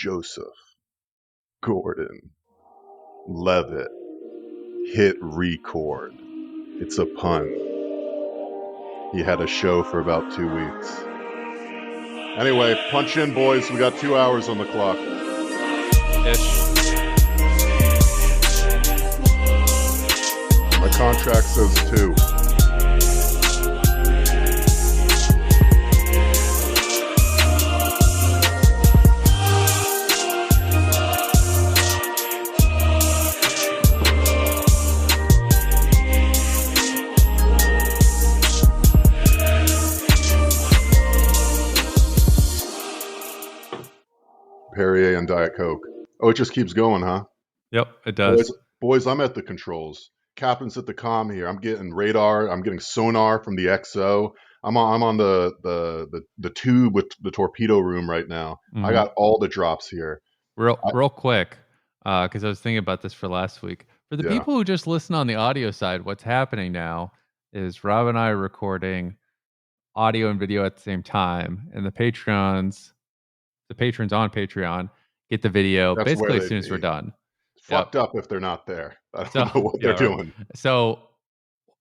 Joseph Gordon-Levitt hit record. It's a pun. He had a show for about 2 weeks. Anyway, punch in, boys. We got 2 hours on the clock. My contract says 2. Perrier and Diet Coke. Oh, it just keeps going, huh? Yep, it does. Boys, I'm at the controls. Captain's at the comm here. I'm getting radar. I'm getting sonar from the XO. I'm on the tube with the torpedo room right now. Mm-hmm. I got all the drops here. Real quick, because I was thinking about this for last week. For the people who just listen on the audio side, what's happening now is Rob and I are recording audio and video at the same time, and the patrons on Patreon get the video basically as soon as we're done. Fucked up if they're not there. I don't know what they're doing. So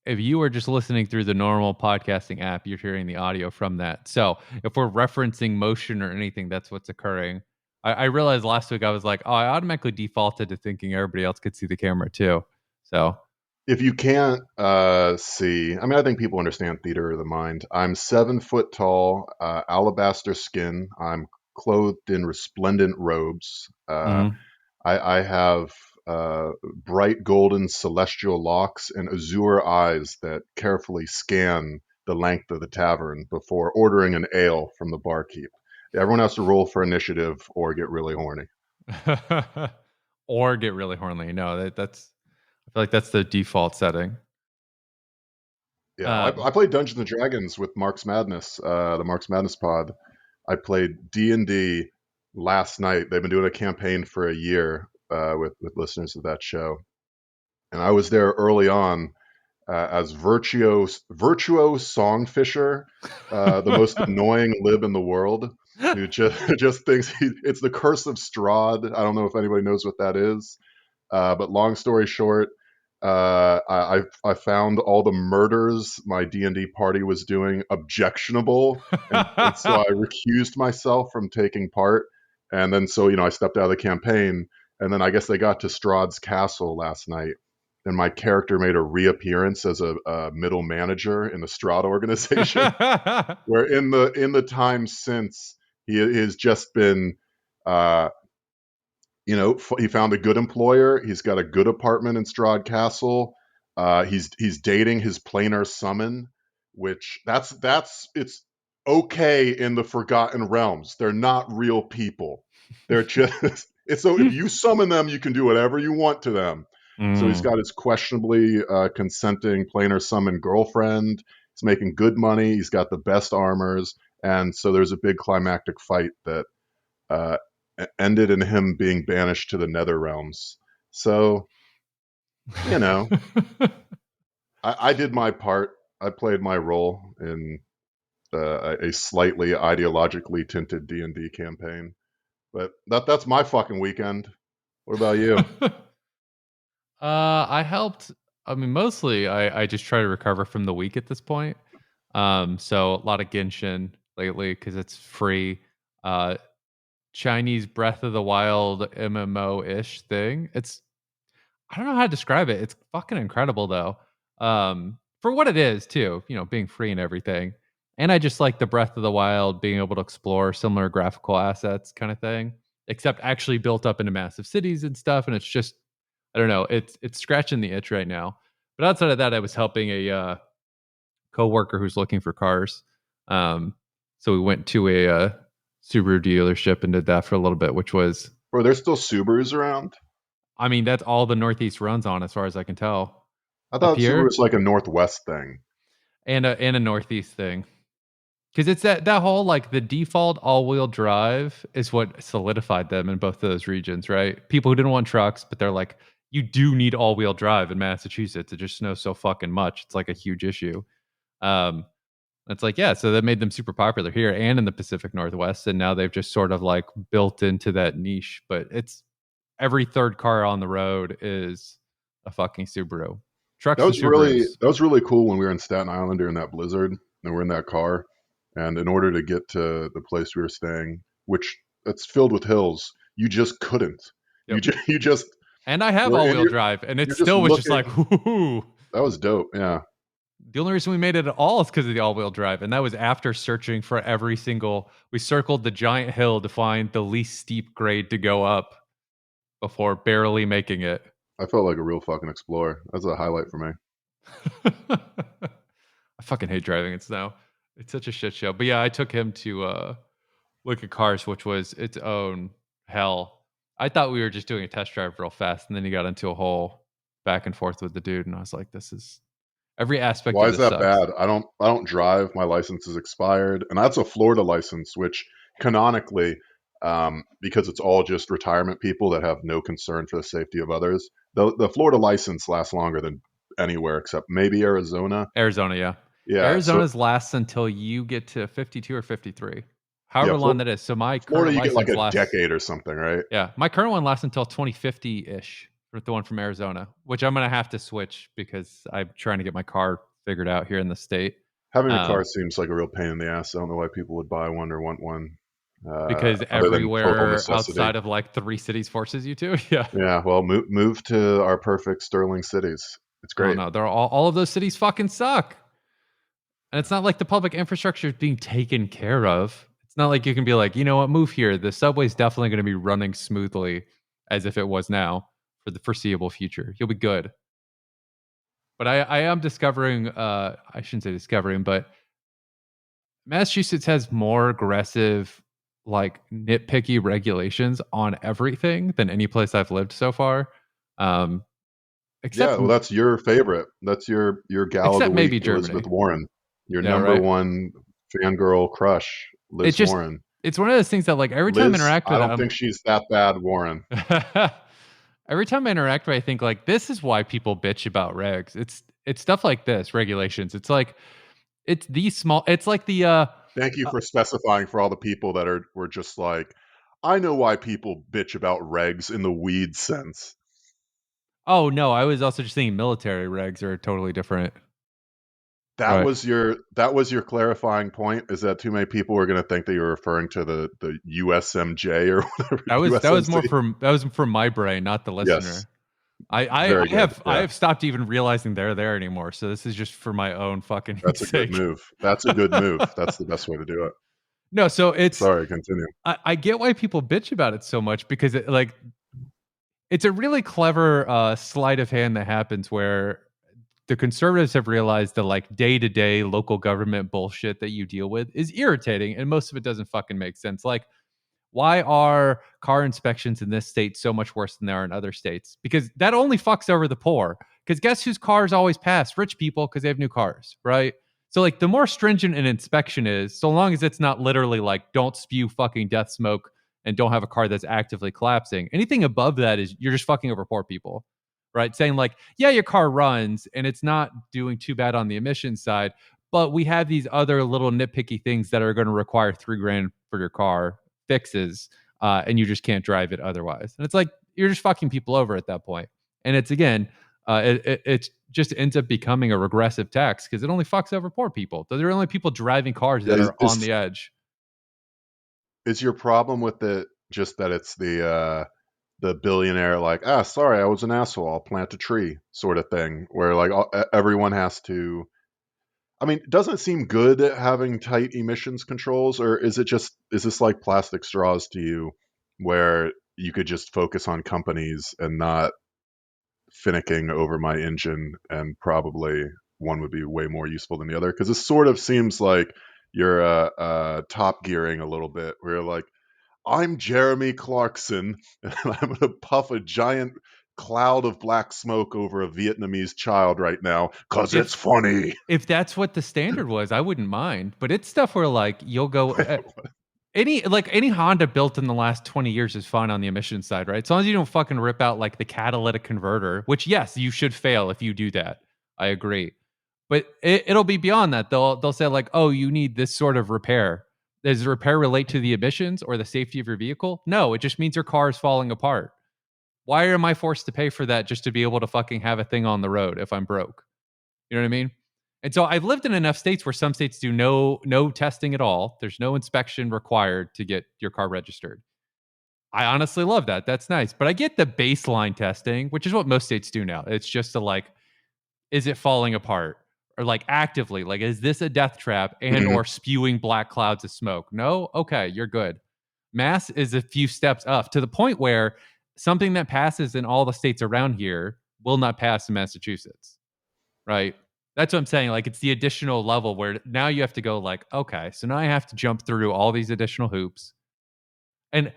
if you are just listening through the normal podcasting app, you're hearing the audio from that. So if we're referencing motion or anything, that's what's occurring. I realized last week I was like, I automatically defaulted to thinking everybody else could see the camera too. So if you can't see, I mean, I think people understand theater of the mind. I'm 7 foot tall, alabaster skin. I'm clothed in resplendent robes. I have bright golden celestial locks and azure eyes that carefully scan the length of the tavern before ordering an ale from the barkeep. Everyone has to roll for initiative or get really horny. Or get really horny. No, that's I feel like that's the default setting. Yeah, I played Dungeons and Dragons with Marks Madness, the Marks Madness pod. I played D&D last night. They've been doing a campaign for a year with listeners of that show. And I was there early on as Virtuo Songfisher, the most annoying lib in the world, who just thinks it's the Curse of Strahd. I don't know if anybody knows what that is. But long story short, I found all the murders my D&D party was doing objectionable, and so I recused myself from taking part. And then so I stepped out of the campaign, and then I guess they got to Strahd's castle last night, and my character made a reappearance as a middle manager in the Strahd organization, where in the time since he has just been. He found a good employer. He's got a good apartment in Strahd Castle. He's dating his planar summon, which it's okay in the Forgotten Realms. They're not real people. They're just so if you summon them, you can do whatever you want to them. So he's got his questionably consenting planar summon girlfriend. He's making good money. He's got the best armors, and so there's a big climactic fight that ended in him being banished to the Nether Realms. So, I did my part. I played my role in a slightly ideologically tinted D&D campaign. But that's my fucking weekend. What about you? I helped. I mean, mostly I just try to recover from the week at this point. So a lot of Genshin lately because it's free. Chinese Breath of the Wild MMO-ish thing. I don't know how to describe it. It's fucking incredible though. For what it is too, being free and everything. And I just like the Breath of the Wild, being able to explore similar graphical assets kind of thing, except actually built up into massive cities and stuff. And it's just, I don't know, it's scratching the itch right now. But outside of that, I was helping a coworker who's looking for cars. So we went to a Subaru dealership and did that for a little bit, which was... Bro, there's still Subarus around? I mean, that's all the Northeast runs on, as far as I can tell. I thought Subaru was like a Northwest thing. And a Northeast thing. Because it's that whole, like, the default all-wheel drive is what solidified them in both of those regions, right? People who didn't want trucks, but they're like, you do need all-wheel drive in Massachusetts. It just snows so fucking much. It's like a huge issue. It's like, yeah, so that made them super popular here and in the Pacific Northwest, and now they've just sort of like built into that niche. But it's every third car on the road is a fucking Subaru. Trucks and Subarus. That was really cool when we were in Staten Island during that blizzard, and we're in that car, and in order to get to the place we were staying, which it's filled with hills, you just couldn't. Yep. You just And I have were in all-wheel your, drive, and it you're just still was just like, looking. whoo. That was dope. Yeah. The only reason we made it at all is because of the all-wheel drive, and that was after searching for every single. We circled the giant hill to find the least steep grade to go up before barely making it. I felt like a real fucking explorer. That's a highlight for me. I fucking hate driving in snow. It's such a shit show. But yeah, I took him to look at cars, which was its own hell. I thought we were just doing a test drive real fast, and then he got into a whole back and forth with the dude, and I was like, this is every aspect Why of is this that sucks. bad? I don't drive. My license is expired, and that's a Florida license, which canonically, because it's all just retirement people that have no concern for the safety of others, the Florida license lasts longer than anywhere except maybe Arizona. Arizona, yeah. Yeah, so Arizona's lasts until you get to 52 or 53. yeah, However long that is. So my Florida current you get like license a lasts, decade or something, right? yeah, my current one lasts until 2050-ish with the one from Arizona, which I'm going to have to switch because I'm trying to get my car figured out here in the state. Having a car Um, seems like a real pain in the ass. I don't know why people would buy one or want one, because other than total everywhere necessity. outside of like 3 cities forces you to. Yeah. Yeah, well, move to our perfect Sterling cities. It's Oh great. no, they're all of those cities fucking suck. And it's not like the public infrastructure is being taken care of. It's not like you can be like, you know what, move here. The subway's definitely going to be running smoothly as if it was now for the foreseeable future. You'll be good. But I am discovering, I shouldn't say discovering, but Massachusetts has more aggressive, like nitpicky regulations on everything than any place I've lived so far. Um, Yeah, except well, that's your favorite. That's your gal of the except week, maybe Elizabeth Germany. Warren. Your Yeah, number right. one fangirl crush, It's Liz just Warren. it's one of those things that like every time I Liz, interact I with don't them, think she's that bad, Warren. every time I interact with, I think like this is why people bitch about regs. It's stuff like this regulations. It's like it's these small. It's like the Thank you for specifying for all the people that were just like, I know why people bitch about regs in the weed sense. oh no, I was also just thinking military regs are totally different. Right. That was your clarifying point. Is that too many people were going to think that you were referring to the USMJ or whatever That was more USMC? from that was from my brain, not the Yes, listener. I very good. I Yeah, have stopped even realizing they're there anymore. So this is just for my own fucking that's a good sake. move. That's a good move. That's the best way to do it. No, so it's Sorry, continue. I get why people bitch about it so much because it like it's a really clever sleight of hand that happens where the conservatives have realized the like day-to-day local government bullshit that you deal with is irritating and most of it doesn't fucking make sense. Like why are car inspections in this state so much worse than they are in other states? Because that only fucks over the poor. Because guess whose cars always pass? Rich people because they have new cars, right? So like the more stringent an inspection is, so long as it's not literally like don't spew fucking death smoke and don't have a car that's actively collapsing. Anything above that is you're just fucking over poor people, right? Saying like, yeah, your car runs and it's not doing too bad on the emissions side, but we have these other little nitpicky things that are going to require $3,000 for your car fixes, and you just can't drive it otherwise. And it's like you're just fucking people over at that point. And it's again, it just ends up becoming a regressive tax because it only fucks over poor people. Those are only people driving cars that are on the edge. Is your problem with it just that it's the billionaire like, sorry, I was an asshole, I'll plant a tree sort of thing, where like everyone has to. I mean, doesn't it seem good having tight emissions controls, or is this like plastic straws to you, where you could just focus on companies and not finicking over my engine, and probably one would be way more useful than the other? Because it sort of seems like you're top gearing a little bit, where you're like, I'm Jeremy Clarkson, and I'm going to puff a giant cloud of black smoke over a Vietnamese child right now because it's If funny. if that's what the standard was, I wouldn't mind. But it's stuff where like you'll go any Honda built in the last 20 years is fine on the emission side, right? As long as you don't fucking rip out like the catalytic converter, which yes, you should fail if you do that. I agree. But it'll be beyond that. They'll say like, oh, you need this sort of repair. Does the repair relate to the emissions or the safety of your vehicle? No, it just means your car is falling apart. Why am I forced to pay for that just to be able to fucking have a thing on the road if I'm broke? You know what I mean? And so I've lived in enough states where some states do no testing at all. There's no inspection required to get your car registered. I honestly love that. That's nice. But I get the baseline testing, which is what most states do now. It's just to like, is it falling apart? Or like actively, like, is this a death trap and Mhm. or spewing black clouds of smoke? No? Okay, you're good. Mass is a few steps up to the point where something that passes in all the states around here will not pass in Massachusetts. Right? That's what I'm saying. Like, it's the additional level where now you have to go like, okay, so now I have to jump through all these additional hoops. And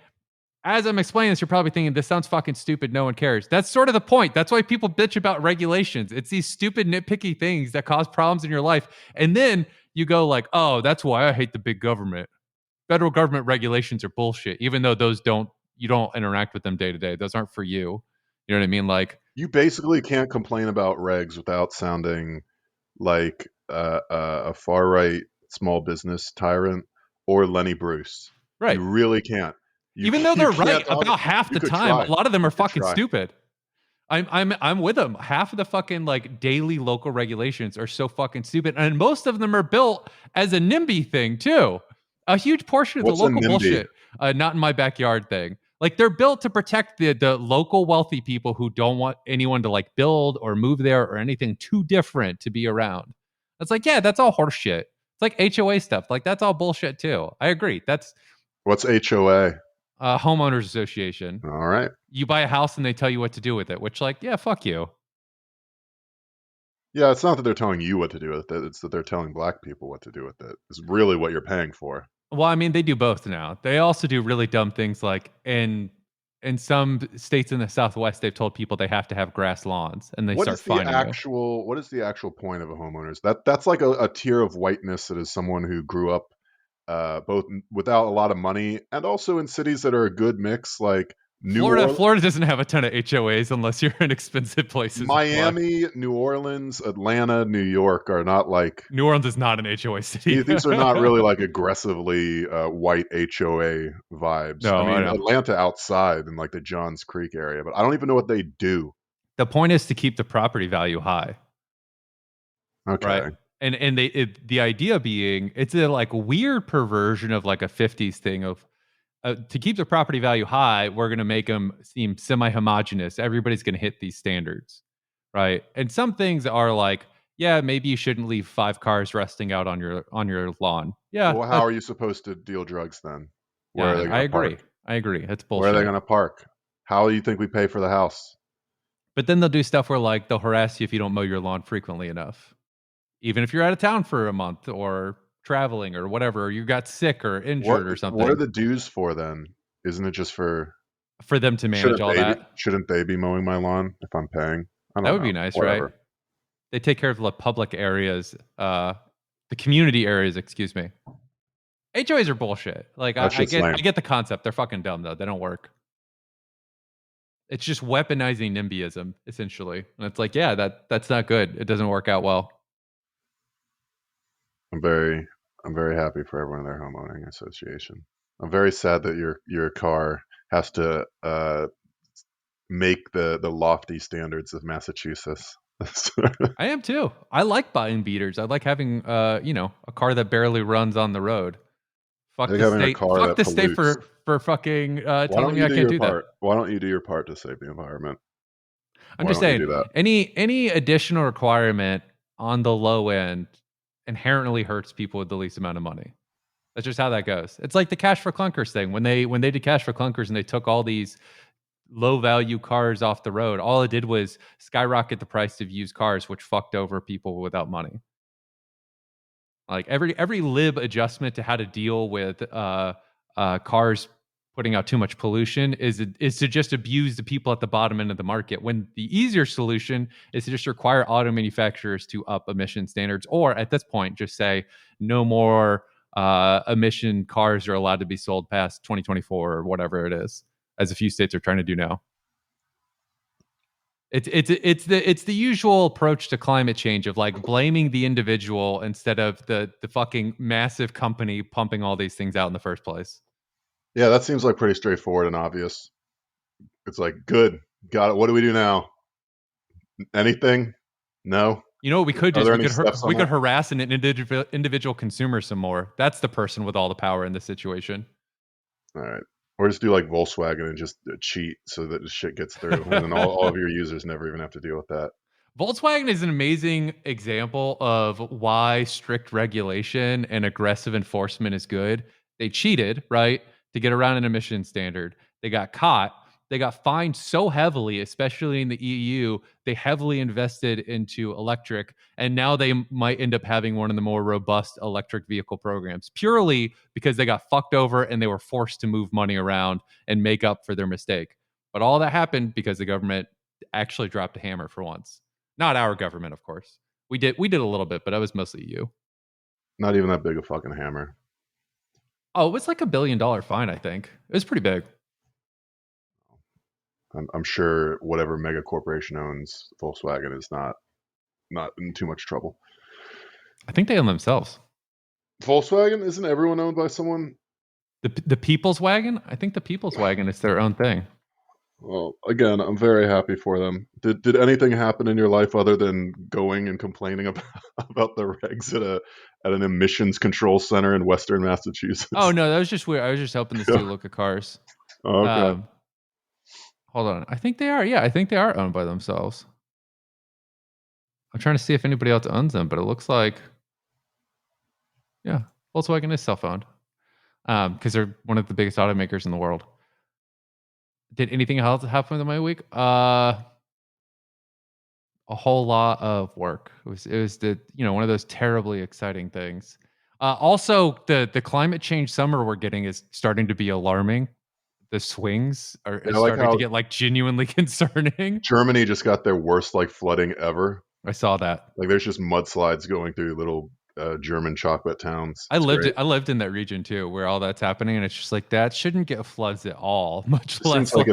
as I'm explaining this, you're probably thinking, this sounds fucking stupid. No one cares. That's sort of the point. That's why people bitch about regulations. It's these stupid, nitpicky things that cause problems in your life. And then you go like, oh, that's why I hate the big government. Federal government regulations are bullshit, even though you don't interact with them day to day. Those aren't for you. You know what I mean? Like, You basically can't complain about regs without sounding like a far right small business tyrant or Lenny Bruce. right. You really can't. Even though You they're can't right talk. about half You the could time, a try. lot of them You are could fucking try. stupid. I'm with them. Half of the fucking like daily local regulations are so fucking stupid, and most of them are built as a NIMBY thing too. A huge portion of the What's a local NIMBY? bullshit, not in my backyard thing. Like they're built to protect the local wealthy people who don't want anyone to like build or move there or anything too different to be around. It's like, yeah, that's all horseshit. It's like HOA stuff. Like that's all bullshit too. I agree. That's What's HOA? a homeowners association. All right. You buy a house and they tell you what to do with it, which like, yeah, fuck you. Yeah, it's not that they're telling you what to do with it. It's that they're telling black people what to do with it. It's really what you're paying for. Well, I mean, they do both now. They also do really dumb things like in some states in the Southwest, they've told people they have to have grass lawns and they start fining you. What is the actual point of a homeowners? That's like a tier of whiteness that is someone who grew up without a lot of money and also in cities that are a good mix, like New Orleans, Florida doesn't have a ton of HOAs unless you're in expensive places. Miami, New Orleans, Atlanta, New York are not like New Orleans is not an HOA city. these are not really like aggressively white HOA vibes. No, I I mean, know. Atlanta outside in like the Johns Creek area, but I don't even know what they do. The point is to keep the property value high, Okay. right? And the idea being it's a like weird perversion of like a 50s thing of to keep the property value high, we're going to make them seem semi-homogenous. Everybody's going to hit these standards, right? And some things are like, yeah, maybe you shouldn't leave 5 cars resting out on your lawn. Yeah, Well, how are you supposed to deal drugs then? Where are yeah, they I going to agree. park? I agree. It's Where are they bullshit. going to park? How do you think we pay for the house? But then they'll do stuff where like they'll harass you if you don't mow your lawn frequently enough, even if you're out of town for a month or traveling or whatever, or you got sick or injured or What are something, the dues for then? Isn't it just for for them to manage all that. shouldn't they be mowing my lawn if I'm paying? I That don't would be know. nice, right? Whatever. They take care of the public areas, the community areas, excuse me. HOAs are bullshit. Like That shit's lame. I get the concept. They're fucking dumb though. They don't work. It's just weaponizing NIMBYism, essentially. And it's like, yeah, that's not good. It doesn't work out well. I'm very happy for everyone in their homeowning association. I'm very sad that your car has to make the lofty standards of Massachusetts. I am too. I like buying beaters. I like having a car that barely runs on the road. I Fuck think the having a state. car Fuck that the state pollutes. for fucking Why telling don't me you I do can't your do that. part? Why don't you do your part to save the environment? I'm Why just don't you saying do that? any additional requirement on the low end inherently hurts people with the least amount of money. That's just how that goes. It's like the cash for clunkers thing. When they did cash for clunkers and they took all these low value cars off the road, all it did was skyrocket the price of used cars, which fucked over people without money. Like every lib adjustment to how to deal with cars putting out too much pollution is to just abuse the people at the bottom end of the market. When the easier solution is to just require auto manufacturers to up emission standards, or at this point, just say no more emission cars are allowed to be sold past 2024 or whatever it is, as a few states are trying to do now. It's the usual approach to climate change of like blaming the individual instead of the fucking massive company pumping all these things out in the first place. Yeah, that seems like pretty straightforward and obvious. It's like, good, got it. What do we do now? Anything? No. You know what we could do Are is there any steps on we could that? harass an individual consumer some more. That's the person with all the power in this situation. All right. Or just do like Volkswagen and just cheat so that the shit gets through, and then all of your users never even have to deal with that. Volkswagen is an amazing example of why strict regulation and aggressive enforcement is good. They cheated, right, to get around an emission standard. They got caught. They got fined so heavily, especially in the EU. They heavily invested into electric, and now they might end up having one of the more robust electric vehicle programs purely because they got fucked over and they were forced to move money around and make up for their mistake. But all that happened because the government actually dropped a hammer for once. Not our government, of course. We did a little bit, but I was mostly you. Not even that big a fucking hammer. Oh, it was like $1 billion fine, I think. It was pretty big. I'm sure whatever mega corporation owns Volkswagen is not in too much trouble. I think they own themselves. Volkswagen, isn't everyone owned by someone? The People's Wagon? I think the People's Wagon is their own thing. Well, again, I'm very happy for them. Did anything happen in your life other than going and complaining about about the regs at an emissions control center in Western Massachusetts? Oh no, that was just weird. I was just helping this dude look at cars. Okay. Hold on. I think they are. Yeah, I think they are owned by themselves. I'm trying to see if anybody else owns them, but it looks like, yeah, Volkswagen is self-owned because they're one of the biggest automakers in the world. Did anything else happen in my week? A whole lot of work. It was the one of those terribly exciting things. Also, the climate change summer we're getting is starting to be alarming. The swings are I is like starting how to get like genuinely concerning. Germany just got their worst like flooding ever. I saw that. Like there's just mudslides going through little German chocolate towns. I It's lived great. I lived in that region too, where all that's happening, and it's just like that shouldn't get floods at all. Much It seems less like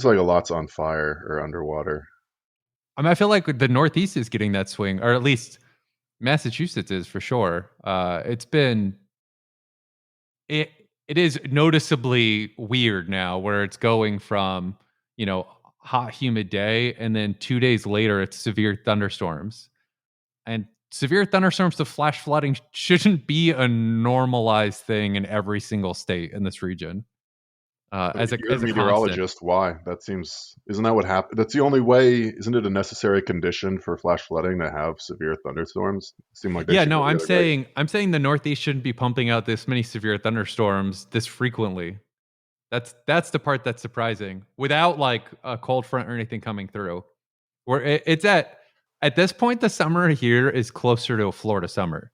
like a lot's on fire or underwater. I mean, I feel like the Northeast is getting that swing, or at least Massachusetts is for sure. It it is noticeably weird now, where it's going from hot, humid day, and then 2 days later it's severe thunderstorms. And severe thunderstorms to flash flooding shouldn't be a normalized thing in every single state in this region. But you're a As a constant. meteorologist. Why? Isn't that what happened? That's the only way. Isn't it a necessary condition for flash flooding to have severe thunderstorms? It seem like they Yeah, should no, go the other way. I'm saying the Northeast shouldn't be pumping out this many severe thunderstorms this frequently. That's the part that's surprising. Without like a cold front or anything coming through. Where it's at this point, the summer here is closer to a Florida summer,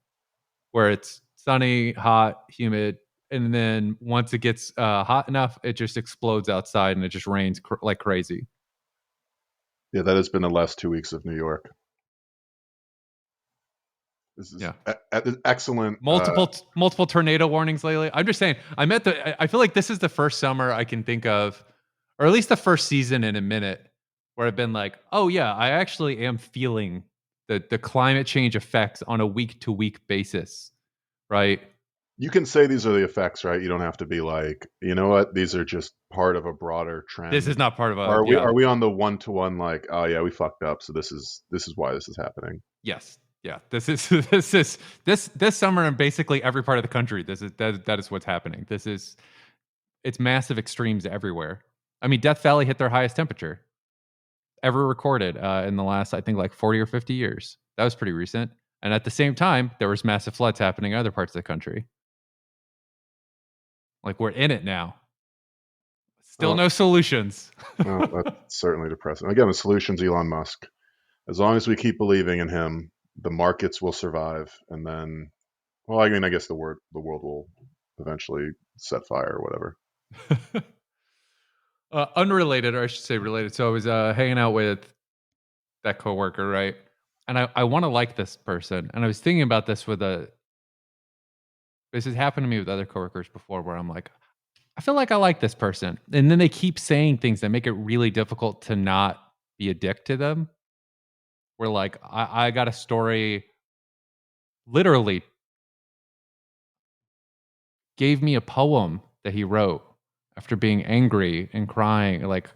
where it's sunny, hot, humid, and then once it gets hot enough, it just explodes outside and it just rains like crazy. Yeah, that has been the last 2 weeks of New York. This is Yeah. excellent. Multiple tornado warnings lately. I'm just saying. I feel like this is the first summer I can think of, or at least the first season in a minute, where I've been like, oh yeah, I actually am feeling the climate change effects on a week to week basis, right? You can say these are the effects, right? You don't have to be like, you know what? These are just part of a broader This is trend. not part of a Are we yeah. are we on the one-to-one like, oh yeah, we fucked up, so this is why this is happening. Yes. Yeah. This is this summer in basically every part of the country. That is what's happening. It's massive extremes everywhere. I mean, Death Valley hit their highest temperature ever recorded in the last, I think, like 40 or 50 years. That was pretty recent. And at the same time, there was massive floods happening in other parts of the country. Like we're in it now. Still no solutions. That's certainly depressing. Again, the solution's Elon Musk. As long as we keep believing in him, the markets will survive, and then, well, I mean, I guess the world will eventually set fire or whatever. Unrelated, or I should say related. So I was hanging out with that coworker, right? And I want to like this person. And I was thinking about this this has happened to me with other coworkers before, where I'm like, I feel like I like this person. And then they keep saying things that make it really difficult to not be a dick to them. Where like I got a story literally gave me a poem that he wrote after being angry and crying, like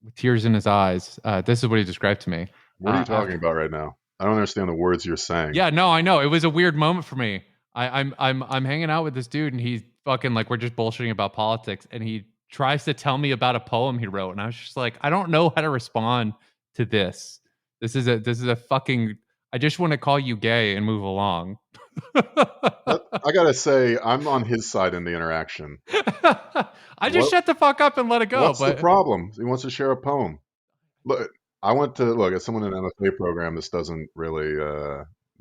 with tears in his eyes. This is what he described to me. What are you talking After, about right now? I don't understand the words you're saying. yeah, no, I know it was a weird moment for me. I'm hanging out with this dude, and he's fucking like we're just bullshitting about politics, and he tries to tell me about a poem he wrote, and I was just like, I don't know how to respond to this. This is a fucking. I just want to call you gay and move along. I gotta say, I'm on his side in the interaction. I just What shut the fuck up and let it go. What's the But problem? He wants to share a poem. Look, I went to look as someone in an MFA program. This doesn't really,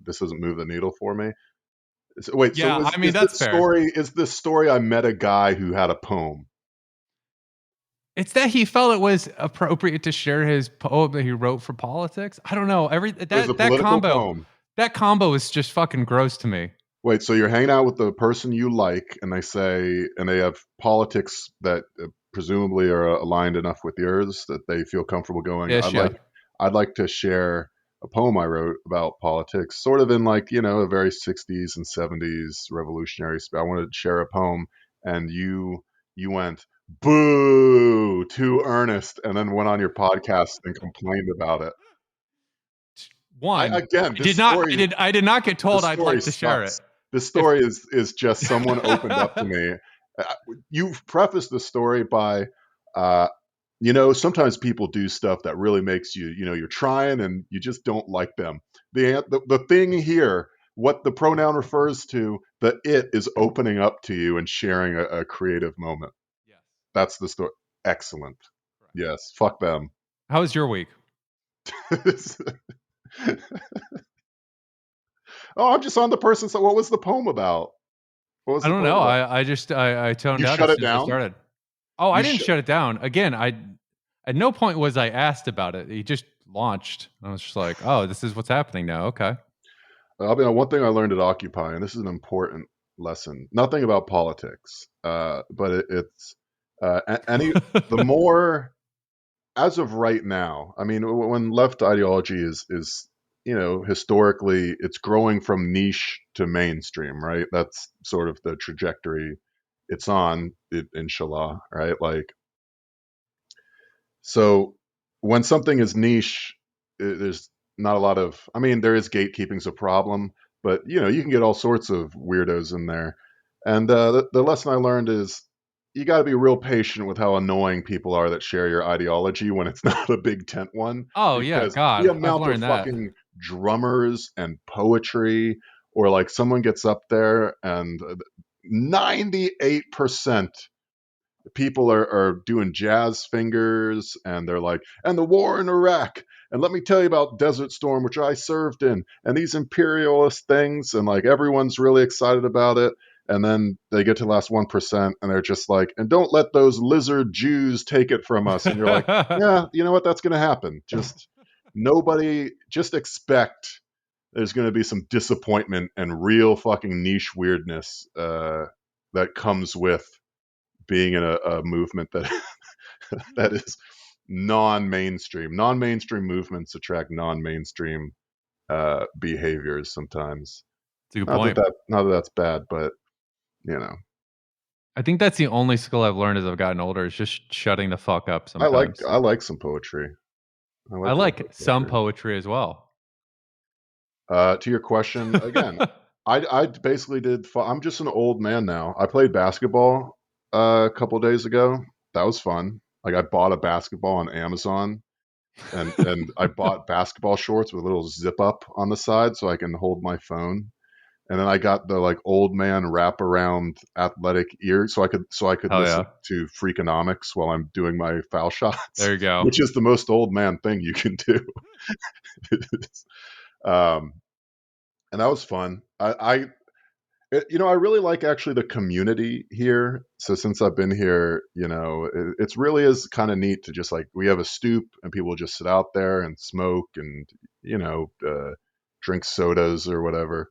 this doesn't move the needle for me. So, wait, so yeah, is I mean is that's this fair. story? Is this story? I met a guy who had a poem. It's that he felt it was appropriate to share his poem that he wrote for politics. I don't know. It was a That political combo, poem. that combo is just fucking gross to me. Wait, so you're hanging out with the person you like, and they say, and they have politics that presumably are aligned enough with yours that they feel comfortable going. Ish, yeah. I'd like to share a poem I wrote about politics, sort of in like a very 60s and 70s revolutionary. I wanted to share a poem, and you went boo too earnest, and then went on your podcast and complained about it. I One, again, I did not. I did not get told this I'd story like to share sucks. it. This If story is just someone opened up to me. You've prefaced the story by, uh, sometimes people do stuff that really makes you're trying and you just don't like them. The thing here, what the pronoun refers to, the it is opening up to you and sharing a creative moment. yes, That's the story. Excellent. correct. Yes. Fuck them. How was your week? Oh, I'm just on the person. So, what was the poem about? What was I the don't poem know. about? I just I toned You out shut as it soon as I down. started. Oh, I You didn't shut. shut it down. Again, I at no point was I asked about it. He just launched. I was just like, oh, this is what's happening now. Okay. I'll be on one thing I learned at Occupy, and this is an important lesson. Nothing about politics, but it's any the more as of right now. I mean, when left ideology is historically it's growing from niche to mainstream, right? That's sort of the trajectory it's on, inshallah, right? Like so when something is niche, there's not a lot of. I mean, there is gatekeeping's a problem, but you can get all sorts of weirdos in there. And the lesson I learned is you got to be real patient with how annoying people are that share your ideology when it's not a big tent one, Oh yeah, because the God, I've amount of learned that. fucking drummers and poetry, or like someone gets up there and 98% people are doing jazz fingers and they're like, and the war in Iraq. And let me tell you about Desert Storm, which I served in, and these imperialist things. And like everyone's really excited about it. And then they get to the last 1% and they're just like, and don't let those lizard Jews take it from us. And you're like, yeah, you know what? That's going to happen. Just expect there's going to be some disappointment and real fucking niche weirdness that comes with being in a movement that that is non-mainstream. Non-mainstream movements attract non-mainstream behaviors sometimes. It's a good point. Not that that's bad, but you know, I think that's the only skill I've learned as I've gotten older is just shutting the fuck up sometimes. I like some poetry. I I like a little bit like of some poetry. poetry as well. To your question again, I basically did. I'm just an old man now. I played basketball a couple days ago. That was fun. Like I bought a basketball on Amazon and I bought basketball shorts with a little zip up on the side so I can hold my phone. And then I got the like old man wrap around athletic ears so I could Hell listen yeah. to Freakonomics while I'm doing my foul shots, There you go. which is the most old man thing you can do. um, and that was fun. I really like actually the community here. So since I've been here, it's really is kind of neat to just like we have a stoop and people just sit out there and smoke and drink sodas or whatever.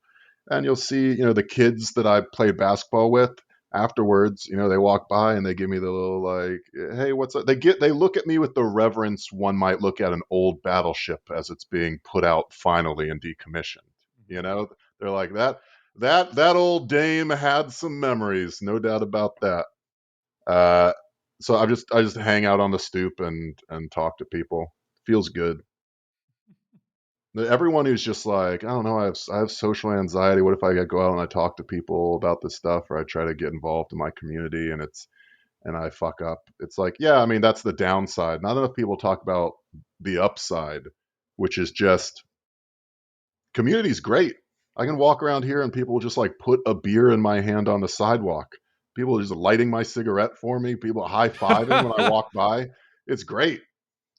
And you'll see, the kids that I played basketball with. afterwards, they walk by and they give me the little like, "Hey, what's up?" They look at me with the reverence one might look at an old battleship as it's being put out finally and decommissioned. You know, they're like that old dame had some memories, no doubt about that. Uh, so I just hang out on the stoop and talk to people. Feels good. Everyone who's just like, I don't know, I have social anxiety. What if I go out and I talk to people about this stuff, or I try to get involved in my community and I fuck up? It's like, yeah, I mean, that's the downside. Not enough people talk about the upside, which is just community's great. I can walk around here and people will just like put a beer in my hand on the sidewalk. People are just lighting my cigarette for me. People high fiving when I walk by. It's great.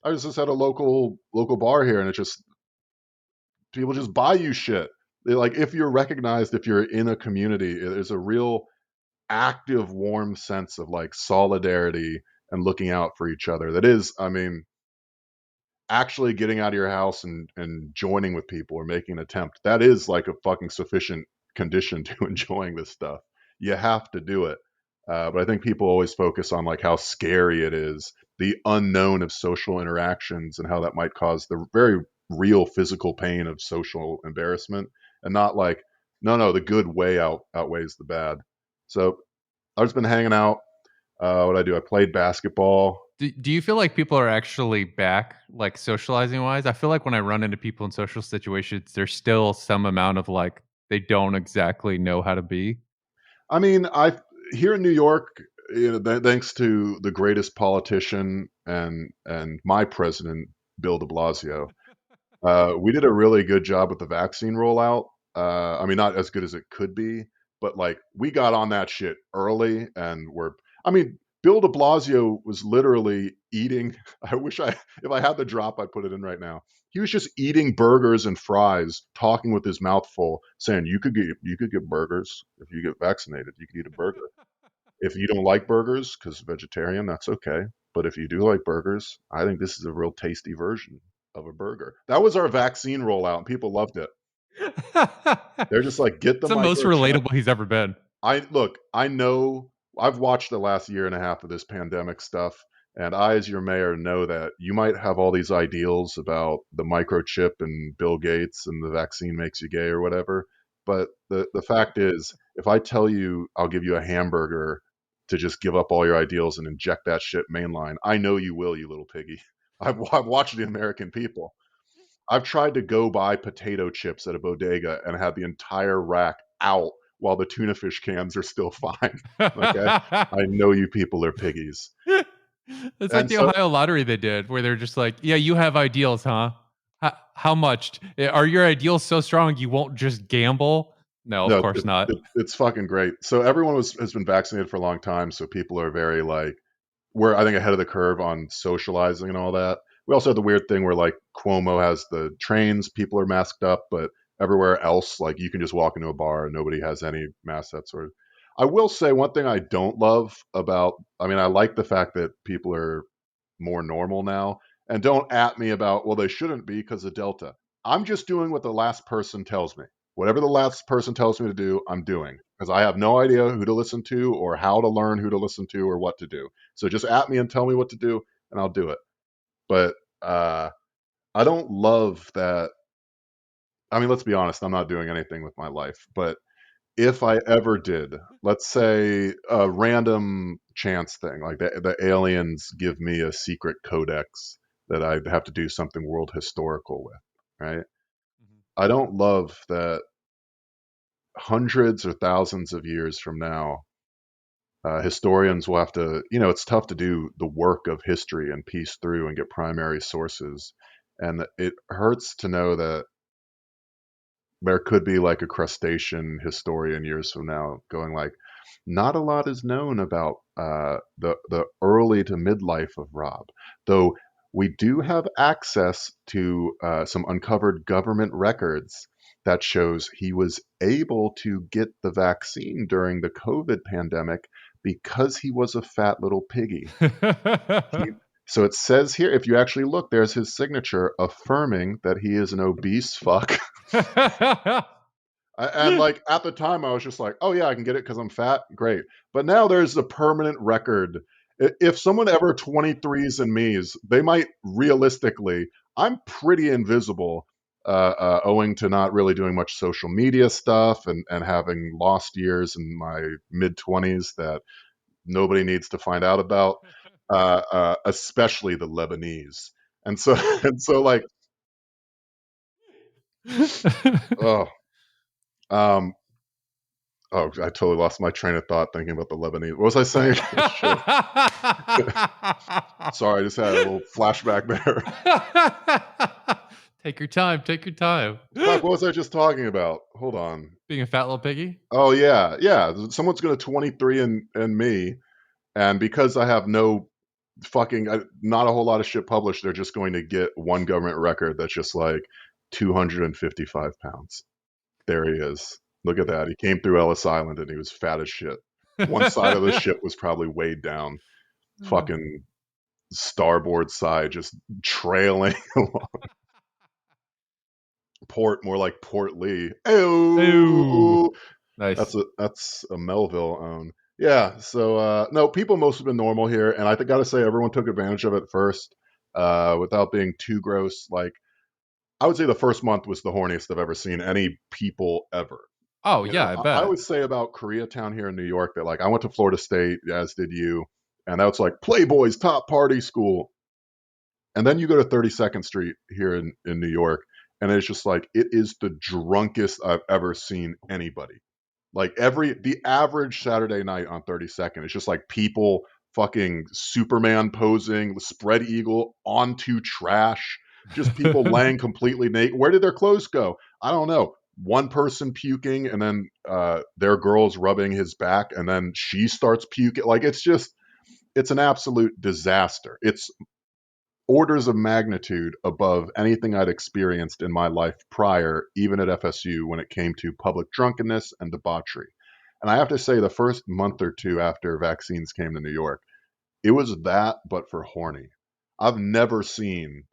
I was just at a local bar here, and it's just people just buy you shit. Like if you're recognized, if you're in a community, there's a real active, warm sense of like solidarity and looking out for each other. That is, I mean, actually getting out of your house and joining with people or making an attempt. That is like a fucking sufficient condition to enjoying this stuff. You have to do it. But I think people always focus on like how scary it is, the unknown of social interactions, and how that might cause the very real physical pain of social embarrassment, and not like, no, the good outweighs the bad. So I've just been hanging out. What I do, I played basketball. Do you feel like people are actually back, like socializing wise? I feel like when I run into people in social situations, there's still some amount of like they don't exactly know how to be. I mean, I here in New York, thanks to the greatest politician and my president, Bill De Blasio, we did a really good job with the vaccine rollout. I mean, not as good as it could be, but like we got on that shit early, and I mean, Bill De Blasio was literally eating. I wish if I had the drop, I'd put it in right now. He was just eating burgers and fries, talking with his mouth full, saying you could get burgers if you get vaccinated. You could eat a burger. If you don't like burgers because vegetarian, that's okay. But if you do like burgers, I think this is a real tasty version of a burger. That was our vaccine rollout, and people loved it. They're just like, get It's the the most microchip. relatable he's ever been. I know I've watched the last year and a half of this pandemic stuff, and I, as your mayor, know that you might have all these ideals about the microchip and Bill Gates and the vaccine makes you gay or whatever. But the fact is, if I tell you I'll give you a hamburger to just give up all your ideals and inject that shit mainline, I know you will, you little piggy. I've watched the American people. I've tried to go buy potato chips at a bodega and had the entire rack out while the tuna fish cans are still fine. Okay. I know you people are piggies. It's like And the so, Ohio lottery they did, where they're just like, "Yeah, you have ideals, huh? How much are your ideals so strong you won't just gamble?" No, of no, course not. it's fucking great. So, everyone has been vaccinated for a long time. So, people are very like, we're, I think, ahead of the curve on socializing and all that. We also have the weird thing where like Cuomo has the trains, people are masked up, but everywhere else, like you can just walk into a bar and nobody has any mask. That sort of. I will say one thing I don't love about. I mean, I like the fact that people are more normal now, and don't at me about, well, they shouldn't be because of Delta. I'm just doing what the last person tells me. Whatever the last person tells me to do, I'm doing because I have no idea who to listen to or how to learn who to listen to or what to do. So just at me and tell me what to do, and I'll do it. But I don't love that. I mean, let's be honest, I'm not doing anything with my life. But if I ever did, let's say a random chance thing, like the aliens give me a secret codex that I'd have to do something world historical with, right? I don't love that hundreds or thousands of years from now, historians will have to, it's tough to do the work of history and piece through and get primary sources. And it hurts to know that there could be like a crustacean historian years from now going like, not a lot is known about the early to midlife of Rob, though we do have access to some uncovered government records that shows he was able to get the vaccine during the COVID pandemic because he was a fat little piggy. He, so it says here, if you actually look, there's his signature affirming that he is an obese fuck. And like at the time, I was just like, oh yeah, I can get it because I'm fat. Great. But now there's a permanent record. If someone ever 23s and me's, they might realistically, I'm pretty invisible, owing to not really doing much social media stuff and having lost years in my mid 20s that nobody needs to find out about, especially the Lebanese. And so, and so like, oh, um, oh, I totally lost my train of thought thinking about the Lebanese. What was I saying? Shit. Sorry, I just had a little flashback there. Take your time. Take your time. Fuck, what was I just talking about? Hold on. Being a fat little piggy. Oh yeah, yeah. Someone's gonna 23 and me, and because I have no fucking not a whole lot of shit published, they're just going to get one government record that's just like 255 pounds. There he is. Look at that. He came through Ellis Island and he was fat as shit. One side of the ship was probably weighed down. Fucking starboard side just trailing along. Port, more like Port Lee. Ooh. Nice. That's a Melville own. Yeah, so no, people most have been normal here, and I gotta say everyone took advantage of it first, without being too gross. Like I would say the first month was the horniest I've ever seen any people ever. Oh You yeah, know, I I bet. would say about Koreatown here in New York that like I went to Florida State, as did you, and that's like Playboy's top party school. And then you go to 32nd Street here in New York, and it's just like it is the drunkest I've ever seen anybody. Like the average Saturday night on 32nd, it's just like people fucking Superman posing, spread eagle onto trash, just people laying completely naked. Where did their clothes go? I don't know. One person puking, and then their girl's rubbing his back, and then she starts puking. Like it's an absolute disaster. It's orders of magnitude above anything I'd experienced in my life prior, even at FSU, when it came to public drunkenness and debauchery. And I have to say, the first month or two after vaccines came to New York, it was that, but for horny. I've never seen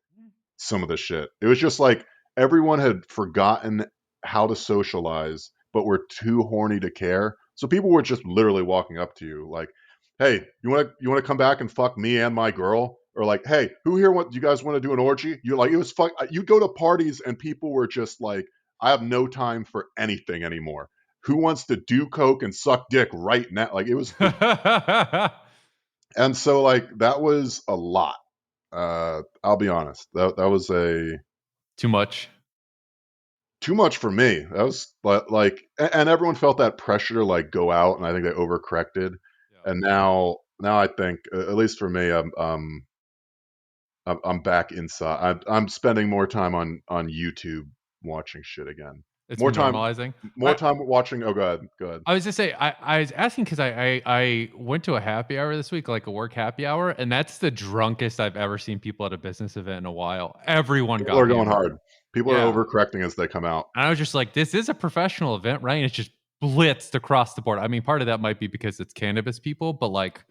some of the shit. It was just like everyone had forgotten how to socialize, but were too horny to care. So people were just literally walking up to you like, "Hey, you want to come back and fuck me and my girl?" Or like, "Hey, who here want you guys want to do an orgy?" You're like, it was fuck. You go to parties and people were just like, "I have no time for anything anymore. Who wants to do coke and suck dick right now?" Like it was, and so like that was a lot. I'll be honest. That was a Too much. too much for me. That was like, and everyone felt that pressure to like go out, and I think they overcorrected. Yeah. And now I think, at least for me, I'm back inside. I'm spending more time on YouTube watching shit again. It's More been time, normalizing. more time watching. Oh, go ahead. I was just say I was asking because I went to a happy hour this week, like a work happy hour, and that's the drunkest I've ever seen people at a business event in a while. Everyone People got are going hammered. hard. People are Yeah. overcorrecting as they come out. And I was just like, this is a professional event, right? And it's just blitzed across the board. I mean, part of that might be because it's cannabis people, but like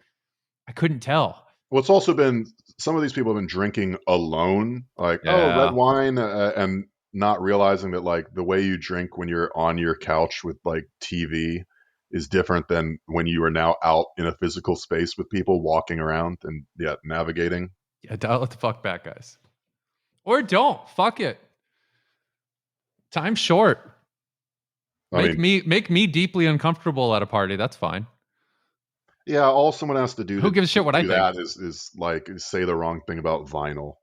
I couldn't tell. Well, it's also been some of these people have been drinking alone, like, oh, red Yeah. wine, and not realizing that like the way you drink when you're on your couch with like TV is different than when you are now out in a physical space with people walking around and navigating. Yeah, dial it the fuck back, guys. Or don't. Fuck it. Time's short. I mean, Make me deeply uncomfortable at a party. That's fine. yeah, all someone has to do Who gives a to shit what I do think? that is like say the wrong thing about vinyl.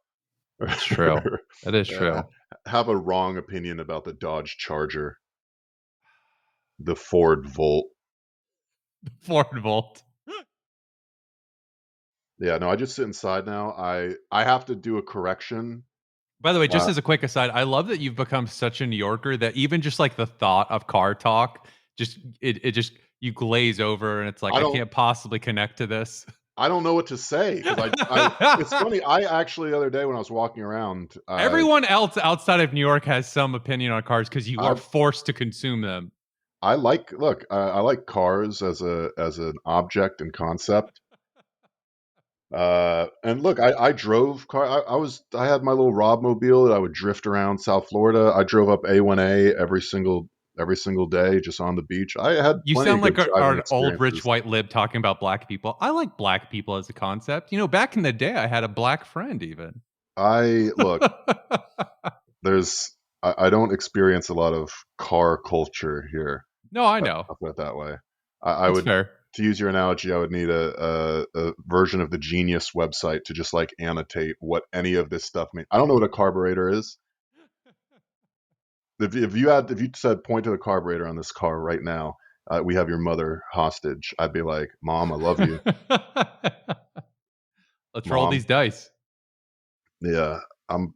It's true. That is Yeah, true. have a wrong opinion about the Dodge Charger, the Ford Volt. Ford Volt. Yeah, no, I just sit inside now. I have to do a correction. By the way, just Uh, as a quick aside, I love that you've become such a New Yorker that even just like the thought of car talk, just it just you glaze over and it's like I I don't can't possibly connect to this. I don't know what to say because I it's funny. I actually the other day when I was walking around, Everyone else outside of New York has some opinion on cars because you are I forced to consume them. I like look I like cars as an object and concept. And look, I drove car. I had my little Rob mobile that I would drift around South Florida. I drove up A1A every single every single day, just on the beach. I had You plenty of sound like good driving an old rich experiences. white lib talking about black people. I like black people as a concept. Back in the day, I had a black friend even. Look, I don't experience a lot of car culture here. No, I know. I'll put it that way. I It's would, fair. to use your analogy, I would need a version of the Genius website to just like annotate what any of this stuff means. I don't know what a carburetor is. If you said point to the carburetor on this car right now, we have your mother hostage. I'd be like, Mom, I love you. Let's roll Mom. these dice. Yeah, I'm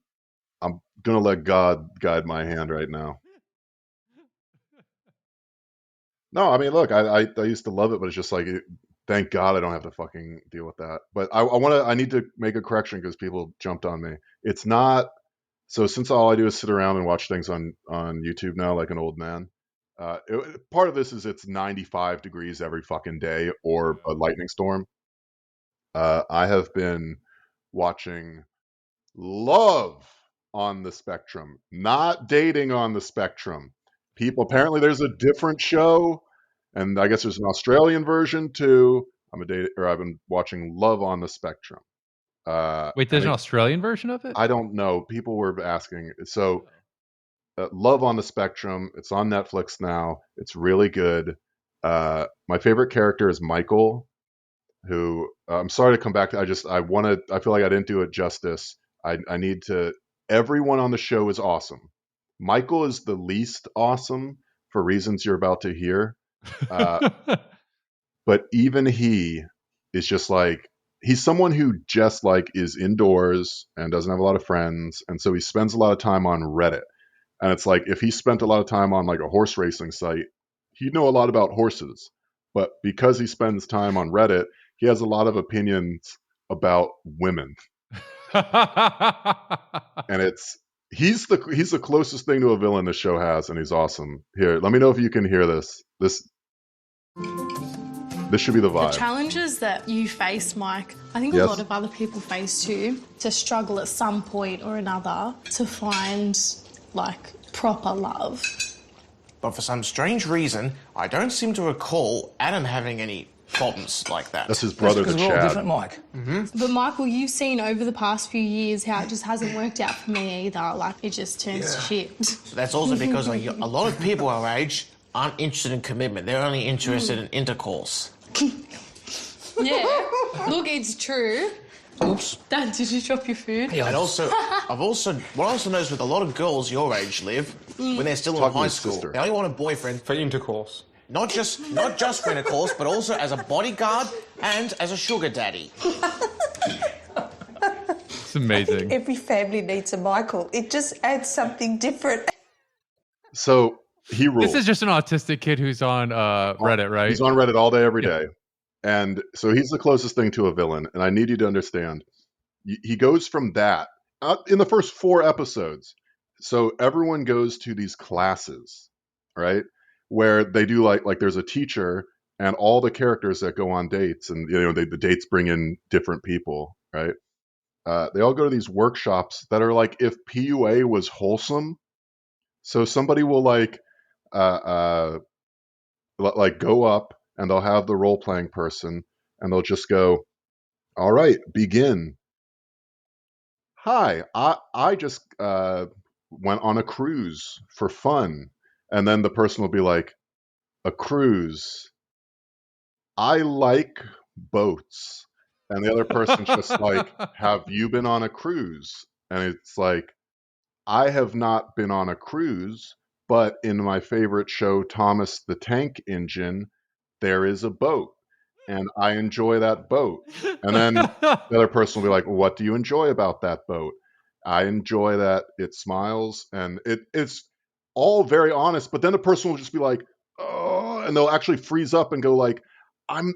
gonna let God guide my hand right now. No, I mean, look, I used to love it, but it's just like, thank God I don't have to fucking deal with that. But I need to make a correction because people jumped on me. It's not. So since all I do is sit around and watch things on YouTube now, like an old man, part of this is it's 95 degrees every fucking day or a lightning storm. I have been watching Love on the Spectrum, not Dating on the Spectrum. People, apparently there's a different show, and I guess there's an Australian version too. I've been watching Love on the Spectrum. Wait, there's an Australian version of it? I don't know. People were asking. So, Love on the Spectrum. It's on Netflix now. It's really good. My favorite character is Michael, who I'm sorry to come back to. I feel like I didn't do it justice. I need to. Everyone on the show is awesome. Michael is the least awesome for reasons you're about to hear. But even he is just like, he's someone who just like is indoors and doesn't have a lot of friends, and so he spends a lot of time on Reddit. And it's like, if he spent a lot of time on like a horse racing site, he'd know a lot about horses. But because he spends time on Reddit, he has a lot of opinions about women. And he's the closest thing to a villain the show has, and he's awesome. Here, let me know if you can hear this. This should be the vibe. The challenges that you face, Mike, I think a lot of other people face too, to struggle at some point or another to find, like, proper love. But for some strange reason, I don't seem to recall Adam having any problems like that. That's his brother, the Chad. We're all different, Mike. Mm-hmm. But, Michael, you've seen over the past few years how it just hasn't worked out for me either. Like, it just turns to shit. That's also because a lot of people our age aren't interested in commitment. They're only interested in intercourse. Yeah. Look, it's true. Oops. Dad, did you drop your food? And also, what I also noticed with a lot of girls your age, Liv, when they're still in high school, they only want a boyfriend for intercourse. Not just for intercourse, but also as a bodyguard and as a sugar daddy. It's amazing. Every family needs a Michael. It just adds something different. So he rules. This is just an autistic kid who's on Reddit, right? He's on Reddit all day, every day. And so he's the closest thing to a villain. And I need you to understand, he goes from that in the first 4 episodes. So everyone goes to these classes, right? Where they do like there's a teacher and all the characters that go on dates, and the dates bring in different people, right? They all go to these workshops that are like if PUA was wholesome. So somebody will like go up and they'll have the role-playing person and they'll just go, all right, begin. Hi, I just went on a cruise for fun. And then the person will be like, a cruise. I like boats. And the other person's just like, have you been on a cruise? And it's like, I have not been on a cruise, but in my favorite show, Thomas the Tank Engine, there is a boat. And I enjoy that boat. And then the other person will be like, what do you enjoy about that boat? I enjoy that it smiles, and it's all very honest, but then the person will just be like, oh, and they'll actually freeze up and go like, I'm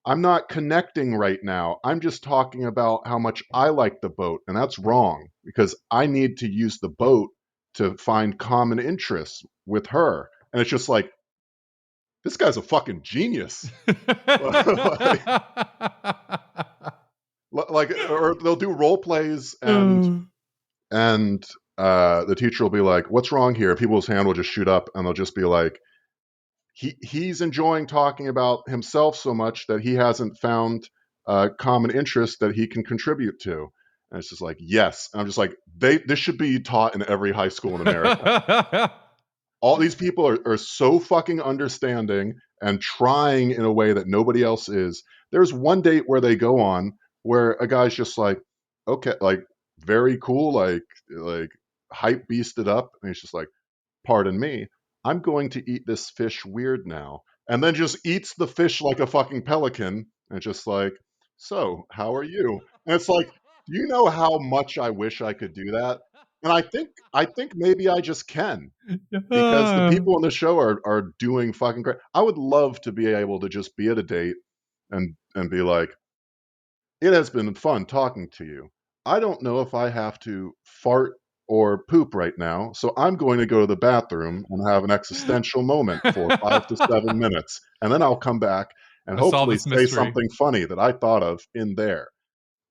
not connecting right now. I'm just talking about how much I like the boat, and that's wrong because I need to use the boat to find common interests with her. And it's just like, this guy's a fucking genius. Like, or they'll do role plays and the teacher will be like, "What's wrong here?" People's hand will just shoot up, and they'll just be like, he's enjoying talking about himself so much that he hasn't found a common interest that he can contribute to. And it's just like, yes. And I'm just like, this should be taught in every high school in America. All these people are so fucking understanding and trying in a way that nobody else is. There's one date where they go on where a guy's just like, okay, like very cool, like hype beasted up. And he's just like, pardon me, I'm going to eat this fish weird now. And then just eats the fish like a fucking pelican. And just like, so how are you? And it's like, do you know how much I wish I could do that? And I think maybe I just can, because the people on the show are doing fucking great. I would love to be able to just be at a date and be like, it has been fun talking to you. I don't know if I have to fart or poop right now, so I'm going to go to the bathroom and have an existential moment for 5 to 7 minutes, and then I'll come back and hopefully say something funny that I thought of in there,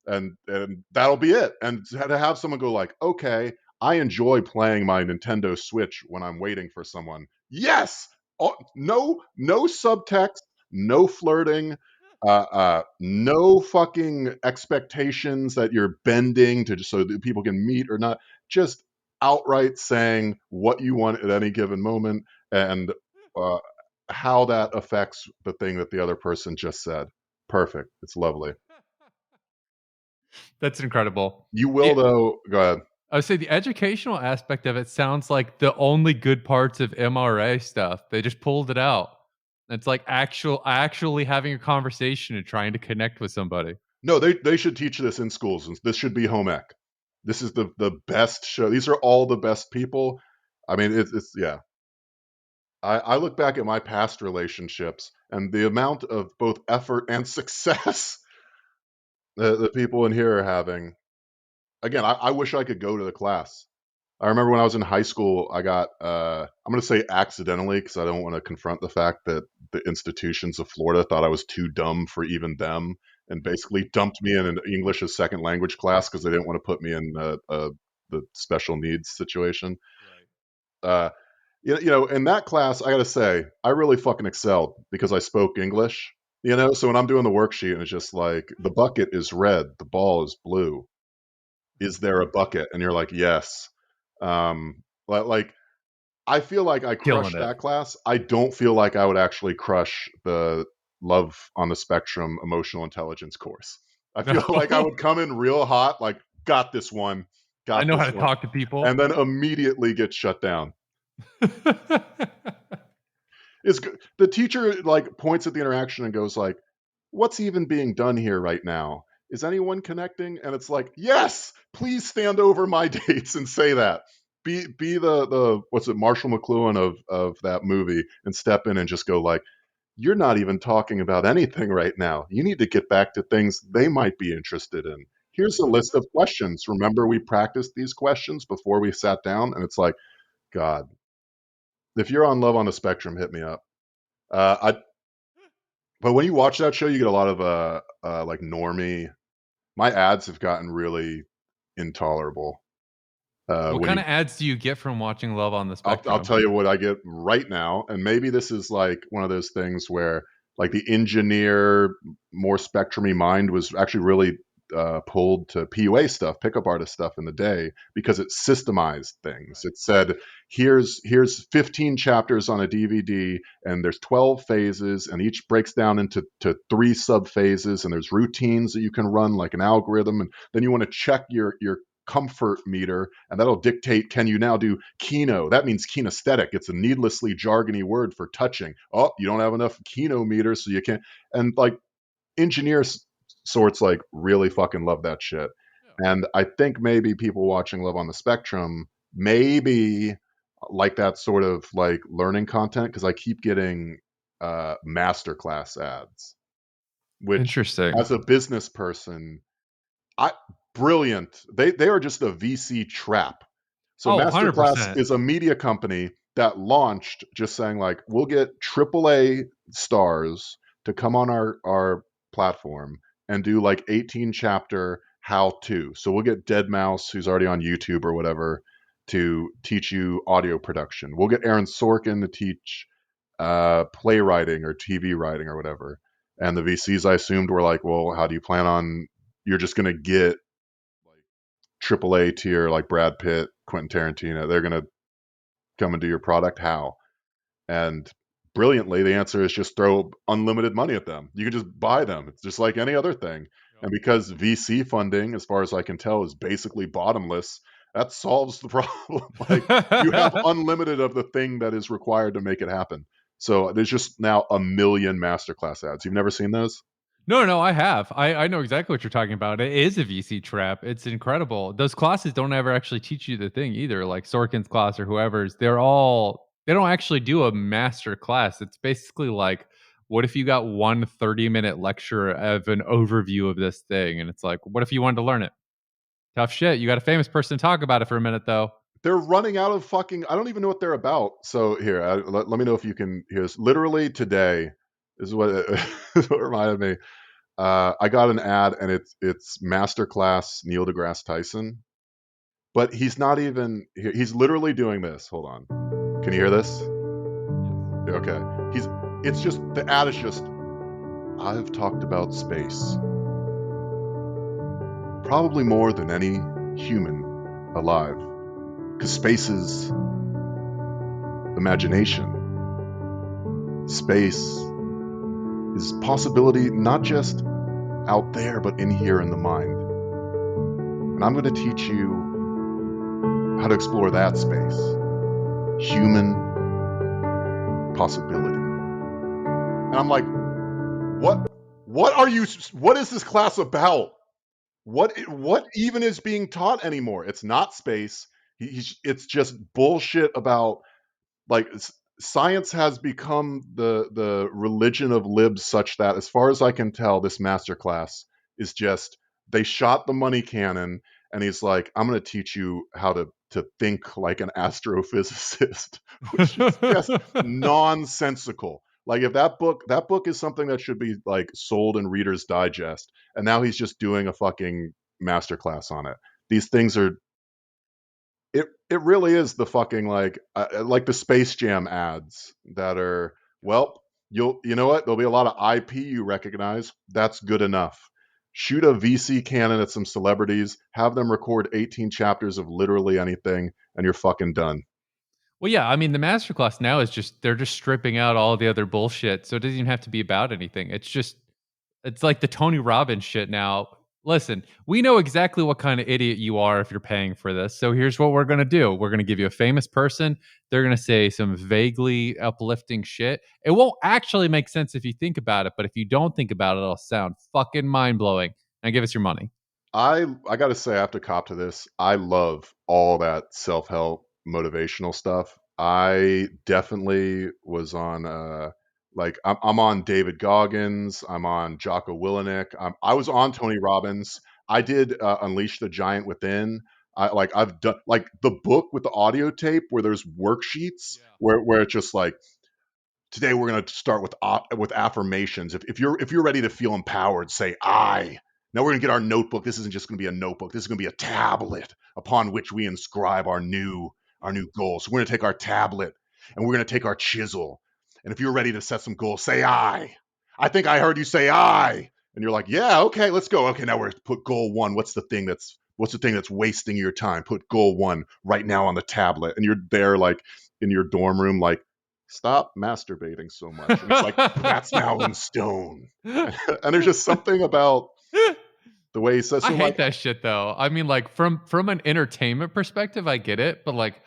and that'll be it. And to have someone go like, okay, I enjoy playing my Nintendo Switch when I'm waiting for someone. Yes, no subtext, no flirting. No fucking expectations that you're bending to just so that people can meet or not. Just outright saying what you want at any given moment and how that affects the thing that the other person just said. Perfect. It's lovely. That's incredible. You will, though. Go ahead. I would say the educational aspect of it sounds like the only good parts of MRA stuff. They just pulled it out. It's like actually having a conversation and trying to connect with somebody. No, they should teach this in schools. This should be home ec. This is the best show. These are all the best people. I mean, it's yeah. I look back at my past relationships and the amount of both effort and success the people in here are having. Again, I wish I could go to the class. I remember when I was in high school, I got, I'm going to say accidentally because I don't want to confront the fact that the institutions of Florida thought I was too dumb for even them and basically dumped me in an English as second language class because they didn't want to put me in the special needs situation. Right. In that class, I got to say, I really fucking excelled because I spoke English, so when I'm doing the worksheet and it's just like, the bucket is red, the ball is blue. Is there a bucket? And you're like, yes. Like I feel like I crushed that class. I don't feel like I would actually crush the Love on the Spectrum emotional intelligence course. I feel like I would come in real hot, like, got this one. I know how to talk to people. And then immediately get shut down. It's good. The teacher like points at the interaction and goes like, what's even being done here right now? Is anyone connecting? And it's like, yes, please stand over my dates and say that. Be the what's it, Marshall McLuhan of that movie, and step in and just go like, you're not even talking about anything right now. You need to get back to things they might be interested in. Here's a list of questions. Remember, we practiced these questions before we sat down, and it's like, God, if you're on Love on the Spectrum, hit me up. But when you watch that show, you get a lot of like normie. My ads have gotten really intolerable. What kind of ads do you get from watching Love on the Spectrum? I'll tell you what I get right now, and maybe this is like one of those things where like the engineer, more spectrum-y mind was actually really pulled to PUA stuff, pickup artist stuff in the day, because it systemized things. It said, here's 15 chapters on a DVD, and there's 12 phases, and each breaks down into 3 sub-phases, and there's routines that you can run like an algorithm, and then you want to check your comfort meter, and that'll dictate, can you now do kino? That means kinesthetic. It's a needlessly jargony word for touching. Oh, you don't have enough kino meters, so you can't. And like engineers sorts like really fucking love that shit. Yeah. And I think maybe people watching Love on the Spectrum maybe like that sort of like learning content, because I keep getting masterclass ads, which interesting. As a business person, brilliant. They are just a VC trap. So Masterclass 100%. Is a media company that launched just saying like, we'll get AAA stars to come on our platform and do like 18 chapter how to. So we'll get Deadmau5, who's already on YouTube or whatever, to teach you audio production. We'll get Aaron Sorkin to teach playwriting or TV writing or whatever. And the VCs, I assumed, were like, well, how do you plan on, you're just going to get like AAA tier, like Brad Pitt, Quentin Tarantino. They're going to come and do your product. How? And brilliantly, the answer is just throw unlimited money at them. You can just buy them. It's just like any other thing. And because VC funding, as far as I can tell, is basically bottomless, that solves the problem. Like, you have unlimited of the thing that is required to make it happen. So there's just now 1 million masterclass ads. You've never seen those? No, I have. I know exactly what you're talking about. It is a VC trap. It's incredible. Those classes don't ever actually teach you the thing either. Like Sorkin's class or whoever's, they don't actually do a master class. It's basically like, what if you got one 30-minute lecture of an overview of this thing? And it's like, what if you wanted to learn it? Tough shit. You got a famous person to talk about it for a minute, though. They're running out of fucking, I don't even know what they're about. So here, let me know if you can hear this. Literally today, this is what it reminded me. I got an ad, and it's Masterclass Neil deGrasse Tyson. But he's not even, he's literally doing this. Hold on. Can you hear this? Okay. It's just, the ad is just, I've talked about space. Probably more than any human alive. Because space is imagination. Space is possibility, not just out there, but in here in the mind. And I'm going to teach you how to explore that space. Human possibility. And I'm like, what is this class about? What even is being taught anymore? It's not space. It's just bullshit about, like, science has become the religion of libs, such that, as far as I can tell, this masterclass is just, they shot the money cannon, and he's like, I'm going to teach you how to think like an astrophysicist, which is just nonsensical. Like, if that book is something that should be like sold in Reader's Digest, and now he's just doing a fucking masterclass on it. These things are, it really is the fucking, like the Space Jam ads that are, well, you know what? There'll be a lot of IP you recognize. That's good enough. Shoot a VC cannon at some celebrities, have them record 18 chapters of literally anything, and you're fucking done. Well, yeah, I mean, the masterclass now is just, they're just stripping out all the other bullshit. So it doesn't even have to be about anything. It's like the Tony Robbins shit now. Listen, we know exactly what kind of idiot you are if you're paying for this. So here's what we're going to do. We're going to give you a famous person. They're going to say some vaguely uplifting shit. It won't actually make sense if you think about it. But if you don't think about it, it'll sound fucking mind-blowing. Now give us your money. I got to say, I have to cop to this. I love all that self-help motivational stuff. I definitely was on I'm on David Goggins, I'm on Jocko Willenick, I was on Tony Robbins. I did Unleash the Giant Within. I've done, like, the book with the audio tape where there's worksheets, where it's just like, today we're going to start with affirmations. If you're ready to feel empowered, say I. Now we're going to get our notebook. This isn't just going to be a notebook. This is going to be a tablet upon which we inscribe our new goals. So we're going to take our tablet, and we're going to take our chisel. And if you're ready to set some goals, say I. I think I heard you say I. And you're like, yeah, okay, let's go. Okay, now we're going to put goal 1. What's the thing that's wasting your time? Put goal 1 right now on the tablet. And you're there, like, in your dorm room, like, stop masturbating so much. And it's like, that's now in stone. And there's just something about the way he says. I hate that shit, though. I mean, like, from an entertainment perspective, I get it, but like,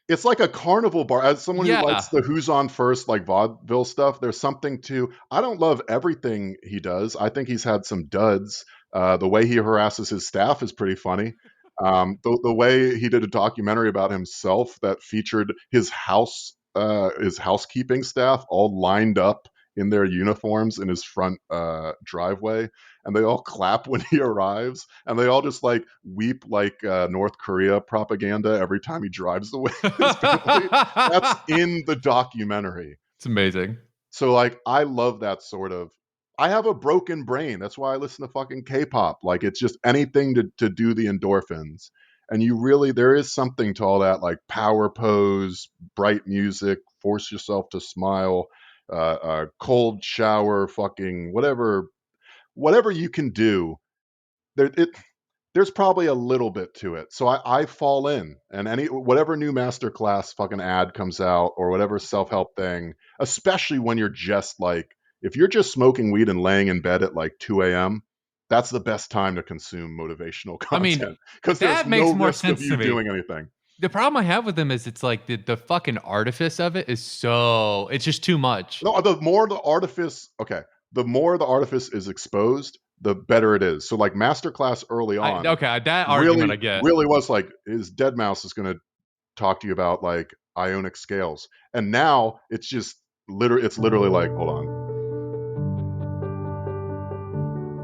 it's like a carnival bar. As someone who likes the Who's On First, like, vaudeville stuff, there's something to. I don't love everything he does. I think he's had some duds. The way he harasses his staff is pretty funny. The way he did a documentary about himself that featured his housekeeping staff all lined up in their uniforms in his front driveway, and they all clap when he arrives, and they all just, like, weep like North Korea propaganda every time he drives away with his family. That's in the documentary. It's amazing. So, like, I love that sort of. I have a broken brain. That's why I listen to fucking K-pop. Like, it's just anything to do the endorphins. And there is something to all that, like power pose, bright music, force yourself to smile, cold shower, fucking whatever you can do. There's probably a little bit to it. So I fall in, and whatever new masterclass fucking ad comes out or whatever self-help thing, especially when you're just like, if you're just smoking weed and laying in bed at like 2 a.m., that's the best time to consume motivational content, because there's no risk of you doing anything. The problem I have with them is it's like the fucking artifice of it is it's just too much. No, the more the artifice is exposed, the better it is. So like masterclass early on, that argument I get really was like, is Deadmau5 is going to talk to you about like ionic scales, and now it's just literally like, hold on,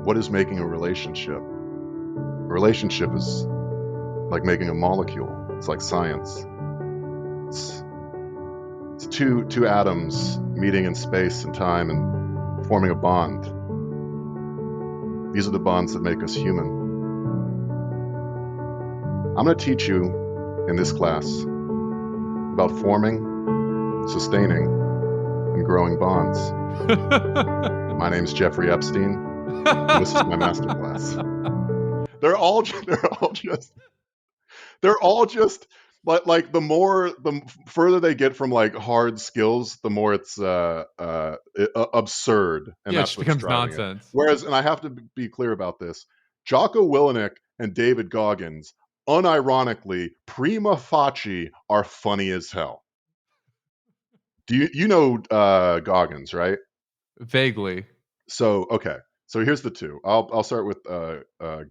what is making a relationship? A relationship is like making a molecule. It's like science. It's two atoms meeting in space and time and forming a bond. These are the bonds that make us human. I'm going to teach you in this class about forming, sustaining, and growing bonds. My name's Jeffrey Epstein, and this is my masterclass. They're all just like the further they get from like hard skills, the more it's absurd, and that's it becomes nonsense. Whereas, and I have to be clear about this, Jocko Willink and David Goggins, unironically, prima facie, are funny as hell. Do you know Goggins, right? Vaguely. So okay, so here's the two. I'll start with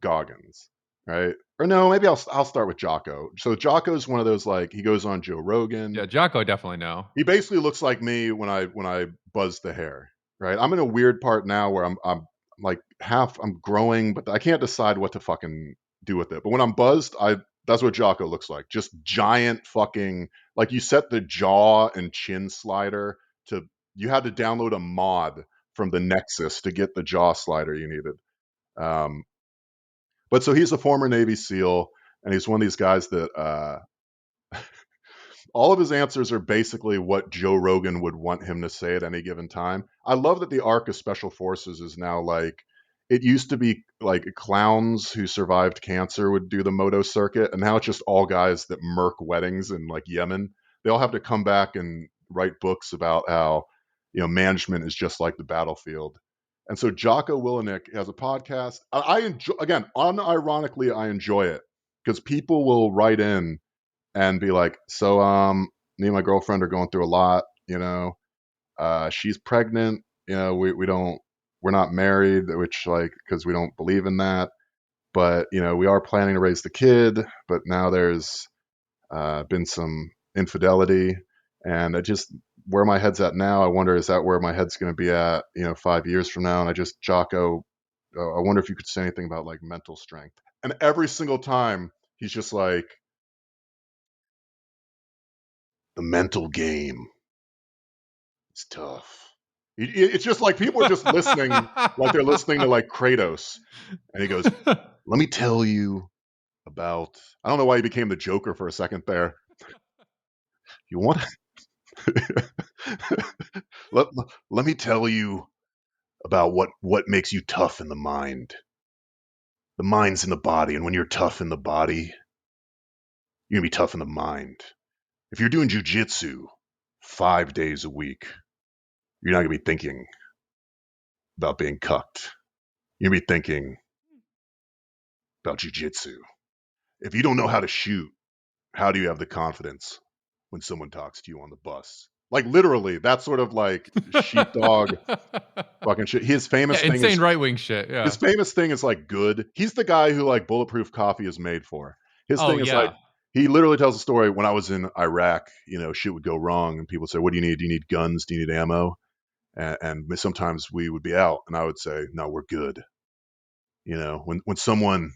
Goggins, right? Or no, maybe I'll start with Jocko. So Jocko's one of those, like, he goes on Joe Rogan. Yeah, Jocko I definitely know. He basically looks like me when I buzz the hair, right? I'm in a weird part now where I'm like I'm growing, but I can't decide what to fucking do with it. But when I'm buzzed, that's what Jocko looks like. Just giant fucking, like, you set the jaw and chin slider to, you had to download a mod from the Nexus to get the jaw slider you needed. But so he's a former Navy SEAL, and he's one of these guys that all of his answers are basically what Joe Rogan would want him to say at any given time. I love that the arc of Special Forces is now like, it used to be like clowns who survived cancer would do the moto circuit, and now it's just all guys that murk weddings in like Yemen. They all have to come back and write books about how, management is just like the battlefield. And so Jocko Willink has a podcast. I enjoy, again, unironically, I enjoy it because people will write in and be like, so me and my girlfriend are going through a lot, she's pregnant, we're not married, which, like, because we don't believe in that, but we are planning to raise the kid, but now there's been some infidelity, and where my head's at now, I wonder, is that where my head's going to be at 5 years from now? And Jocko, I wonder if you could say anything about like mental strength. And every single time he's just like, the mental game is tough. It's just like people are just listening, like they're listening to like Kratos. And he goes, let me tell you about, I don't know why he became the Joker for a second there. You want let me tell you about what makes you tough in the mind. The mind's in the body, and when you're tough in the body, you're gonna be tough in the mind. If you're doing jujitsu 5 days a week, you're not gonna be thinking about being cucked. You're gonna be thinking about jujitsu. If you don't know how to shoot, how do you have the confidence when someone talks to you on the bus? Like, literally, that's sort of like sheepdog fucking shit. His famous thing insane right-wing shit. Yeah. His famous thing is like good. He's the guy who like Bulletproof Coffee is made for. His thing is like, he literally tells a story. When I was in Iraq, shit would go wrong, and people say, "What do you need? Do you need guns? Do you need ammo?" And sometimes we would be out, and I would say, "No, we're good." When someone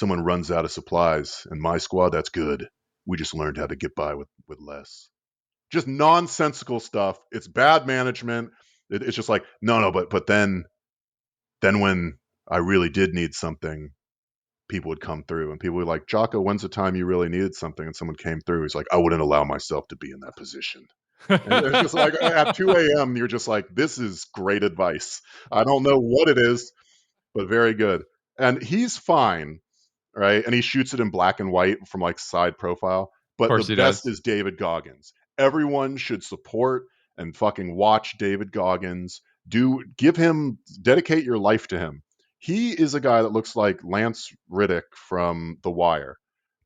runs out of supplies in my squad, that's good. We just learned how to get by with less. Just nonsensical stuff. It's bad management. It's just like, no, but then when I really did need something, people would come through, and people would like, Jocko, when's the time you really needed something? And someone came through. He's like, I wouldn't allow myself to be in that position. And it's just like at 2 a.m., you're just like, this is great advice. I don't know what it is, but very good. And he's fine, right? And he shoots it in black and white from like side profile. But the best is David Goggins. Everyone should support and fucking watch David Goggins. Dedicate your life to him. He is a guy that looks like Lance Riddick from The Wire.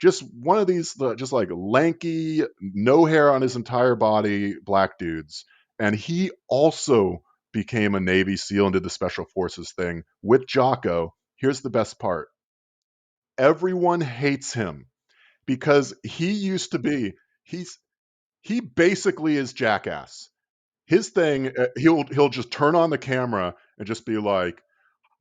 Just one of these, just like lanky, no hair on his entire body, black dudes. And he also became a Navy SEAL and did the Special Forces thing with Jocko. Here's the best part. Everyone hates him because he basically is Jackass. His thing, he'll just turn on the camera and just be like,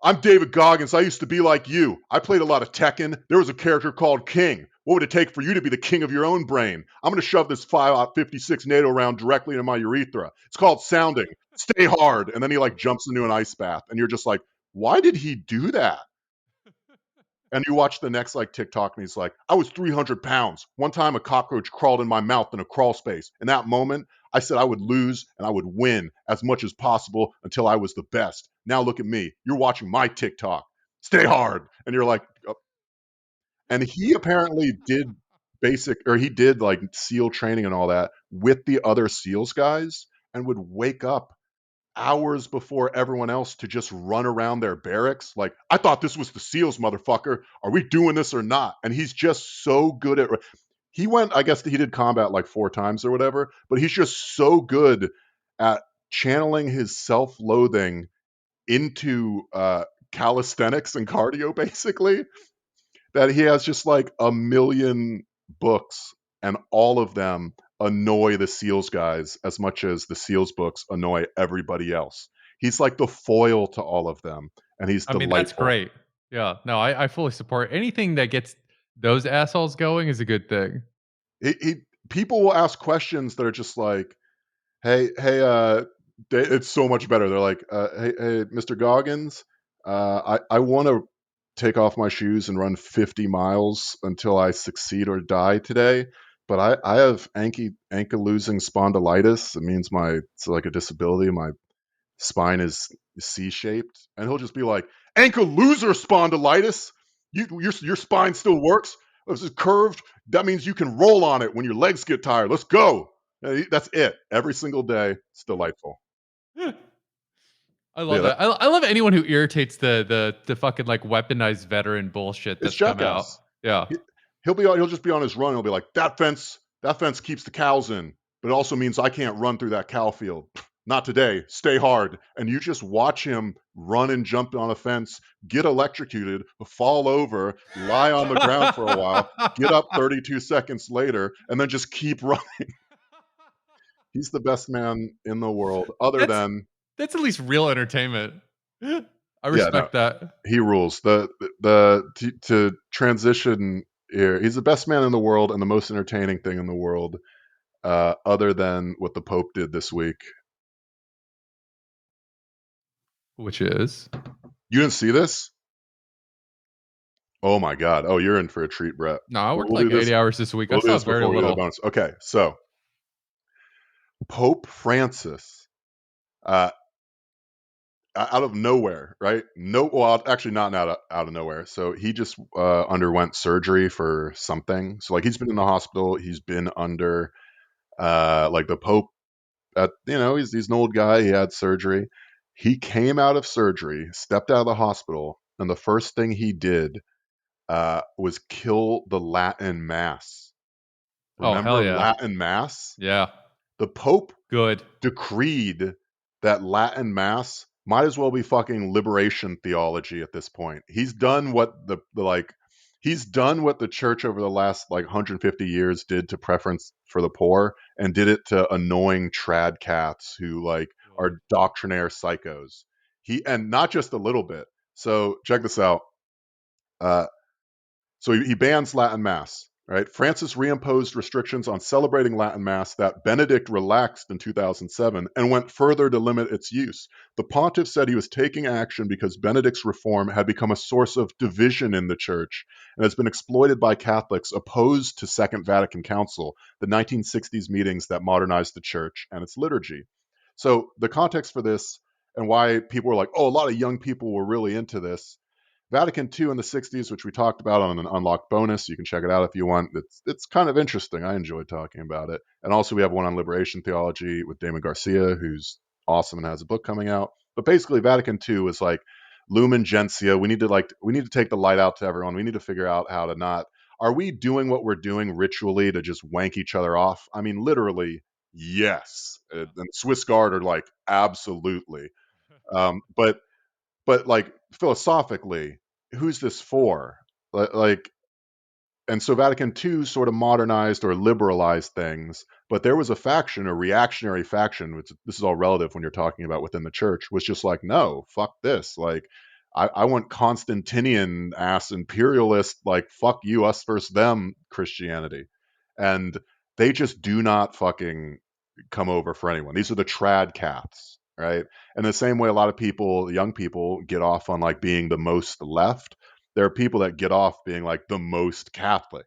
I'm David Goggins. I used to be like you. I played a lot of Tekken. There was a character called King. What would it take for you to be the king of your own brain? I'm going to shove this 5.56 NATO round directly into my urethra. It's called sounding. Stay hard. And then he like jumps into an ice bath. And you're just like, why did he do that? And you watch the next like TikTok and he's like, I was 300 pounds. One time a cockroach crawled in my mouth in a crawl space. In that moment, I said I would lose and I would win as much as possible until I was the best. Now look at me. You're watching my TikTok. Stay hard. And you're like, oh. And he apparently did like SEAL training and all that with the other SEALs guys and would wake up hours before everyone else to just run around their barracks. Like, I thought this was the SEALs, motherfucker. Are we doing this or not? And he's just so good at, I guess he did combat like 4 times or whatever, but he's just so good at channeling his self-loathing into calisthenics and cardio, basically, that he has just like a million books and all of them annoy the SEALs guys as much as the SEALs books annoy everybody else. He's like the foil to all of them, and he's delightful. I mean, that's great. Yeah, no, I fully support anything that gets those assholes going is a good thing. People will ask questions that are just like, hey, it's so much better. They're like, hey, Mr. Goggins, I want to take off my shoes and run 50 miles until I succeed or die today. But I have ankylosing spondylitis. It means it's like a disability. My spine is C-shaped. And he'll just be like, ankyloser spondylitis? Your spine still works? This is curved. That means you can roll on it when your legs get tired. Let's go. That's it. Every single day. It's delightful. I love that. I love anyone who irritates the fucking like weaponized veteran bullshit that's come out. Yeah. He'll just be on his run. He'll be like, that fence keeps the cows in, but it also means I can't run through that cow field. Not today. Stay hard. And you just watch him run and jump on a fence, get electrocuted, fall over, lie on the ground for a while, get up 32 seconds later, and then just keep running. He's the best man in the world, That's at least real entertainment. I respect that. He rules. To transition here, he's the best man in the world and the most entertaining thing in the world, other than what the Pope did this week. Which is? You didn't see this? Oh my God. Oh, you're in for a treat, Brett. No, I worked like 80 hours this week. I saw very little. Okay, so Pope Francis, out of nowhere, right? Actually not out of nowhere. So he just underwent surgery for something. So like he's been in the hospital. He's been under like the Pope. He's an old guy. He had surgery. He came out of surgery, stepped out of the hospital, and the first thing he did was kill the Latin Mass. Remember hell yeah. Latin Mass? Yeah. The Pope decreed that Latin Mass might as well be fucking liberation theology at this point. He's done what he's done what the church over the last like 150 years did to preference for the poor, and did it to annoying trad cats who like are doctrinaire psychos. And not just a little bit. So check this out. So he bans Latin Mass. Right? Francis reimposed restrictions on celebrating Latin Mass that Benedict relaxed in 2007 and went further to limit its use. The pontiff said he was taking action because Benedict's reform had become a source of division in the church and has been exploited by Catholics opposed to Second Vatican Council, the 1960s meetings that modernized the church and its liturgy. So the context for this and why people were like, oh, a lot of young people were really into this. Vatican II in the 60s, which we talked about on an unlocked bonus. You can check it out if you want. It's kind of interesting. I enjoyed talking about it. And also we have one on liberation theology with Damon Garcia, who's awesome and has a book coming out. But basically Vatican II is like Lumen Gentium. We need to take the light out to everyone. We need to figure out how to not, are we doing what we're doing ritually to just wank each other off? I mean, literally, yes. And Swiss Guard are like, absolutely. But like philosophically, who's this for? Like, and so Vatican II sort of modernized or liberalized things, but there was a faction, a reactionary faction, which this is all relative when you're talking about within the church, was just like, no, fuck this. Like, I want Constantinian ass imperialist, like, fuck you, us versus them Christianity. And they just do not fucking come over for anyone. These are the trad cats, right? And the same way a lot of people, young people, get off on like being the most left, there are people that get off being like the most Catholic,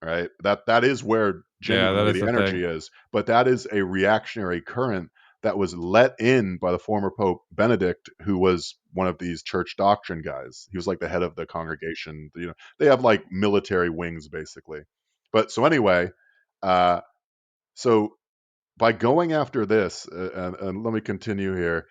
right? That is where genuinely the energy is. But that is a reactionary current that was let in by the former Pope Benedict, who was one of these church doctrine guys. He was like the head of the congregation. You know, they have like military wings basically. But so anyway, so by going after this, and let me continue here,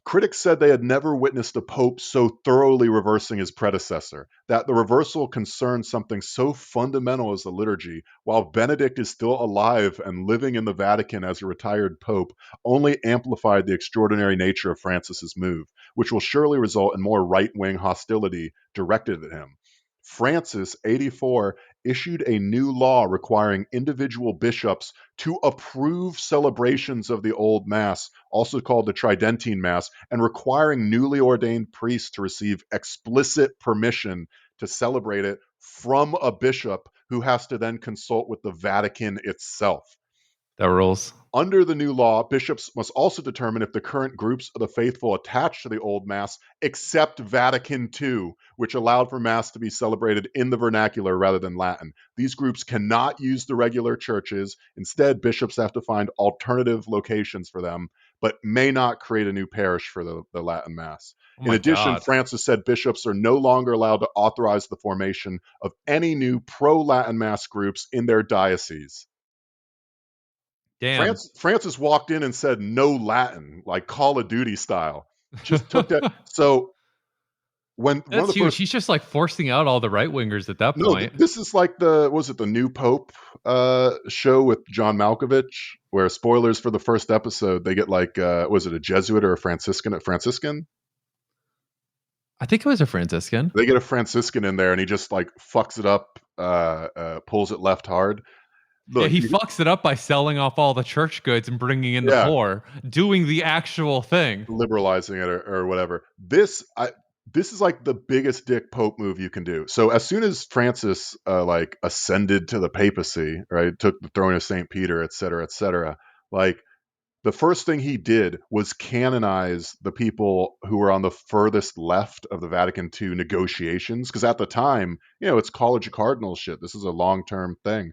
critics said they had never witnessed a pope so thoroughly reversing his predecessor, that the reversal concerned something so fundamental as the liturgy, while Benedict is still alive and living in the Vatican as a retired pope, only amplified the extraordinary nature of Francis's move, which will surely result in more right-wing hostility directed at him. Francis, 84, issued a new law requiring individual bishops to approve celebrations of the Old Mass, also called the Tridentine Mass, and requiring newly ordained priests to receive explicit permission to celebrate it from a bishop who has to then consult with the Vatican itself. That rules. Under the new law, bishops must also determine if the current groups of the faithful attached to the Old Mass accept Vatican II, which allowed for Mass to be celebrated in the vernacular rather than Latin. These groups cannot use the regular churches. Instead, bishops have to find alternative locations for them, but may not create a new parish for the Latin Mass. In addition, Francis said bishops are no longer allowed to authorize the formation of any new pro-Latin Mass groups in their diocese. Damn. Francis walked in and said no Latin, like Call of Duty style. Just took that. So when that's huge. He's just like forcing out all the right wingers at that point. This is like the New Pope show with John Malkovich, where spoilers for the first episode, they get like was it a Jesuit or a Franciscan? I think it was a Franciscan. They get a Franciscan in there, and he just like fucks it up, pulls it left hard. Look, he fucks it up by selling off all the church goods and bringing in the poor, doing the actual thing, liberalizing it or whatever. This is like the biggest dick Pope move you can do. So as soon as Francis like ascended to the papacy, right, took the throne of St. Peter, et cetera, like the first thing he did was canonize the people who were on the furthest left of the Vatican II negotiations, because at the time, it's College of Cardinals shit. This is a long-term thing.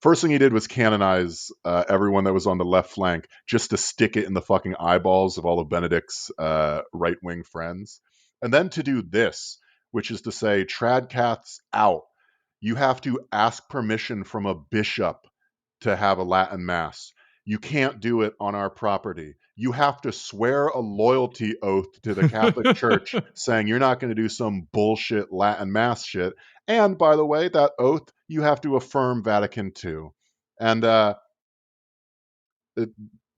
First thing he did was canonize everyone that was on the left flank, just to stick it in the fucking eyeballs of all of Benedict's right-wing friends. And then to do this, which is to say, tradcats out. You have to ask permission from a bishop to have a Latin Mass. You can't do it on our property. You have to swear a loyalty oath to the Catholic Church saying you're not going to do some bullshit Latin Mass shit. And by the way, that oath, you have to affirm Vatican II. And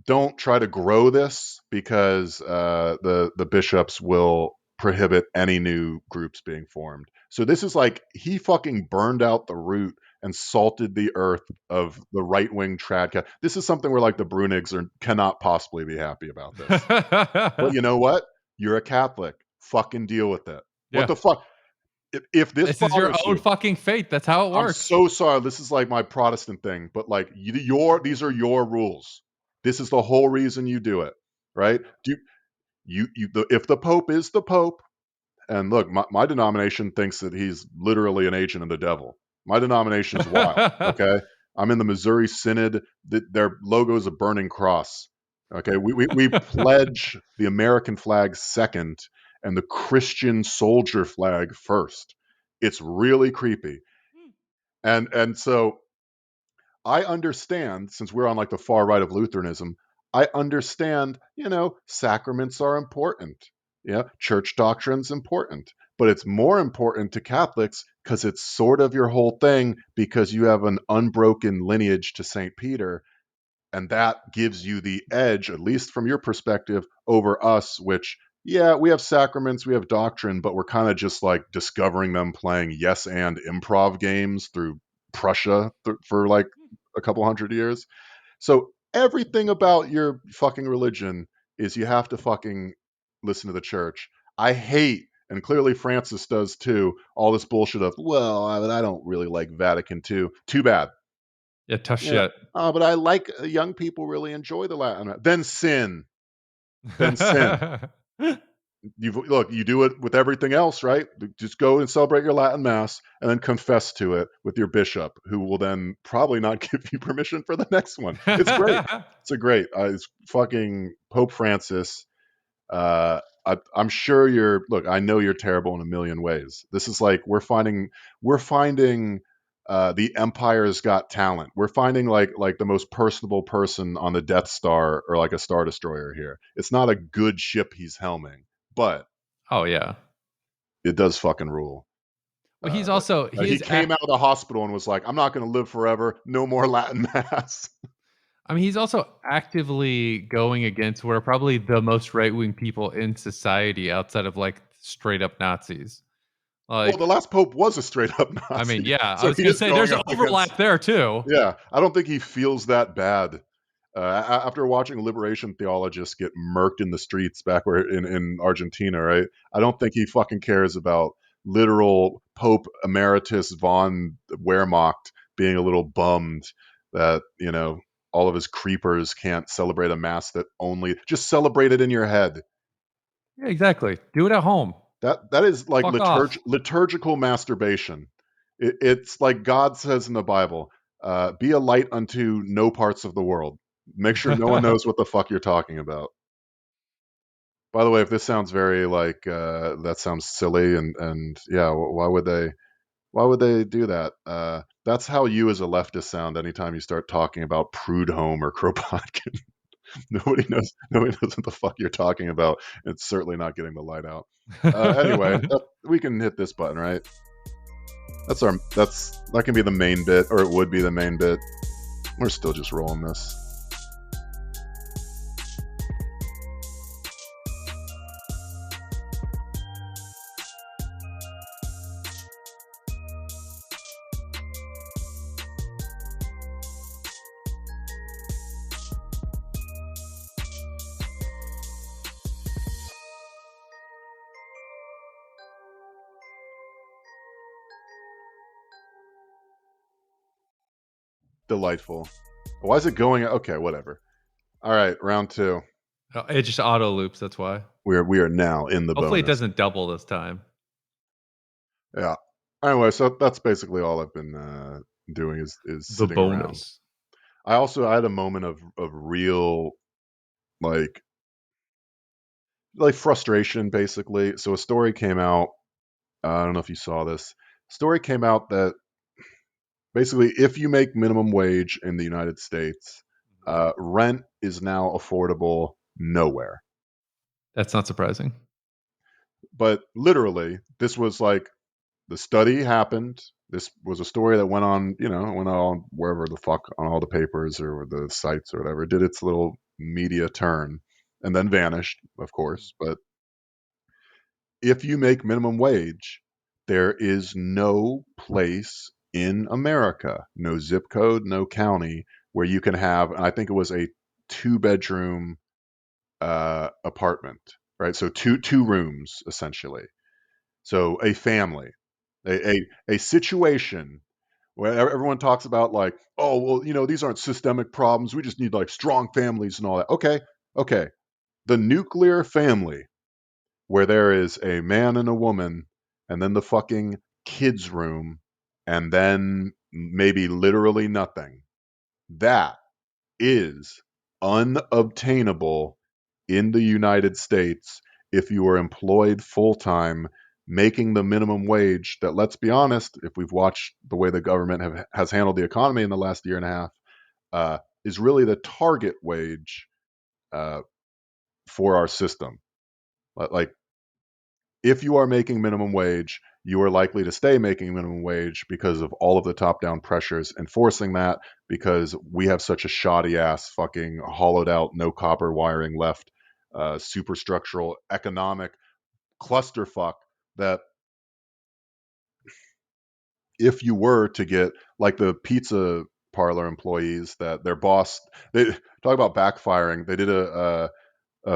don't try to grow this, because the bishops will prohibit any new groups being formed. So this is like, he fucking burned out the root and salted the earth of the right-wing tradcat. This is something where like the Brunigs cannot possibly be happy about this. But you know what? You're a Catholic. Fucking deal with it. What the fuck? if this is your own fucking fate. That's how it works. I'm so sorry. This is like my Protestant thing, but like these are your rules. This is the whole reason you do it, right? If the Pope is the Pope, and look, my denomination thinks that he's literally an agent of the devil. My denomination's wild, okay? I'm in the Missouri Synod. Their logo is a burning cross, okay? We pledge the American flag second and the Christian soldier flag first. It's really creepy. And so I understand, since we're on like the far right of Lutheranism, I understand, sacraments are important. Yeah, church doctrine's important, but it's more important to Catholics because it's sort of your whole thing because you have an unbroken lineage to St. Peter, and that gives you the edge, at least from your perspective, over us, which, yeah, we have sacraments, we have doctrine, but we're kind of just like discovering them playing yes and improv games through Prussia for like a couple hundred years. So everything about your fucking religion is you have to fucking listen to the church. I hate, and clearly Francis does too, all this bullshit of, well, I don't really like Vatican II. Too bad. Yeah, tough shit. Oh, but I like young people really enjoy the Latin. Then sin. Then sin. You do it with everything else, right? Just go and celebrate your Latin Mass and then confess to it with your bishop, who will then probably not give you permission for the next one. It's great. It's fucking Pope Francis. I'm sure I know you're terrible in a million ways. This is like we're finding the Empire's Got Talent. We're finding like the most personable person on the Death Star or like a Star Destroyer here. It's not a good ship he's helming, but oh yeah, it does fucking rule. Well, he's also he came out of the hospital and was like, "I'm not going to live forever. No more Latin Mass." I mean, he's also actively going against what are probably the most right-wing people in society outside of like straight up Nazis. Well, the last pope was a straight up Nazi. I mean, yeah, so I was going to say there's an overlap there too. Yeah, I don't think he feels that bad. After watching liberation theologists get murked in the streets back where in Argentina, right? I don't think he fucking cares about literal Pope Emeritus von Wehrmacht being a little bummed that, all of his creepers can't celebrate a mass that only just celebrate it in your head. Yeah, exactly. Do it at home. That is like liturgical masturbation. It's like God says in the Bible, be a light unto no parts of the world. Make sure no one knows what the fuck you're talking about. By the way, if this sounds very like that sounds silly and yeah, why would they do that? That's how you as a leftist sound anytime you start talking about Prudhomme or Kropotkin. Nobody knows what the fuck you're talking about. It's certainly not getting the light out. Anyway, we can hit this button, right? That can be the main bit, or it would be the main bit. We're still just rolling this. Delightful. Why is it going? Okay, whatever. All right, round 2. Oh, it just auto loops. That's why we are now in the. Hopefully, bonus. It doesn't double this time. Yeah. Anyway, so that's basically all I've been doing is the bonus. Around. I had a moment of real like frustration, basically. So a story came out. I don't know if you saw this. Story came out that basically, if you make minimum wage in the United States, rent is now affordable nowhere. That's not surprising. But literally, this was like the study happened. This was a story that went on, went on wherever the fuck on all the papers or the sites or whatever. It did its little media turn and then vanished, of course. But if you make minimum wage, there is no place in America, no zip code, no county, where you can have, and I think it was a 2-bedroom apartment, right? So two rooms, essentially. So a family. A situation where everyone talks about like, oh, well, you know, these aren't systemic problems. We just need like strong families and all that. Okay. The nuclear family, where there is a man and a woman, and then the fucking kids' room, and then maybe literally nothing. That is unobtainable in the United States if you are employed full time, making the minimum wage that, let's be honest, if we've watched the way the government has handled the economy in the last year and a half, is really the target wage for our system. Like, if you are making minimum wage, you are likely to stay making minimum wage because of all of the top down pressures enforcing that, because we have such a shoddy ass fucking hollowed out, no copper wiring left, superstructural economic clusterfuck that if you were to get like the pizza parlor employees that their boss, they talk about backfiring. They did a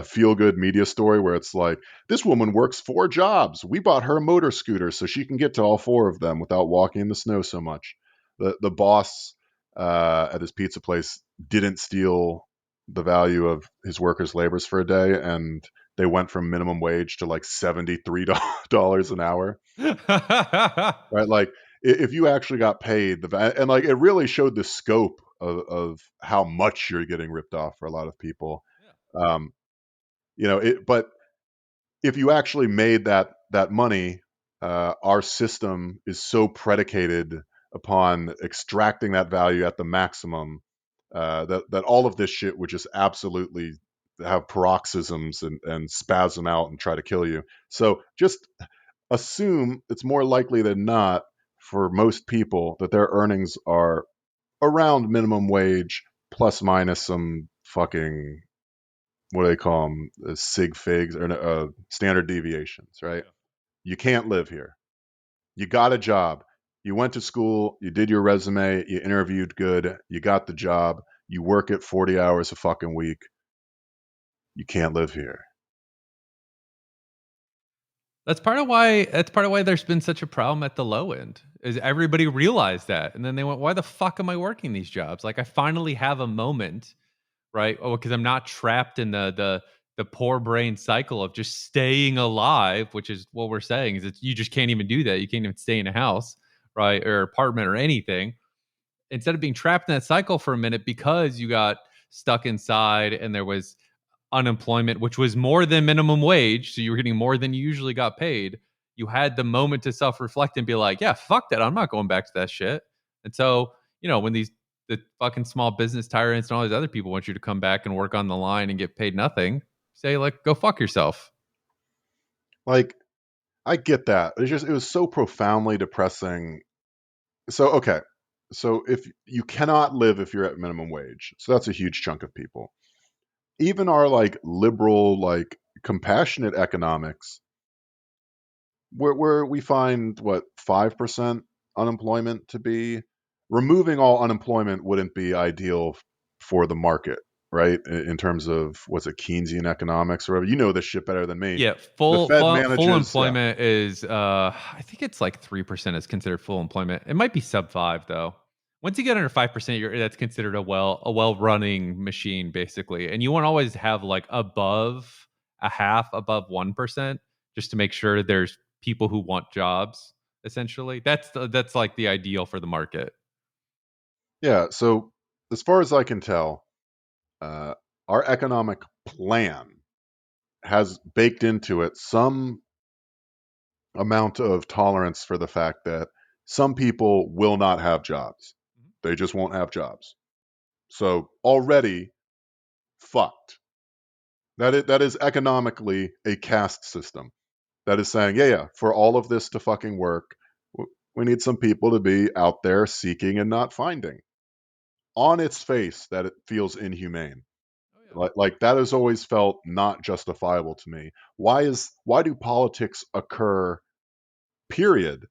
feel-good media story where it's like, this woman works 4 jobs. We bought her a motor scooter so she can get to all 4 of them without walking in the snow so much. The boss at his pizza place didn't steal the value of his workers' labors for a day, and they went from minimum wage to like $73 an hour. Right? Like, if you actually got paid and like, it really showed the scope of how much you're getting ripped off for a lot of people. You know, but if you actually made that money, our system is so predicated upon extracting that value at the maximum, that all of this shit would just absolutely have paroxysms and spasm out and try to kill you. So just assume it's more likely than not for most people that their earnings are around minimum wage plus minus some fucking, what do they call them? Sig figs or standard deviations, right? Yeah. You can't live here. You got a job. You went to school. You did your resume. You interviewed good. You got the job. You work at 40 hours a fucking week. You can't live here. That's part of why there's been such a problem at the low end. Is everybody realized that, and then they went, "Why the fuck am I working these jobs? Like, I finally have a moment." Right? Oh, because I'm not trapped in the poor brain cycle of just staying alive, which is what we're saying is that you just can't even do that. You can't even stay in a house, right, or apartment or anything. Instead of being trapped in that cycle for a minute because you got stuck inside and there was unemployment, which was more than minimum wage, so you were getting more than you usually got paid. You had the moment to self-reflect and be like, yeah, fuck that. I'm not going back to that shit. And so, you know, when the fucking small business tyrants and all these other people want you to come back and work on the line and get paid nothing, say like, go fuck yourself. Like, I get that. It was so profoundly depressing. So, okay. So if you cannot live if you're at minimum wage, so that's a huge chunk of people. Even our like liberal, like compassionate economics, where we find what 5% unemployment to be, removing all unemployment wouldn't be ideal for the market, right? In terms of, what's it, Keynesian economics or whatever. You know this shit better than me. Yeah, full employment is I think it's like 3% is considered full employment. It might be sub 5 though. Once you get under 5%, that's considered a well running machine basically. And you want to always have like above 1%, just to make sure there's people who want jobs. Essentially, that's like the ideal for the market. Yeah. So as far as I can tell, our economic plan has baked into it some amount of tolerance for the fact that some people will not have jobs. They just won't have jobs. So already fucked. That is economically a caste system. That is saying, yeah, for all of this to fucking work, we need some people to be out there seeking and not finding. On its face, that it feels inhumane. Like that has always felt not justifiable to me. Why do politics occur, period,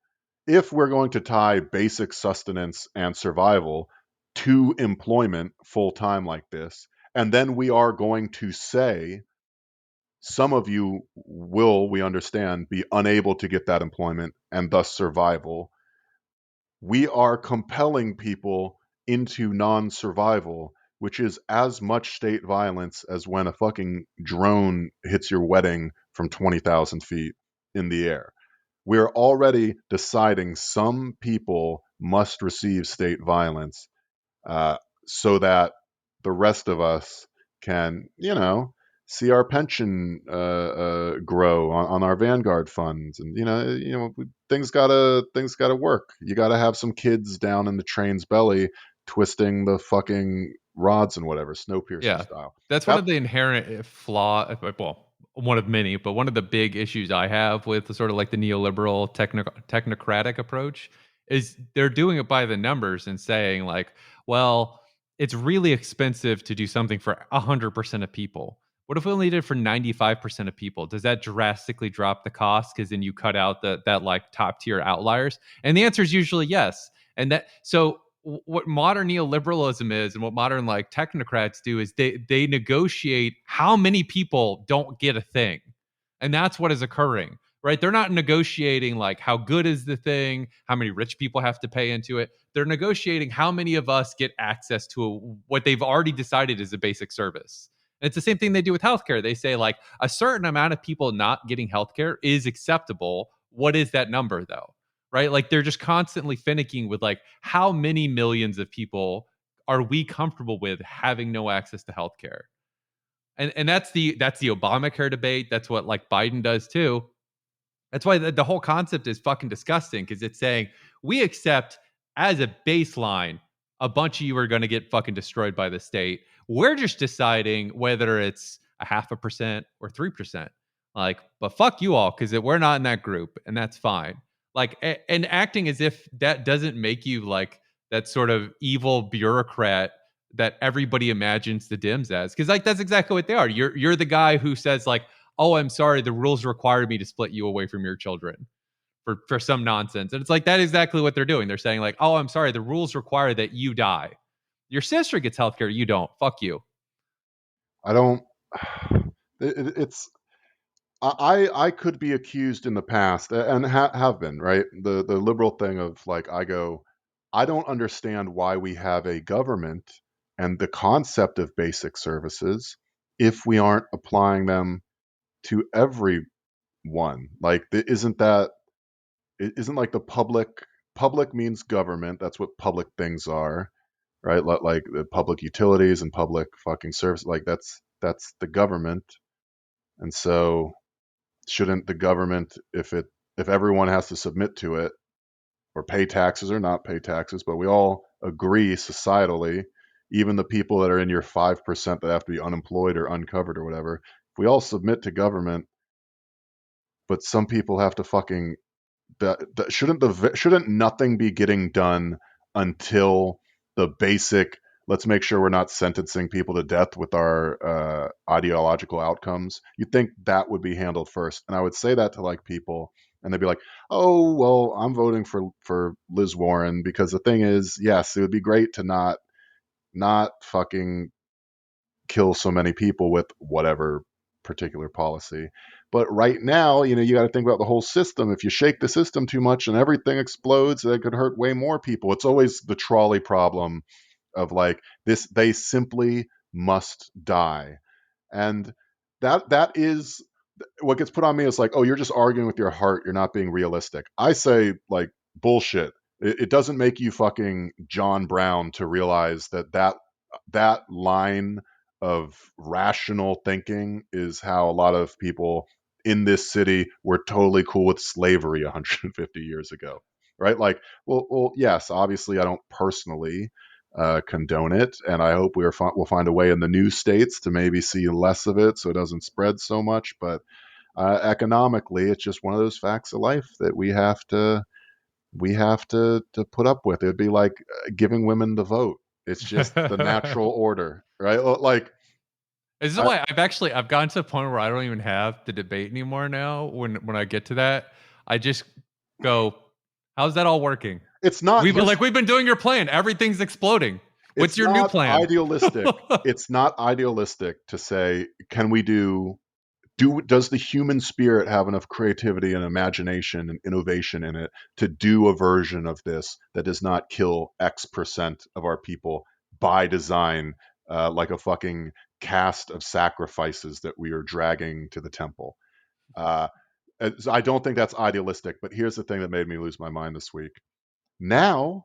if we're going to tie basic sustenance and survival to employment full time like this, and then we are going to say some of you will, we understand, be unable to get that employment and thus survival. We are compelling people into non-survival, which is as much state violence as when a fucking drone hits your wedding from 20,000 feet in the air. We're already deciding some people must receive state violence so that the rest of us can, see our pension grow on our Vanguard funds, and things gotta work. You gotta have some kids down in the train's belly twisting the fucking rods and whatever, Snowpiercer style. That's one of the inherent flaw. Well, one of many, but one of the big issues I have with the sort of like the neoliberal technocratic approach is they're doing it by the numbers and saying like, well, it's really expensive to do something for 100% of people. What if we only did it for 95% of people? Does that drastically drop the cost? Because then you cut out that like top tier outliers. And the answer is usually yes. And so what modern neoliberalism is, and what modern like technocrats do, is they negotiate how many people don't get a thing, and that's what is occurring, right? They're not negotiating like how good is the thing, how many rich people have to pay into it. They're negotiating how many of us get access to what they've already decided is a basic service. And it's the same thing they do with healthcare. They say like a certain amount of people not getting healthcare is acceptable. What is that number though? Right? Like they're just constantly finicking with like how many millions of people are we comfortable with having no access to healthcare? And that's the Obamacare debate. That's what like Biden does too. That's why the whole concept is fucking disgusting, because it's saying we accept as a baseline a bunch of you are going to get fucking destroyed by the state. We're just deciding whether it's 0.5% or 3%. Like, but fuck you all, because we're not in that group, and that's fine. Like, and acting as if that doesn't make you like that sort of evil bureaucrat that everybody imagines the Dems as, because like that's exactly what they are. You're the guy who says like, oh, I'm sorry, the rules require me to split you away from your children for some nonsense. And it's like, that is exactly what they're doing. They're saying like, oh, I'm sorry, the rules require that you die. Your sister gets healthcare, you don't. Fuck you. I don't. I could be accused in the past, and have been, right? The liberal thing of like, I don't understand why we have a government and the concept of basic services if we aren't applying them to everyone. Like, isn't like the public means government. That's what public things are, right? Like the public utilities and public fucking service. Like that's the government. And so shouldn't the government, if everyone has to submit to it or pay taxes or not pay taxes, but we all agree societally, even the people that are in your 5% that have to be unemployed or uncovered or whatever, if we all submit to government, but some people have to fucking shouldn't nothing be getting done until the basic, let's make sure we're not sentencing people to death with our ideological outcomes? You'd think that would be handled first. And I would say that to like people, and they'd be like, oh, well, I'm voting for Liz Warren because the thing is, yes, it would be great to not fucking kill so many people with whatever particular policy. But right now, you got to think about the whole system. If you shake the system too much and everything explodes, that could hurt way more people. It's always the trolley problem of like this, they simply must die. And that is what gets put on me is like, oh, you're just arguing with your heart. You're not being realistic. I say like bullshit. It doesn't make you fucking John Brown to realize that line of rational thinking is how a lot of people in this city were totally cool with slavery 150 years ago, right? Like, well, yes, obviously I don't personally condone it, and I hope we'll find a way in the new states to maybe see less of it so it doesn't spread so much. But economically, it's just one of those facts of life that we have to put up with. It'd be like giving women the vote. It's just the natural order, right? Like, this is why I've gotten to the point where I don't even have the debate anymore now. When I get to that, I just go, how's that all working? It's not. We've been doing your plan. Everything's exploding. What's your new plan? Idealistic. It's not idealistic to say, can we do does the human spirit have enough creativity and imagination and innovation in it to do a version of this that does not kill X% of our people by design, like a fucking cast of sacrifices that we are dragging to the temple? I don't think that's idealistic, but here's the thing that made me lose my mind this week. Now,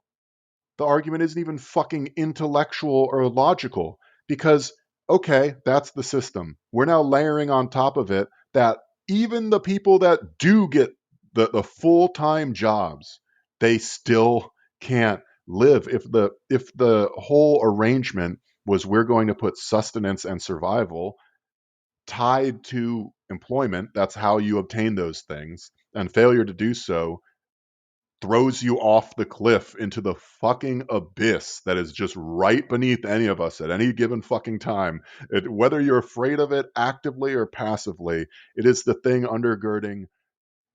the argument isn't even fucking intellectual or logical, because, okay, that's the system. We're now layering on top of it that even the people that do get the full-time jobs, they still can't live. If the whole arrangement was we're going to put sustenance and survival tied to employment, that's how you obtain those things, and failure to do so throws you off the cliff into the fucking abyss that is just right beneath any of us at any given fucking time. Whether you're afraid of it actively or passively, it is the thing undergirding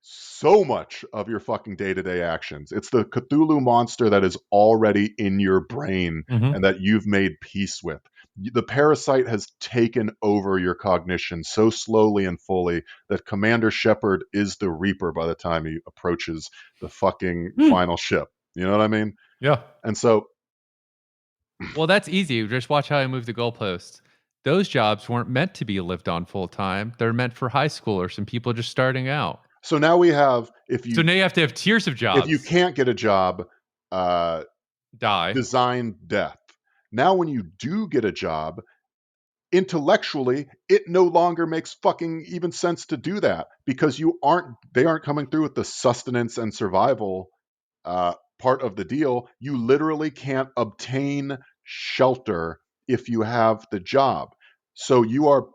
so much of your fucking day-to-day actions. It's the Cthulhu monster that is already in your brain and that you've made peace with. The parasite has taken over your cognition so slowly and fully that Commander Shepard is the Reaper by the time he approaches the fucking final ship. You know what I mean? Yeah. And so... Well, that's easy. Just watch how I move the goalpost. Those jobs weren't meant to be lived on full time. They're meant for high schoolers and people just starting out. So now we have, so now you have to have tiers of jobs. If you can't get a job, die. Design death. Now when you do get a job, intellectually, it no longer makes fucking even sense to do that, because they aren't coming through with the sustenance and survival part of the deal. You literally can't obtain shelter if you have the job. So you are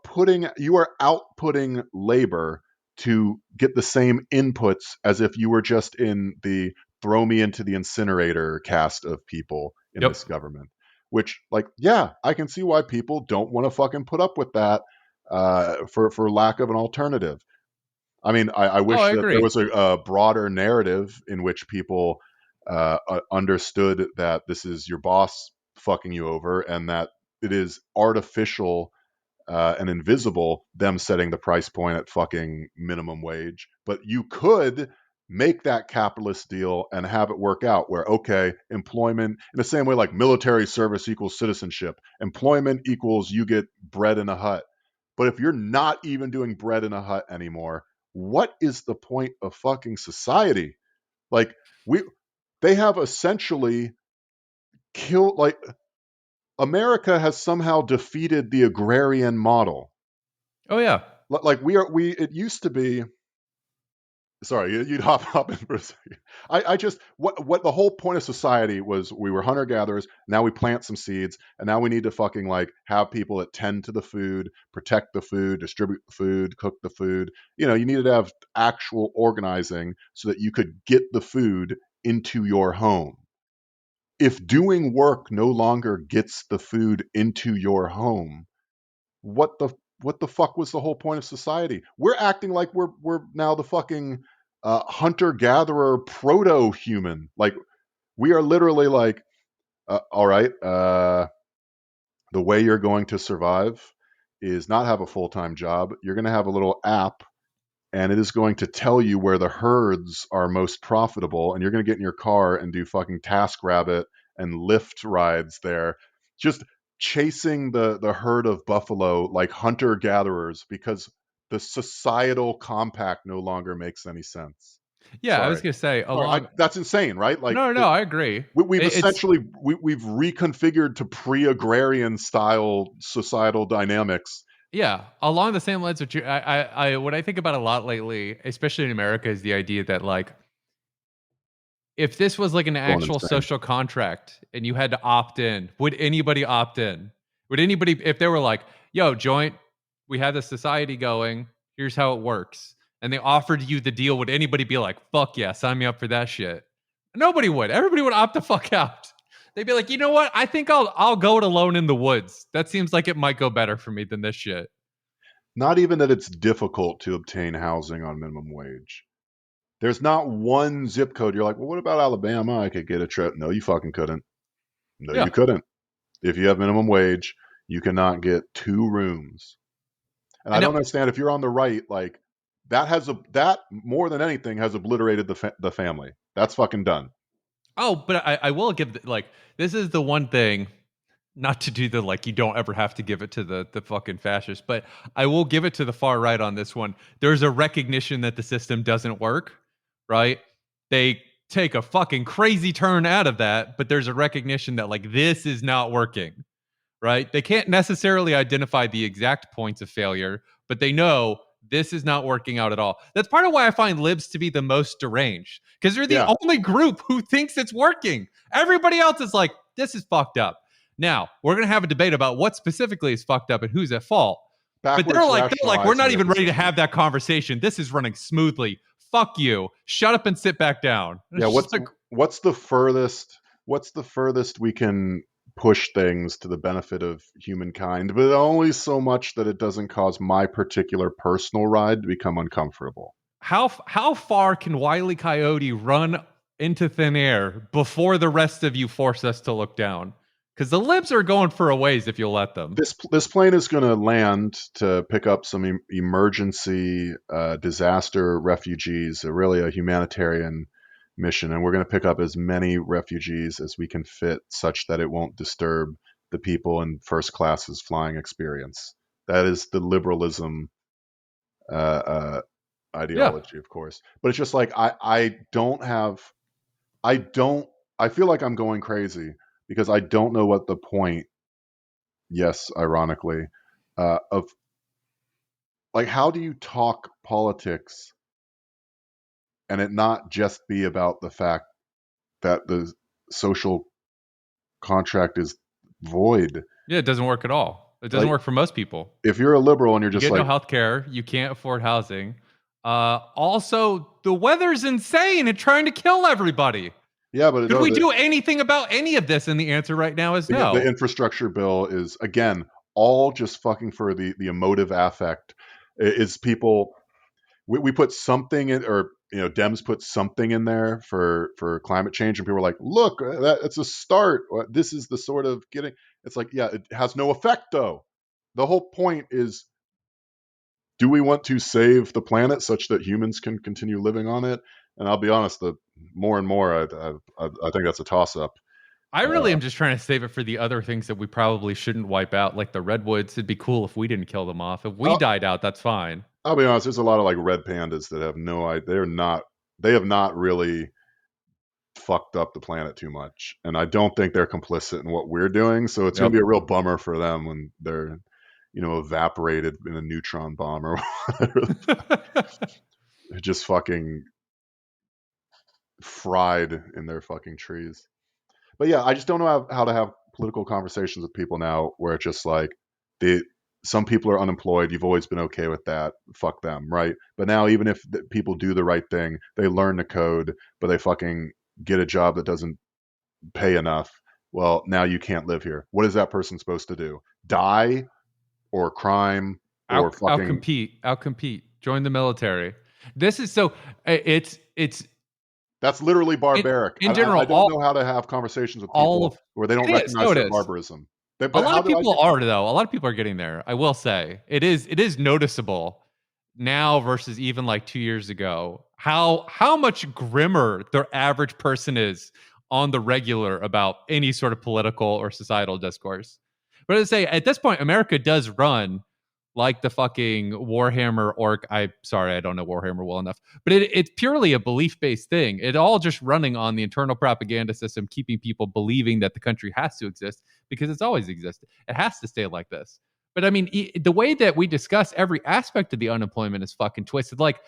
outputting labor to get the same inputs as if you were just in the throw me into the incinerator cast of people in this government. Which, like, yeah, I can see why people don't want to fucking put up with that for lack of an alternative. I mean, I wish that there was a broader narrative in which people understood that this is your boss fucking you over, and that it is artificial and invisible, them setting the price point at fucking minimum wage. But you could make that capitalist deal and have it work out where, okay, employment, in the same way like military service equals citizenship, employment equals you get bread in a hut. But if you're not even doing bread in a hut anymore, what is the point of fucking society? Like, they have essentially killed, like, America has somehow defeated the agrarian model. Oh yeah. Like it used to be, sorry, you'd hop in for a second. I just, what the whole point of society was, we were hunter-gatherers, now we plant some seeds, and now we need to fucking like have people that tend to the food, protect the food, distribute the food, cook the food. You know, you needed to have actual organizing so that you could get the food into your home. If doing work no longer gets the food into your home, what the fuck was the whole point of society? We're acting like we're now the fucking hunter-gatherer proto-human. Like, we are literally like, all right, the way you're going to survive is not have a full-time job. You're going to have a little app, and it is going to tell you where the herds are most profitable, and you're going to get in your car and do fucking TaskRabbit and Lyft rides there, just chasing the herd of buffalo like hunter-gatherers, because the societal compact no longer makes any sense. Yeah, sorry. I was going to say, that's insane, right? Like, no, I agree. We've essentially we've reconfigured to pre-agrarian style societal dynamics. Yeah, along the same lines, which I what I think about a lot lately, especially in America, is the idea that, like, if this was like an actual social contract and you had to opt in, would anybody opt in? Would anybody, if they were like, yo, joint, we have this society going, here's how it works, and they offered you the deal, would anybody be like, fuck yeah, sign me up for that shit? Nobody would. Everybody would opt the fuck out. They'd be like, you know what? I think I'll go it alone in the woods. That seems like it might go better for me than this shit. Not even that it's difficult to obtain housing on minimum wage. There's not one zip code. You're like, well, what about Alabama? I could get a trip. No, you fucking couldn't. No, you couldn't. If you have minimum wage, you cannot get 2 rooms. And I don't understand if you're on the right, like that more than anything has obliterated the family. That's fucking done. Oh, but I will give this is the one thing, not to do the like you don't ever have to give it to the fucking fascists, but I will give it to the far right on this one. There's a recognition that the system doesn't work, right? They take a fucking crazy turn out of that, but there's a recognition that like this is not working, right? They can't necessarily identify the exact points of failure, but they know this is not working out at all. That's part of why I find libs to be the most deranged, because they're the only group who thinks it's working. Everybody else is like, this is fucked up. Now, we're going to have a debate about what specifically is fucked up and who's at fault. But they're like, we're not even ready to have that conversation. This is running smoothly. Fuck you. Shut up and sit back down. Yeah, what's the furthest we can push things to the benefit of humankind, but only so much that it doesn't cause my particular personal ride to become uncomfortable. How far can Wile E. Coyote run into thin air before the rest of you force us to look down? Because the libs are going for a ways if you'll let them. This plane is going to land to pick up some emergency disaster refugees, really a humanitarian mission, and we're going to pick up as many refugees as we can fit such that it won't disturb the people in first class's flying experience. That is the liberalism ideology, of course. But it's just like I feel like I'm going crazy because I don't know what the point, yes, ironically, of like, how do you talk politics and it not just be about the fact that the social contract is void? Yeah, it doesn't work at all. It doesn't work for most people. If you're a liberal and you're just you get no health care, you can't afford housing. Also, the weather's insane and trying to kill everybody. Yeah, but could we do anything about any of this? And the answer right now is no. The infrastructure bill is, again, all just fucking for the emotive affect. Is people, we put something in, or Dems put something in there for climate change, and people are like, look, it's a start. This is the sort of getting. It's like, yeah, it has no effect though. The whole point is, do we want to save the planet such that humans can continue living on it? And I'll be honest, the more and more, I think that's a toss-up. I really am just trying to save it for the other things that we probably shouldn't wipe out, like the redwoods. It'd be cool if we didn't kill them off. If we died out, that's fine. I'll be honest, there's a lot of like red pandas that have no idea. They have not really fucked up the planet too much. And I don't think they're complicit in what we're doing. So it's going to be a real bummer for them when they're, evaporated in a neutron bomb or whatever. Just fucking fried in their fucking trees. But yeah, I just don't know how to have political conversations with people now where it's just like, some people are unemployed. You've always been okay with that. Fuck them, right? But now even if people do the right thing, they learn the code, but they fucking get a job that doesn't pay enough. Well, now you can't live here. What is that person supposed to do? Die or crime or fucking... Outcompete. Join the military. This is so... It's... That's literally barbaric. In general, I don't know how to have conversations with people where they don't recognize their barbarism. A lot of people are, though. A lot of people are getting there. I will say it is noticeable now versus even like 2 years ago how much grimmer their average person is on the regular about any sort of political or societal discourse. But as I say, at this point, America does run like the fucking Warhammer orc. Sorry, I don't know Warhammer well enough, but it's purely a belief-based thing. It's all just running on the internal propaganda system, keeping people believing that the country has to exist because it's always existed. It has to stay like this. But I mean, the way that we discuss every aspect of the unemployment is fucking twisted. Like,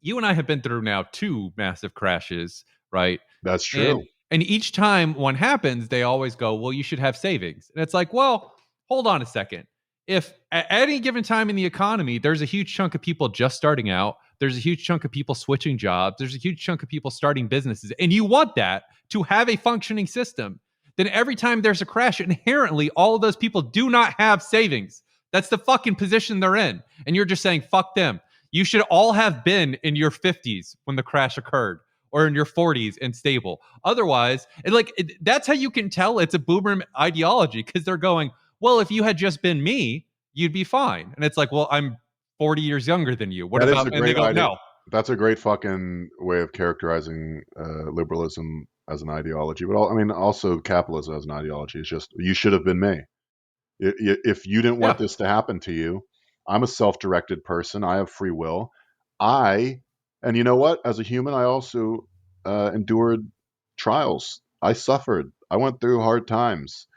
you and I have been through now 2 massive crashes, right? That's true. And each time one happens, they always go, well, you should have savings. And it's like, well, hold on a second. If at any given time in the economy, there's a huge chunk of people just starting out, there's a huge chunk of people switching jobs, there's a huge chunk of people starting businesses, and you want that to have a functioning system, then every time there's a crash, inherently, all of those people do not have savings. That's the fucking position they're in. And you're just saying, fuck them. You should all have been in your 50s when the crash occurred, or in your 40s and stable. Otherwise, that's how you can tell it's a boomer ideology, because they're going, well, if you had just been me, you'd be fine. And it's like, well, I'm 40 years younger than you. What That is about? a And they great go, idea. no. That's a great fucking way of characterizing liberalism as an ideology, but also capitalism as an ideology. It's just, you should have been me. If you didn't want this to happen to you, I'm a self-directed person. I have free will. And you know what? As a human, I also endured trials. I suffered. I went through hard times.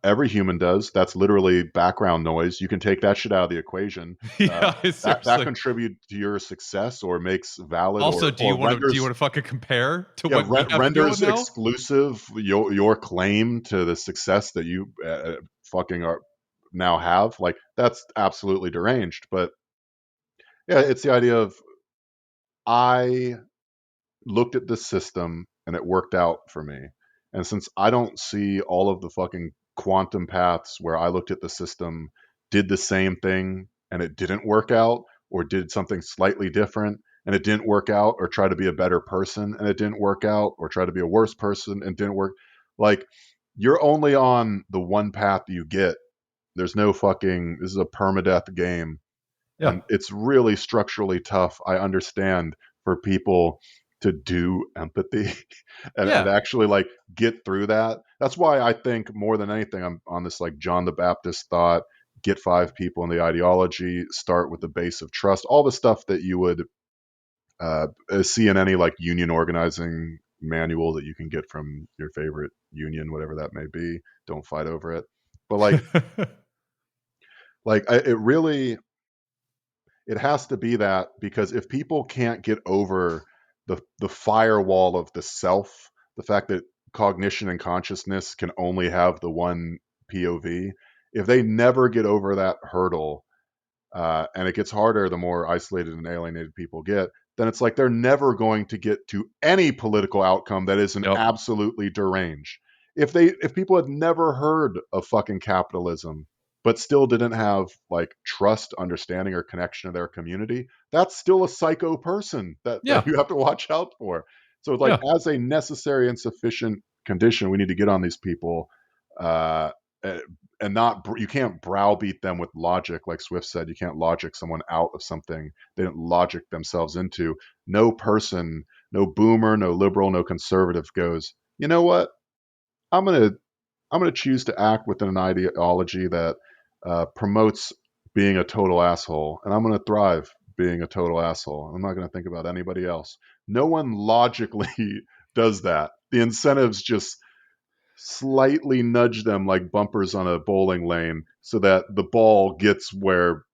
Every human does. That's literally background noise. You can take that shit out of the equation. That contributes to your success or makes valid. Also, do you want to fucking compare to what renders exclusive your claim to the success that you fucking are now have? Like, that's absolutely deranged. But yeah, it's the idea of, I looked at this system and it worked out for me. And since I don't see all of the fucking quantum paths where I looked at the system, did the same thing and it didn't work out, or did something slightly different and it didn't work out, or try to be a better person and it didn't work out, or try to be a worse person and didn't work. Like, you're only on the one path you get. There's no fucking, this is a permadeath game. Yeah. And it's really structurally tough, I understand, for people to do empathy and actually like get through that. That's why I think more than anything, I'm on this like John the Baptist thought, get 5 people in the ideology, start with the base of trust, all the stuff that you would see in any like union organizing manual that you can get from your favorite union, whatever that may be. Don't fight over it. But like, it has to be that, because if people can't get over the firewall of the self, the fact that cognition and consciousness can only have the one POV, if they never get over that hurdle, and it gets harder the more isolated and alienated people get, then it's like they're never going to get to any political outcome that isn't absolutely deranged. If people had never heard of fucking capitalism, but still didn't have like trust, understanding, or connection to their community, that's still a psycho person that you have to watch out for. So it's like, as a necessary and sufficient condition, we need to get on these people, and not, you can't browbeat them with logic. Like Swift said, you can't logic someone out of something they didn't logic themselves into. No person, no boomer, no liberal, no conservative goes, you know what? I'm gonna choose to act within an ideology that promotes being a total asshole, and I'm going to thrive being a total asshole. I'm not going to think about anybody else. No one logically does that. The incentives just slightly nudge them like bumpers on a bowling lane so that the ball gets where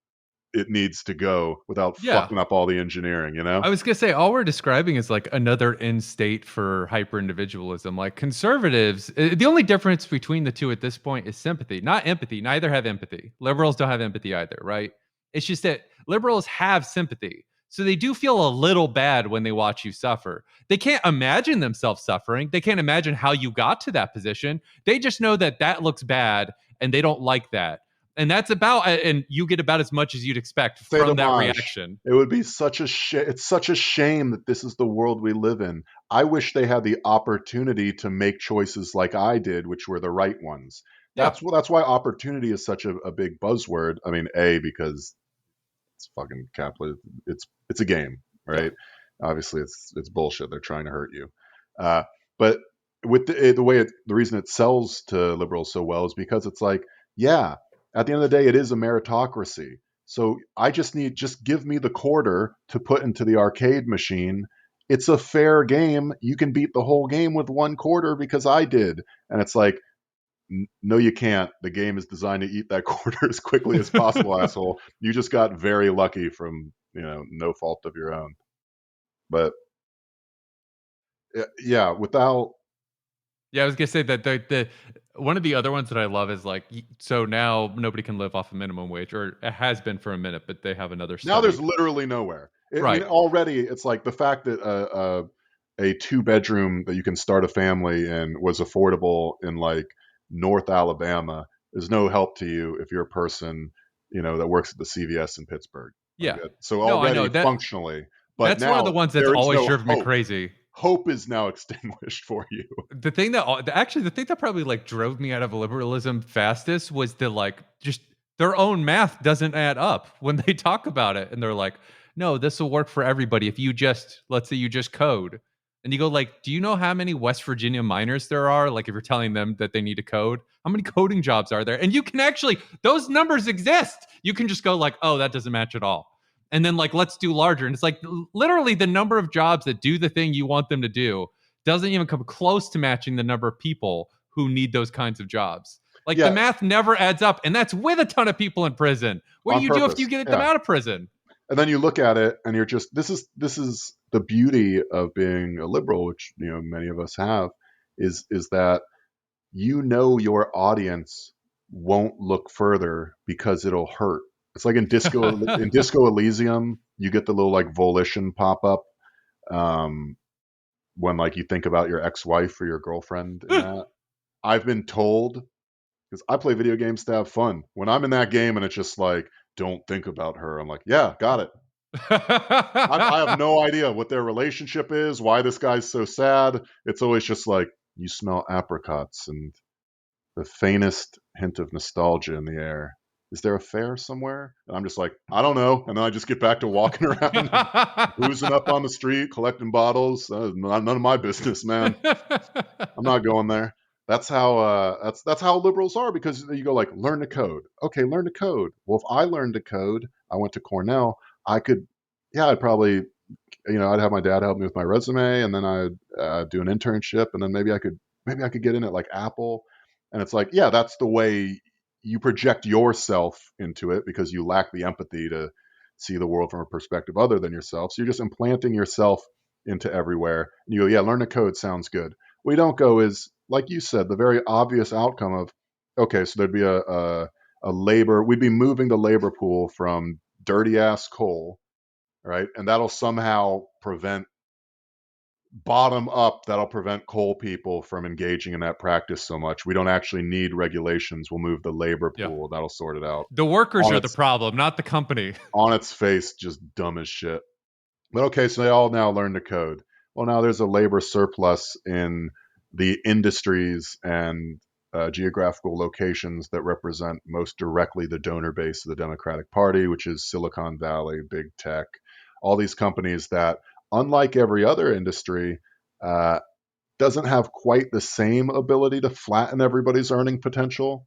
it needs to go without fucking up all the engineering, you know? I was going to say, all we're describing is like another end state for hyper-individualism. Like conservatives, the only difference between the two at this point is sympathy, not empathy. Neither have empathy. Liberals don't have empathy either, right? It's just that liberals have sympathy. So they do feel a little bad when they watch you suffer. They can't imagine themselves suffering. They can't imagine how you got to that position. They just know that that looks bad and they don't like that. And that's about, and you get about as much as you'd expect from that reaction. It would be such a it's such a shame that this is the world we live in. I wish they had the opportunity to make choices like I did, which were the right ones. That's why opportunity is such a big buzzword. I mean, because it's fucking capitalist. It's a game, right? Yeah. Obviously, it's bullshit. They're trying to hurt you. But with the reason it sells to liberals so well is because it's like, at the end of the day, it is a meritocracy. So I just give me the quarter to put into the arcade machine. It's a fair game. You can beat the whole game with one quarter because I did. And it's like, no, you can't. The game is designed to eat that quarter as quickly as possible, asshole. You just got very lucky from, no fault of your own. But without. Yeah, I was gonna say that the one of the other ones that I love is like, so now nobody can live off a minimum wage, or it has been for a minute, but they have another study. Now there's literally nowhere. Right. I mean, already it's like the fact that a 2-bedroom that you can start a family in was affordable in like North Alabama is no help to you if you're a person, that works at the CVS in Pittsburgh. Yeah. So already functionally. But that's one of the ones that's always driven me crazy. Hope is now extinguished for you. The thing that probably like drove me out of liberalism fastest was the like just their own math doesn't add up when they talk about it. And they're like, no, this will work for everybody if you just, let's say you just code. And you go like, do you know how many West Virginia miners there are? Like if you're telling them that they need to code, how many coding jobs are there? And you can actually, those numbers exist. You can just go like, oh, that doesn't match at all. And then like, let's do larger. And it's like literally the number of jobs that do the thing you want them to do doesn't even come close to matching the number of people who need those kinds of jobs. Like the math never adds up. And that's with a ton of people in prison. What do you do if you get them out of prison? And then you look at it and you're just, this is the beauty of being a liberal, which, you know, many of us have, is that, you know, your audience won't look further because it'll hurt. It's like in Disco Elysium, you get the little like volition pop up when like you think about your ex-wife or your girlfriend in that. I've been told, because I play video games to have fun. When I'm in that game and it's just like, don't think about her, I'm like, yeah, got it. I have no idea what their relationship is, why this guy's so sad. It's always just like, you smell apricots and the faintest hint of nostalgia in the air. Is there a fair somewhere? And I'm just like, I don't know. And then I just get back to walking around, boozing up on the street, collecting bottles. None of my business, man. I'm not going there. That's how that's how liberals are, because you go like, learn to code. Okay, learn to code. Well, if I learned to code, I went to Cornell, I'd probably, you know, I'd have my dad help me with my resume, and then I'd do an internship, and then maybe I could get in at like Apple. And it's like, yeah, that's the way you project yourself into it, because you lack the empathy to see the world from a perspective other than yourself. So you're just implanting yourself into everywhere. And you go, yeah, learn to code sounds good. What you don't go is, like you said, the very obvious outcome of, okay, so there'd be a labor, we'd be moving the labor pool from dirty ass coal, right? And that'll somehow bottom up, that'll prevent coal people from engaging in that practice so much. We don't actually need regulations. We'll move the labor pool. That'll sort it out. The workers are the problem, not the company. On its face, just dumb as shit. But okay, so they all now learn to code. Well, now there's a labor surplus in the industries and geographical locations that represent most directly the donor base of the Democratic Party, which is Silicon Valley, big tech, all these companies that, unlike every other industry, doesn't have quite the same ability to flatten everybody's earning potential.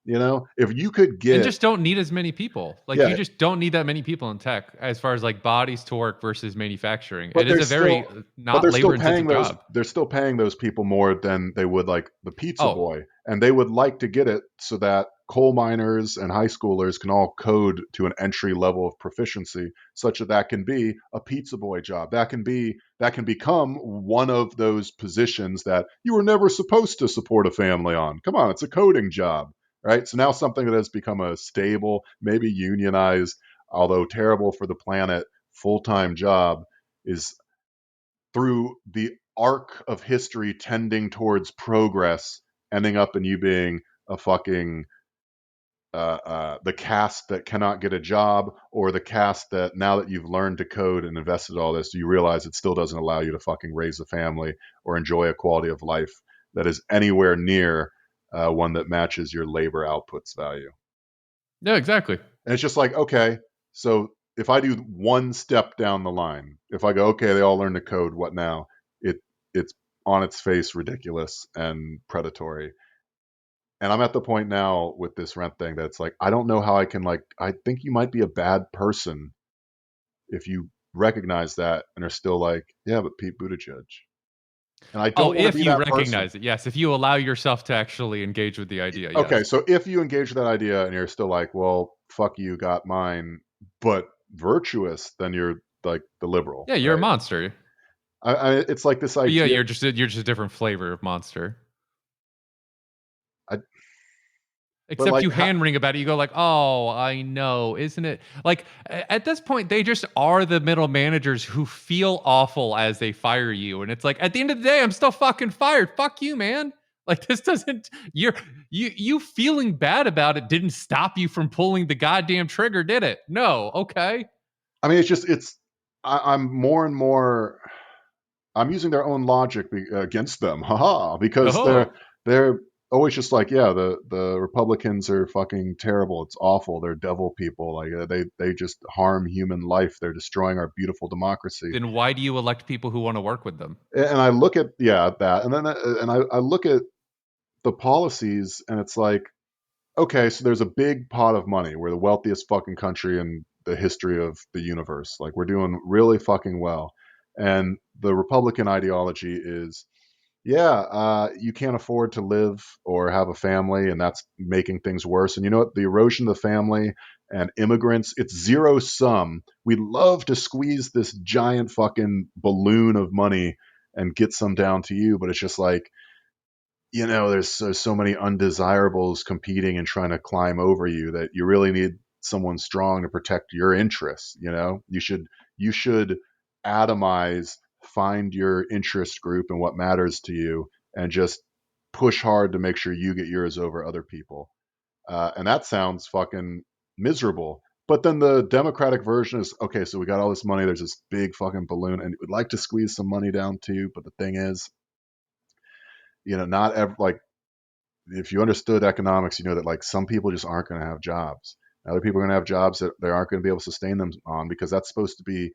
You know, if you could get, and just don't need as many people. Like you just don't need that many people in tech as far as like bodies to work versus manufacturing. It is a very not labor intensive job. They're still paying those people more than they would like the pizza boy, and they would like to get it so that coal miners and high schoolers can all code to an entry level of proficiency, such that can be a pizza boy job. That can become one of those positions that you were never supposed to support a family on. Come on, it's a coding job. Right. So now something that has become a stable, maybe unionized, although terrible for the planet, full-time job is, through the arc of history tending towards progress, ending up in you being a fucking the caste that cannot get a job, or the caste that, now that you've learned to code and invested all this, you realize it still doesn't allow you to fucking raise a family or enjoy a quality of life that is anywhere near one that matches your labor outputs value. Yeah, exactly. And it's just like, okay, so if I do one step down the line, if I go, okay, they all learn to code, what now? It's on its face ridiculous and predatory. And I'm at the point now with this rent thing that it's like, I don't know how I can, like, I think you might be a bad person if you recognize that and are still like, yeah, but Pete Buttigieg. And I don't if you recognize it, yes. If you allow yourself to actually engage with the idea, yes. Okay, so if you engage with that idea and you're still like, well, fuck you, got mine, but virtuous, then you're like the liberal. Yeah, you're a monster. It's like this idea. Yeah, you're just a different flavor of monster. Except like, you hand wring about it, you go like, oh, I know, isn't it? Like, at this point, they just are the middle managers who feel awful as they fire you. And it's like, at the end of the day, I'm still fucking fired. Fuck you, man. Like, this doesn't, you feeling bad about it didn't stop you from pulling the goddamn trigger, did it? No, okay. I mean, I'm more and more, I'm using their own logic against them, because they're always just like, yeah, the Republicans are fucking terrible. It's awful. They're devil people. Like they just harm human life. They're destroying our beautiful democracy. Then why do you elect people who want to work with them? And I look at that, and then I look at the policies, and it's like, okay, so there's a big pot of money. We're the wealthiest fucking country in the history of the universe. Like, we're doing really fucking well. And the Republican ideology is, you can't afford to live or have a family, and that's making things worse. And you know what? The erosion of the family and immigrants, it's zero sum. We love to squeeze this giant fucking balloon of money and get some down to you, but it's just like, there's so many undesirables competing and trying to climb over you that you really need someone strong to protect your interests. You should atomize, find your interest group and what matters to you, and just push hard to make sure you get yours over other people. And that sounds fucking miserable. But then the Democratic version is, okay, so we got all this money. There's this big fucking balloon, and we'd like to squeeze some money down too. But the thing is, like, if you understood economics, you know that like some people just aren't going to have jobs. Other people are going to have jobs that they aren't going to be able to sustain them on, because that's supposed to be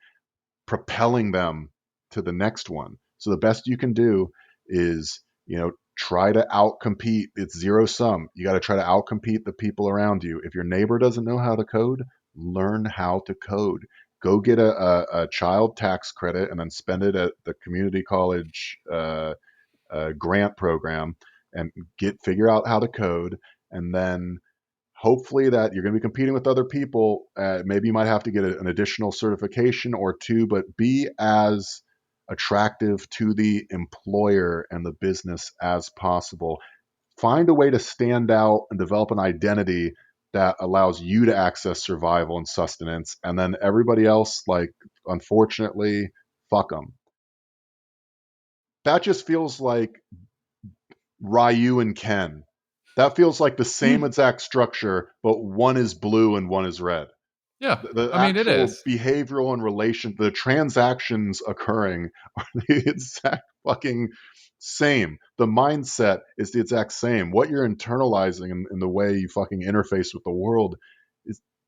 propelling them to the next one. So the best you can do is, try to outcompete. It's zero sum. You got to try to outcompete the people around you. If your neighbor doesn't know how to code, learn how to code. Go get a child tax credit and then spend it at the community college grant program, and figure out how to code. And then hopefully that you're going to be competing with other people. Maybe you might have to get an additional certification or two, but be as attractive to the employer and the business as possible. Find a way to stand out and develop an identity that allows you to access survival and sustenance. And then everybody else, like, unfortunately, fuck them. That just feels like Ryu and Ken. That feels like the same exact structure, but one is blue and one is red. Yeah, It is. Behavioral and the transactions occurring are the exact fucking same. The mindset is the exact same. What you're internalizing in the way you fucking interface with the world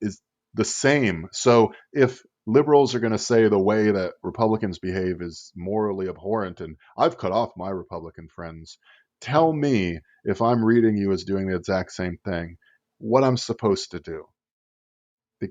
is the same. So if liberals are going to say the way that Republicans behave is morally abhorrent, and I've cut off my Republican friends, tell me, if I'm reading you as doing the exact same thing, what I'm supposed to do.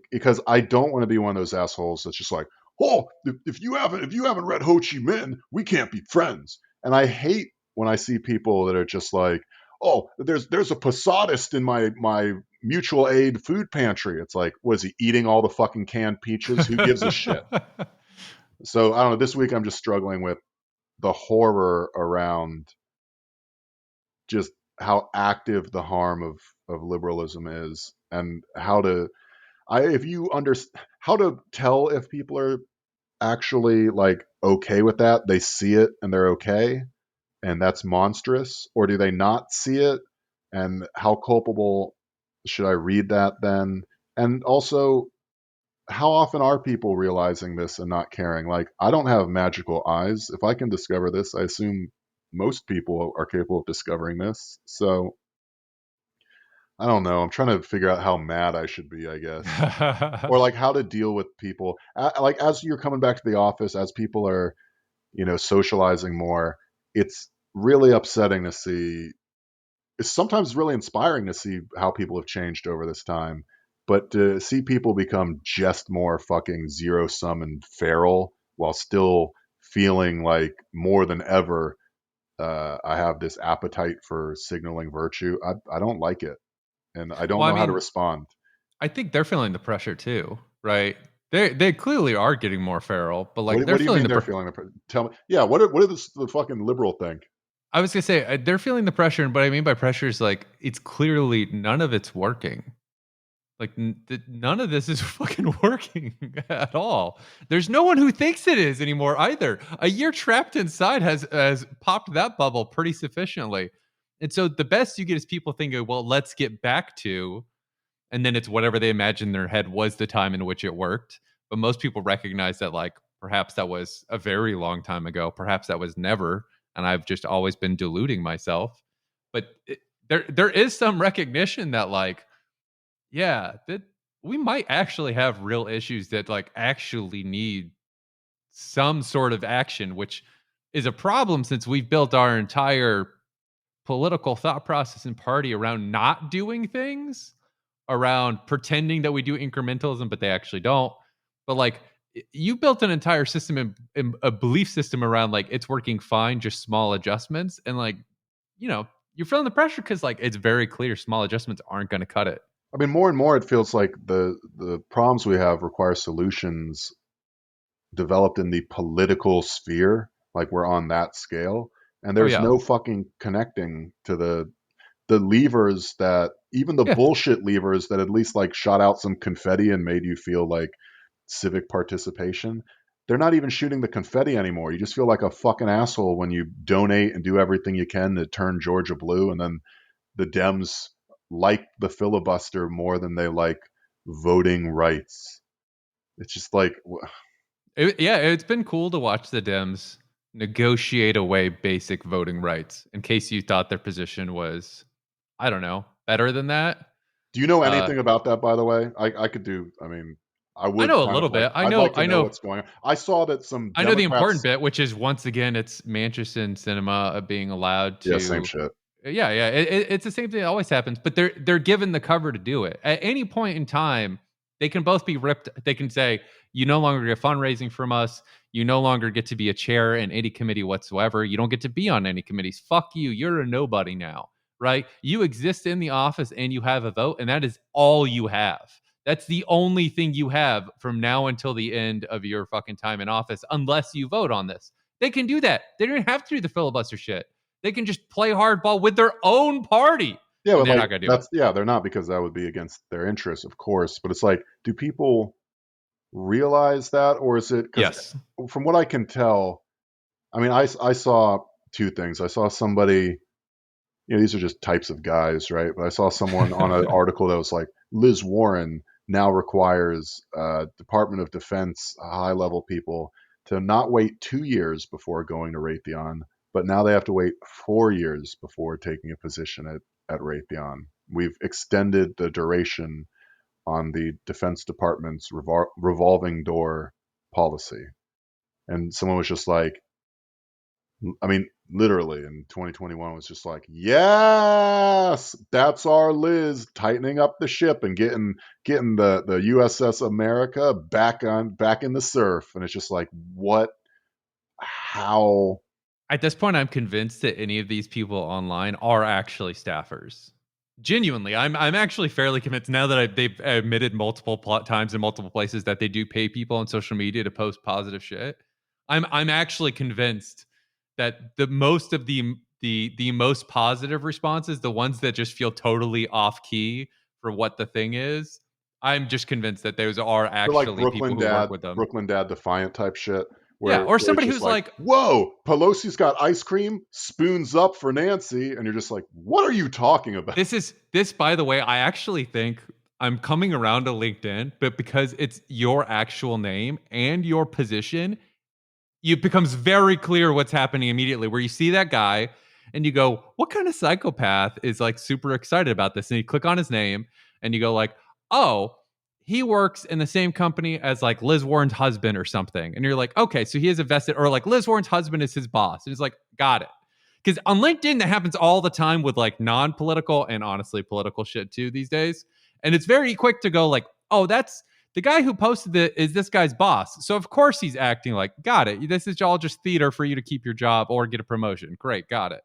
Because I don't want to be one of those assholes that's just like, oh, if you haven't read Ho Chi Minh, we can't be friends. And I hate when I see people that are just like, oh, there's a Posadist in my mutual aid food pantry. It's like, was he eating all the fucking canned peaches? Who gives a shit? So I don't know. This week I'm just struggling with the horror around just how active the harm of liberalism is, and how to tell if people are actually like okay with that. They see it and they're okay, and that's monstrous, or do they not see it, and how culpable should I read that then? And also, how often are people realizing this and not caring? Like, I don't have magical eyes. If I can discover this, I assume most people are capable of discovering this. So I don't know. I'm trying to figure out how mad I should be, I guess. Or like how to deal with people. Like, as you're coming back to the office, as people are, socializing more, it's really upsetting to see. It's sometimes really inspiring to see how people have changed over this time. But to see people become just more fucking zero sum and feral while still feeling like more than ever, I have this appetite for signaling virtue. I don't like it. And I don't know how to respond. I think they're feeling the pressure too, right? They clearly are getting more feral, but like, they're feeling the pressure. Tell me, yeah. What does the fucking liberal think? I was gonna say they're feeling the pressure, and what I mean by pressure is like, it's clearly none of it's working. Like, none of this is fucking working at all. There's no one who thinks it is anymore either. A year trapped inside has popped that bubble pretty sufficiently. And so the best you get is people thinking, well, let's get back to, and then it's whatever they imagine in their head was the time in which it worked. But most people recognize that, like, perhaps that was a very long time ago. Perhaps that was never. And I've just always been deluding myself. But there is some recognition that like, yeah, that we might actually have real issues that like actually need some sort of action, which is a problem since we've built our entire political thought process and party around not doing things, around pretending that we do incrementalism, but they actually don't. But like, you built an entire system and a belief system around like it's working fine, just small adjustments, and like, you know, you're feeling the pressure because like it's very clear small adjustments aren't going to cut it. I mean, more and more it feels like the problems we have require solutions developed in the political sphere, like we're on that scale, and there's no fucking connecting to the levers that, even the bullshit levers that at least like shot out some confetti and made you feel like civic participation. They're not even shooting the confetti anymore. You just feel like a fucking asshole when you donate and do everything you can to turn Georgia blue, and then the Dems like the filibuster more than they like voting rights. It's just like, it's been cool to watch the Dems negotiate away basic voting rights, in case you thought their position was, I don't know, better than that. Do you know anything about that, by the way? I could do, I mean, I would. I know a little bit. I know what's going on. I saw that some I know the important bit, which is, once again, it's Manchester Cinema being allowed to. Yeah, same shit. Yeah. It's the same thing that always happens, but they're given the cover to do it. At any point in time, they can both be ripped. They can say, you no longer get fundraising from us. You no longer get to be a chair in any committee whatsoever. You don't get to be on any committees. Fuck you. You're a nobody now, right? You exist in the office and you have a vote, and that is all you have. That's the only thing you have from now until the end of your fucking time in office, unless you vote on this. They can do that. They don't have to do the filibuster shit. They can just play hardball with their own party. Yeah, but they're like, not going to do it. Yeah, they're not, because that would be against their interests, of course. But it's like, do people realize that, or is it? Yes. From what I can tell, I mean, I saw two things. I saw somebody, you know, these are just types of guys, right? But I saw someone on an article that was like, Liz Warren now requires Department of Defense high-level people to not wait 2 years before going to Raytheon, but now they have to wait 4 years before taking a position at Raytheon. We've extended the duration on the Defense Department's revolving door policy. And someone was just like, I mean, literally in 2021 was just like, yes, that's our Liz tightening up the ship and getting the USS America back in the surf. And it's just like, what? How? At this point, I'm convinced that any of these people online are actually staffers. Genuinely, I'm actually fairly convinced now that they've admitted multiple times in multiple places that they do pay people on social media to post positive shit. I'm actually convinced that the most of the most positive responses, the ones that just feel totally off key for what the thing is, I'm just convinced that those are actually like people who work with them. Brooklyn Dad Defiant type shit. Or somebody who's like, whoa, Pelosi's got ice cream, spoons up for Nancy. And you're just like, what are you talking about? This, by the way, I actually think I'm coming around to LinkedIn, but because it's your actual name and your position, it becomes very clear what's happening immediately, where you see that guy and you go, what kind of psychopath is like super excited about this? And you click on his name and you go like, oh, he works in the same company as like Liz Warren's husband or something. And you're like, okay, so he is a vested, or like Liz Warren's husband is his boss. And he's like, got it. Because on LinkedIn, that happens all the time with like non-political and honestly political shit too these days. And it's very quick to go like, oh, that's the guy who posted it is this guy's boss. So of course he's acting like, got it. This is all just theater for you to keep your job or get a promotion. Great, got it.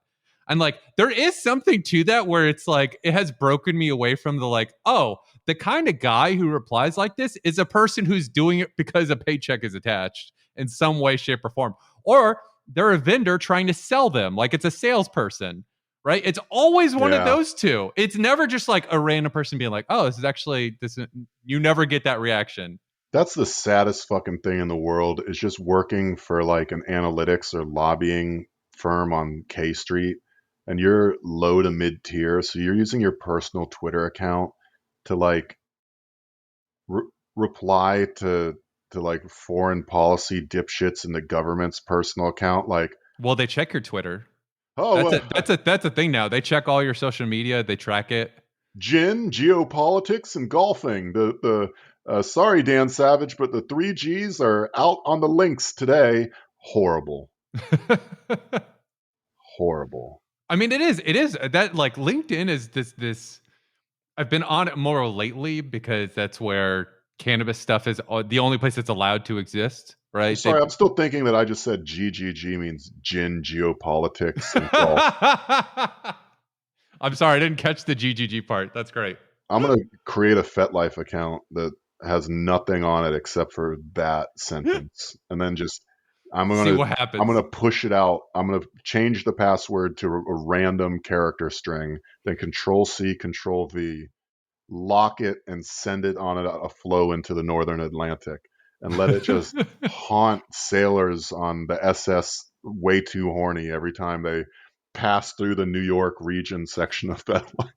And like, there is something to that where it's like, it has broken me away from the like, oh, the kind of guy who replies like this is a person who's doing it because a paycheck is attached in some way, shape, or form. Or they're a vendor trying to sell them, like it's a salesperson, right? It's always one of those two. It's never just like a random person being like, oh, this is actually this. You never get that reaction. That's the saddest fucking thing in the world, is just working for like an analytics or lobbying firm on K Street, and you're low to mid tier. So you're using your personal Twitter account to like reply to like foreign policy dipshits in the government's personal account. Like, well, they check your Twitter. Oh, that's a thing now. They check all your social media. They track it. Gin, geopolitics, and golfing. Sorry, Dan Savage, but the 3Gs are out on the links today. Horrible. Horrible. I mean, it is that like LinkedIn is this. I've been on it more lately because that's where cannabis stuff is the only place it's allowed to exist, right? Sorry, I'm still thinking that I just said GGG means gin, geopolitics, and golf. I'm sorry, I didn't catch the GGG part. That's great. I'm going to create a FetLife account that has nothing on it except for that sentence. And then just, See what happens. I'm going to push it out. I'm going to change the password to a random character string, then Control-C, Control-V, lock it and send it on a flow into the Northern Atlantic and let it just haunt sailors on the SS way too horny every time they pass through the New York region section of FetLife.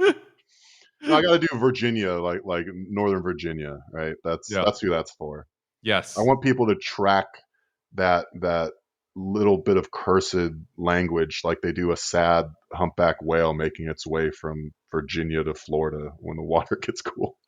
I got to do Virginia, like Northern Virginia, right? That's who that's for. Yes. I want people to track that little bit of cursed language like they do a sad humpback whale making its way from Virginia to Florida when the water gets cool.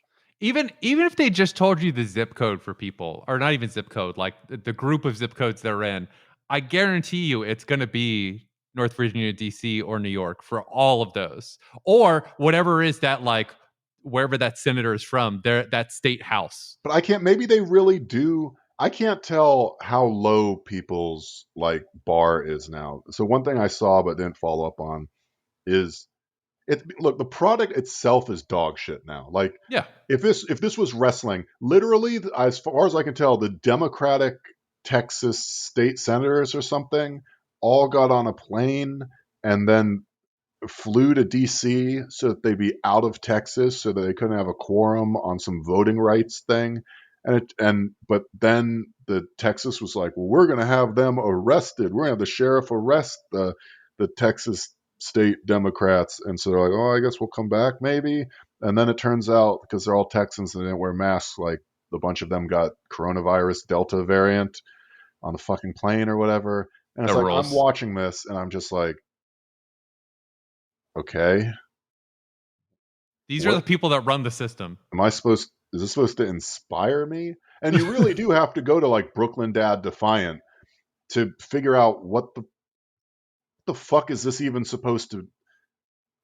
Even if they just told you the zip code for people, or not even zip code, like the group of zip codes they're in, I guarantee you it's going to be North Virginia, DC, or New York for all of those, or whatever is that, like wherever that senator is from, that state house. But maybe they really do. I can't tell how low people's like bar is now. So one thing I saw but didn't follow up on is look, the product itself is dog shit now. Like, yeah, if this was wrestling, literally, as far as I can tell, the Democratic Texas state senators or something all got on a plane and then flew to DC so that they'd be out of Texas so that they couldn't have a quorum on some voting rights thing. But then the Texas was like, well, we're going to have them arrested. We're going to have the sheriff arrest the Texas state Democrats. And so they're like, oh, I guess we'll come back maybe. And then it turns out, because they're all Texans and they didn't wear masks, like a bunch of them got coronavirus Delta variant on the fucking plane or whatever. And it's like, I'm watching this and I'm just like, okay. These are the people that run the system. Is this supposed to inspire me? And you really do have to go to like Brooklyn Dad Defiant to figure out what the fuck is this even supposed to.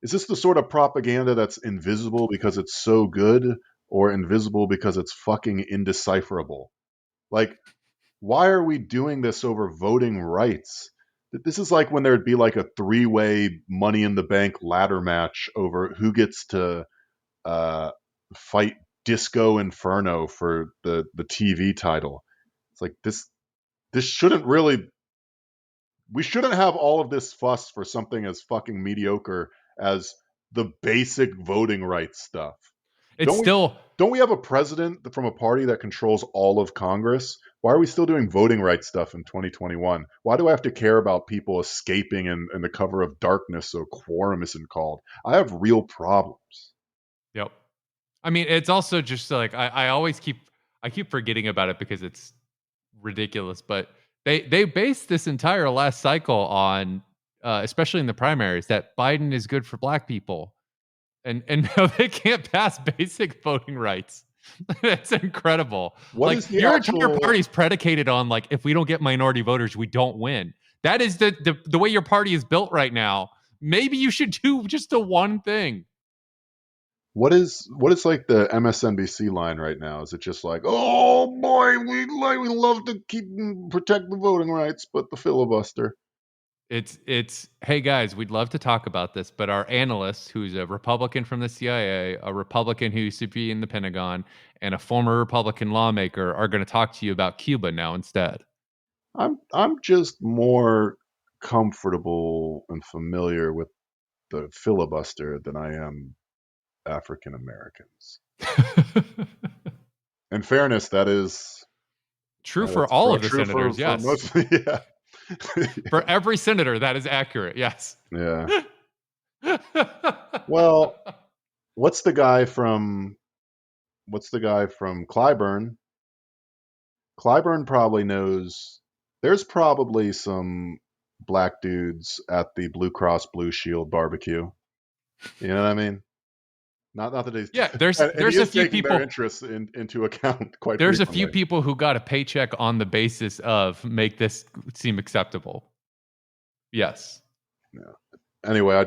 Is this the sort of propaganda that's invisible because it's so good, or invisible because it's fucking indecipherable? Like, why are we doing this over voting rights? This is like when there'd be like a 3-way Money in the Bank ladder match over who gets to fight Disco Inferno for the TV title. It's like this shouldn't really. We shouldn't have all of this fuss for something as fucking mediocre as the basic voting rights stuff. Don't we have a president from a party that controls all of Congress? Why are we still doing voting rights stuff in 2021? Why do I have to care about people escaping in the cover of darkness so quorum isn't called? I have real problems. Yep. I mean, it's also just like I keep forgetting about it because it's ridiculous, but they based this entire last cycle on especially in the primaries, that Biden is good for black people. And now they can't pass basic voting rights. It's incredible. Like your entire party is predicated on like, if we don't get minority voters, we don't win. That is the way your party is built right now. Maybe you should do just the one thing. What is like the MSNBC line right now? Is it just like, oh boy, we love to protect the voting rights, but the filibuster? It's hey guys, we'd love to talk about this, but our analyst, who's a Republican from the CIA, a Republican who used to be in the Pentagon, and a former Republican lawmaker are going to talk to you about Cuba now instead. I'm just more comfortable and familiar with the filibuster than I am African Americans. In fairness, that is true for all of the senators. Yes, mostly, yeah. For every senator, that is accurate. Yes. Yeah. Well, what's the guy from Clyburn? Clyburn probably knows. There's probably some black dudes at the Blue Cross Blue Shield barbecue. You know what I mean? Not that he's there's he a few taking people their interests into account quite. There's frequently. a few people who got a paycheck on the basis of make this seem acceptable. Yes. Yeah. Anyway,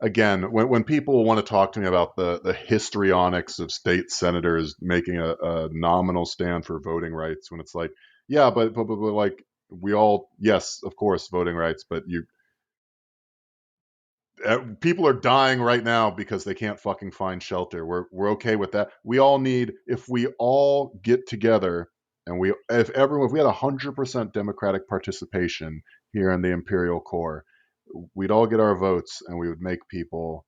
again, when people want to talk to me about the histrionics of state senators making a nominal stand for voting rights, when it's like, yeah, but like we all, yes, of course, voting rights, but people are dying right now because they can't fucking find shelter. We're okay with that. We all need, if we all get together and if we had 100% Democratic participation here in the Imperial Core, we'd all get our votes and we would make people,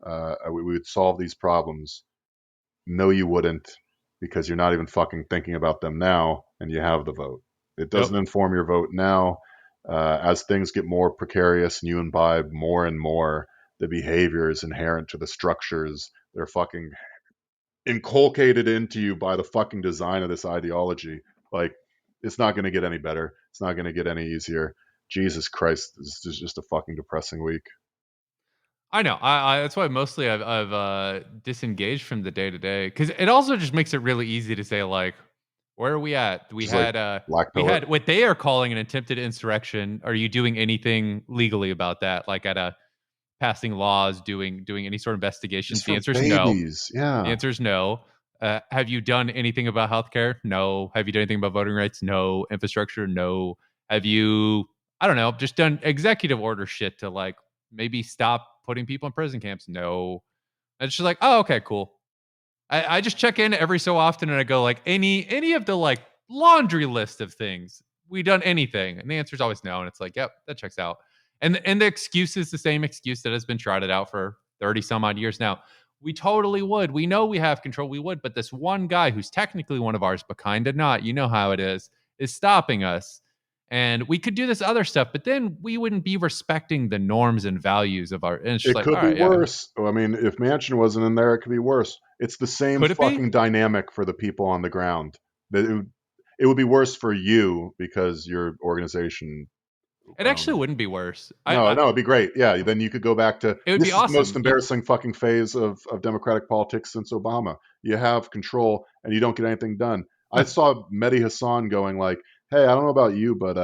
we would solve these problems. No, you wouldn't, because you're not even fucking thinking about them now, and you have the vote. It doesn't inform your vote now. As things get more precarious and you imbibe more and more the behaviors inherent to the structures that are fucking inculcated into you by the fucking design of this ideology, like, it's not going to get any better. It's not going to get any easier. Jesus Christ, this is just a fucking depressing week. I know. I that's why mostly I've disengaged from the day to day, because it also just makes it really easy to say, like, where are we at? We had what they are calling an attempted insurrection. Are you doing anything legally about that? Like passing laws, doing any sort of investigations? The answer is no. Yeah. The answer is no. Have you done anything about healthcare? No. Have you done anything about voting rights? No. Infrastructure? No. Have you, I don't know, just done executive order shit to like maybe stop putting people in prison camps? No. It's just like, oh, okay, cool. I just check in every so often and I go like, any of the like laundry list of things, we done anything? And the answer is always no. And it's like, yep, that checks out. And the excuse is the same excuse that has been trotted out for 30 some odd years now. We totally would. We know we have control. We would. But this one guy who's technically one of ours, but kind of not, you know how it is stopping us. And we could do this other stuff, but then we wouldn't be respecting the norms and values of our. And it could be worse. I mean, if Manchin wasn't in there, it could be worse. It's the same fucking dynamic for the people on the ground. It would be worse for you because your organization. It actually wouldn't be worse. No, it'd be great. Yeah, then you could go back to it would be awesome. The most embarrassing fucking phase of Democratic politics since Obama. You have control and you don't get anything done. I saw Mehdi Hasan going like, hey, I don't know about you, but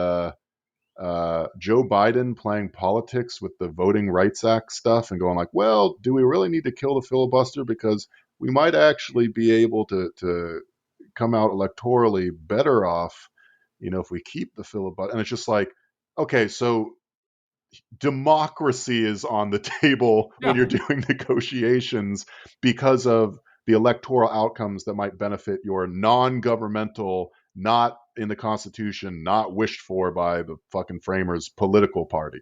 Joe Biden playing politics with the Voting Rights Act stuff and going like, well, do we really need to kill the filibuster? Because we might actually be able to come out electorally better off, if we keep the filibuster. And it's just like, okay, so democracy is on the table when you're doing negotiations because of the electoral outcomes that might benefit your non-governmental, not in the Constitution, not wished for by the fucking framers, political party.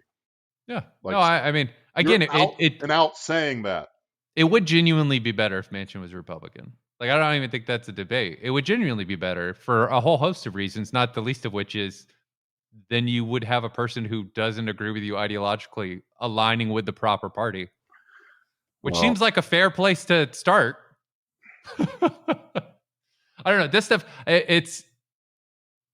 Yeah. Like, no, I mean, again, out saying that. It would genuinely be better if Manchin was Republican. Like, I don't even think that's a debate. It would genuinely be better for a whole host of reasons, not the least of which is then you would have a person who doesn't agree with you ideologically aligning with the proper party, which seems like a fair place to start. I don't know. This stuff,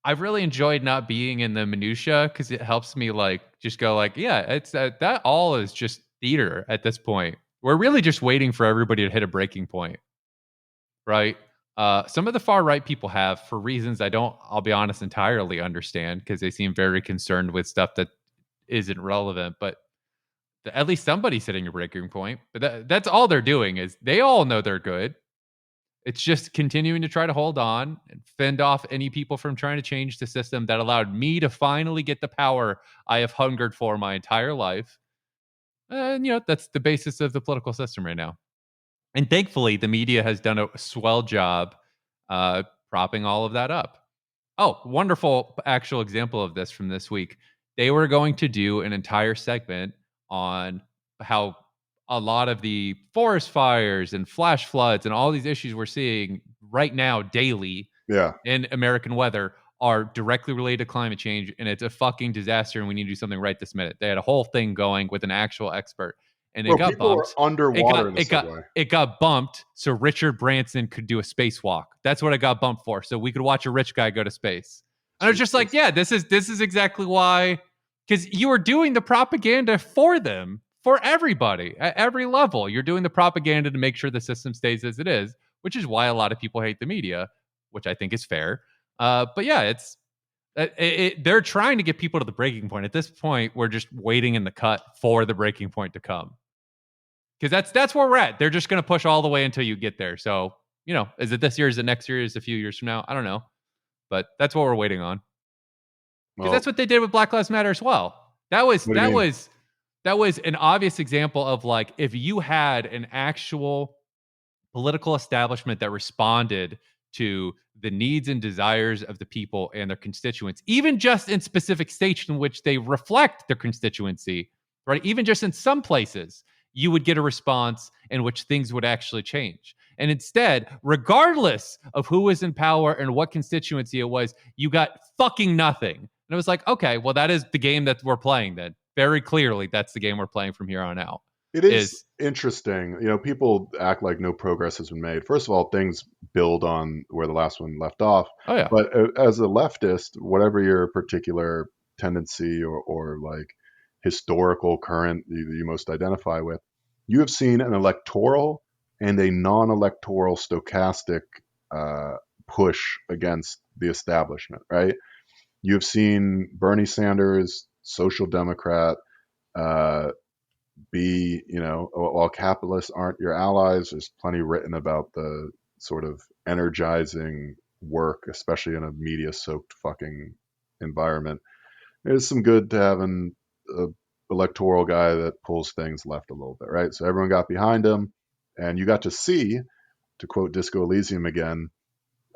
I've really enjoyed not being in the minutia because it helps me like just go like, yeah, it's that all is just theater at this point. We're really just waiting for everybody to hit a breaking point, right? Some of the far right people have, for reasons I'll be honest, entirely understand, because they seem very concerned with stuff that isn't relevant. But at least somebody's hitting a breaking point. But that's all they're doing is they all know they're good. It's just continuing to try to hold on and fend off any people from trying to change the system that allowed me to finally get the power I have hungered for my entire life. And, that's the basis of the political system right now. And thankfully, the media has done a swell job propping all of that up. Oh, wonderful actual example of this from this week. They were going to do an entire segment on how a lot of the forest fires and flash floods and all these issues we're seeing right now daily in American weather are directly related to climate change, and it's a fucking disaster, and we need to do something right this minute. They had a whole thing going with an actual expert, and it got bumped. Underwater. It got bumped so Richard Branson could do a spacewalk. That's what it got bumped for, so we could watch a rich guy go to space. And I was just like, yeah, this is exactly why because you are doing the propaganda for them, for everybody at every level. You're doing the propaganda to make sure the system stays as it is, which is why a lot of people hate the media, which I think is fair. But yeah, they're trying to get people to the breaking point. At this point, we're just waiting in the cut for the breaking point to come, because that's where we're at. They're just going to push all the way until you get there. So, is it this year? Is it next year? Is it a few years from now? I don't know, but that's what we're waiting on. Because that's what they did with Black Lives Matter as well. That was an obvious example of, like, if you had an actual political establishment that responded to the needs and desires of the people and their constituents, even just in specific states in which they reflect their constituency, right? Even just in some places, you would get a response in which things would actually change. And instead, regardless of who was in power and what constituency it was, you got fucking nothing. And it was like, okay, well, that is the game that we're playing then. Very clearly, that's the game we're playing from here on out. It is interesting. People act like no progress has been made. First of all, things build on where the last one left off. Oh, yeah. But as a leftist, whatever your particular tendency or like historical current you most identify with, you have seen an electoral and a non-electoral stochastic push against the establishment, right? You've seen Bernie Sanders, social democrat, while capitalists aren't your allies, there's plenty written about the sort of energizing work, especially in a media-soaked fucking environment. There's some good to having an electoral guy that pulls things left a little bit, right? So everyone got behind him, and you got to see, to quote Disco Elysium again,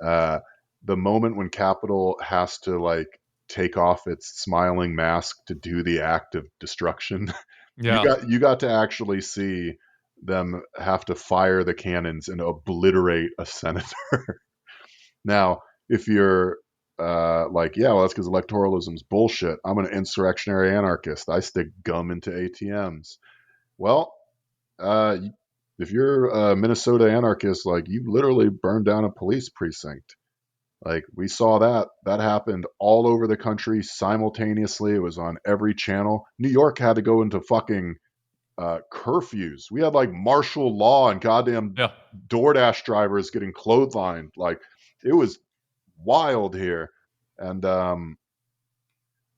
the moment when capital has to, like, take off its smiling mask to do the act of destruction. Yeah. You got to actually see them have to fire the cannons and obliterate a senator. Now, if you're that's because electoralism's bullshit. I'm an insurrectionary anarchist. I stick gum into ATMs. Well, if you're a Minnesota anarchist, like, you literally burned down a police precinct. Like, we saw that happened all over the country simultaneously. It was on every channel. New York had to go into fucking curfews. We had, like, martial law and goddamn DoorDash drivers getting clotheslined. Like, it was wild here. And the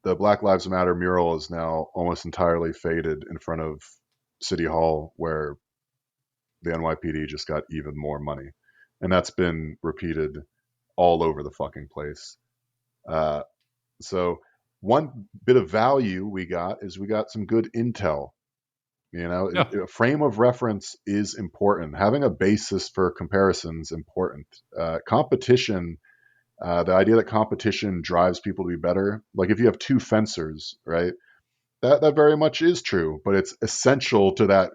Black Lives Matter mural is now almost entirely faded in front of City Hall, where the NYPD just got even more money. And that's been repeated all over the fucking place. So one bit of value we got some good intel. A frame of reference is important. Having a basis for comparison is important. Competition, the idea that competition drives people to be better. Like, if you have two fencers, right? That very much is true, but it's essential to that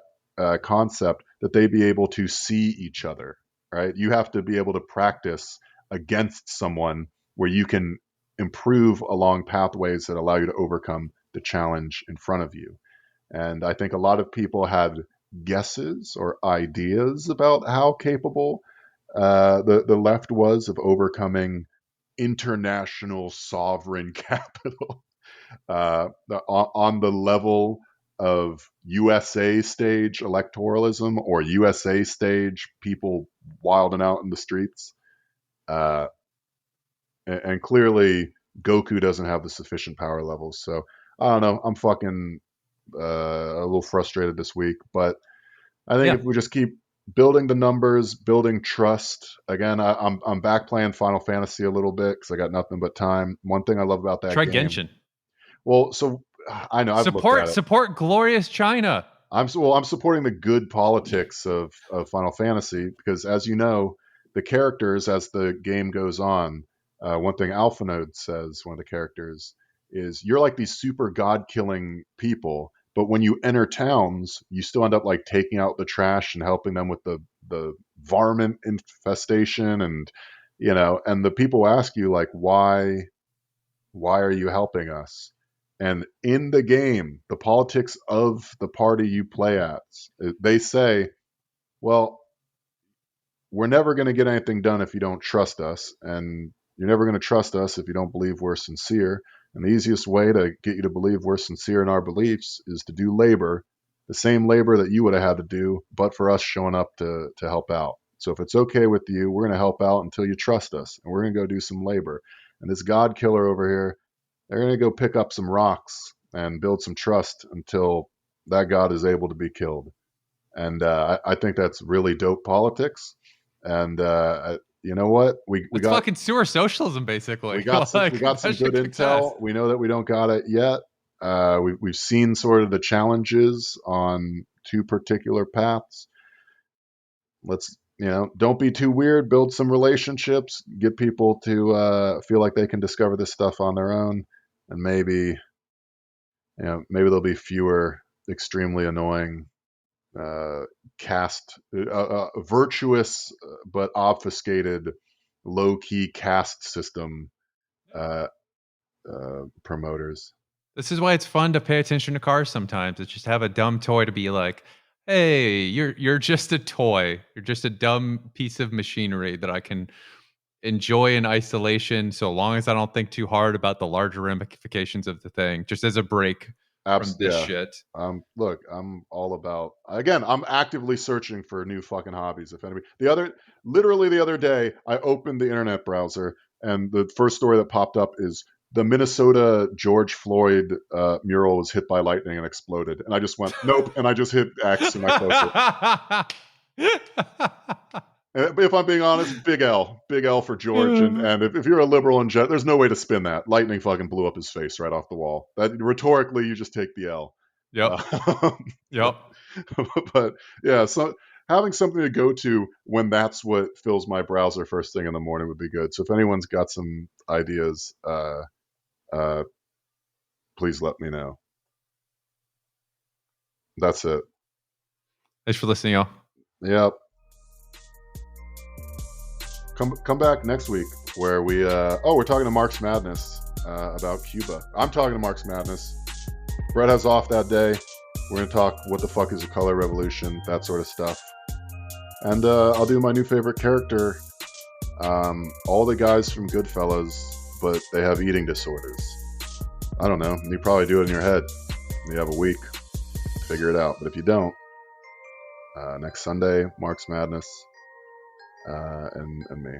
concept that they be able to see each other, right? You have to be able to practice against someone where you can improve along pathways that allow you to overcome the challenge in front of you. And I think a lot of people had guesses or ideas about how capable the left was of overcoming international sovereign capital on the level of USA stage electoralism or USA stage people wilding out in the streets. And clearly Goku doesn't have the sufficient power levels. So I don't know. I'm fucking a little frustrated this week, but I think if we just keep building the numbers, building trust. Again, I'm back playing Final Fantasy a little bit because I got nothing but time. One thing I love about that Try game. Genshin. Well, so I know I've looked at it. Support glorious China. I'm supporting the good politics of Final Fantasy because, as you know, the characters, as the game goes on, one thing Alphanode says, one of the characters, is you're like these super god-killing people, but when you enter towns, you still end up like taking out the trash and helping them with the varmint infestation, and and the people ask you, like, why are you helping us? And in the game, the politics of the party you play at, they say, well, we're never going to get anything done if you don't trust us, and you're never going to trust us if you don't believe we're sincere. And the easiest way to get you to believe we're sincere in our beliefs is to do labor, the same labor that you would have had to do, but for us showing up to help out. So if it's okay with you, we're going to help out until you trust us, and we're going to go do some labor. And this God killer over here, they're going to go pick up some rocks and build some trust until that God is able to be killed. And I think that's really dope politics. And you know what? We got fucking sewer socialism, basically. We got some good intel. We know that we don't got it yet. We've seen sort of the challenges on 2 particular paths. Let's, don't be too weird. Build some relationships. Get people to feel like they can discover this stuff on their own, and maybe there'll be fewer extremely annoying virtuous but obfuscated low-key caste system promoters. This is why it's fun to pay attention to cars sometimes. It's just have a dumb toy to be like, hey, you're just a toy. You're just a dumb piece of machinery that I can enjoy in isolation so long as I don't think too hard about the larger ramifications of the thing, just as a break from this shit. Look, I'm all about, again, I'm actively searching for new fucking hobbies. If anybody, literally the other day, I opened the internet browser and the first story that popped up is the Minnesota George Floyd mural was hit by lightning and exploded. And I just went, nope. And I just hit X and I closed it. If I'm being honest, big L for George. And if you're a liberal in general, there's no way to spin that. Lightning fucking blew up his face right off the wall. That rhetorically, you just take the L. Yep. Yep. But yeah, so having something to go to when that's what fills my browser first thing in the morning would be good. So if anyone's got some ideas, please let me know. That's it. Thanks for listening, y'all. Yep. Come back next week where we're talking to Marx Madness about Cuba. I'm talking to Marx Madness. Brett has off that day. We're going to talk what the fuck is a color revolution, that sort of stuff. And I'll do my new favorite character, all the guys from Goodfellas, but they have eating disorders. I don't know. You probably do it in your head. You have a week to figure it out. But if you don't, next Sunday, Marx Madness. And me.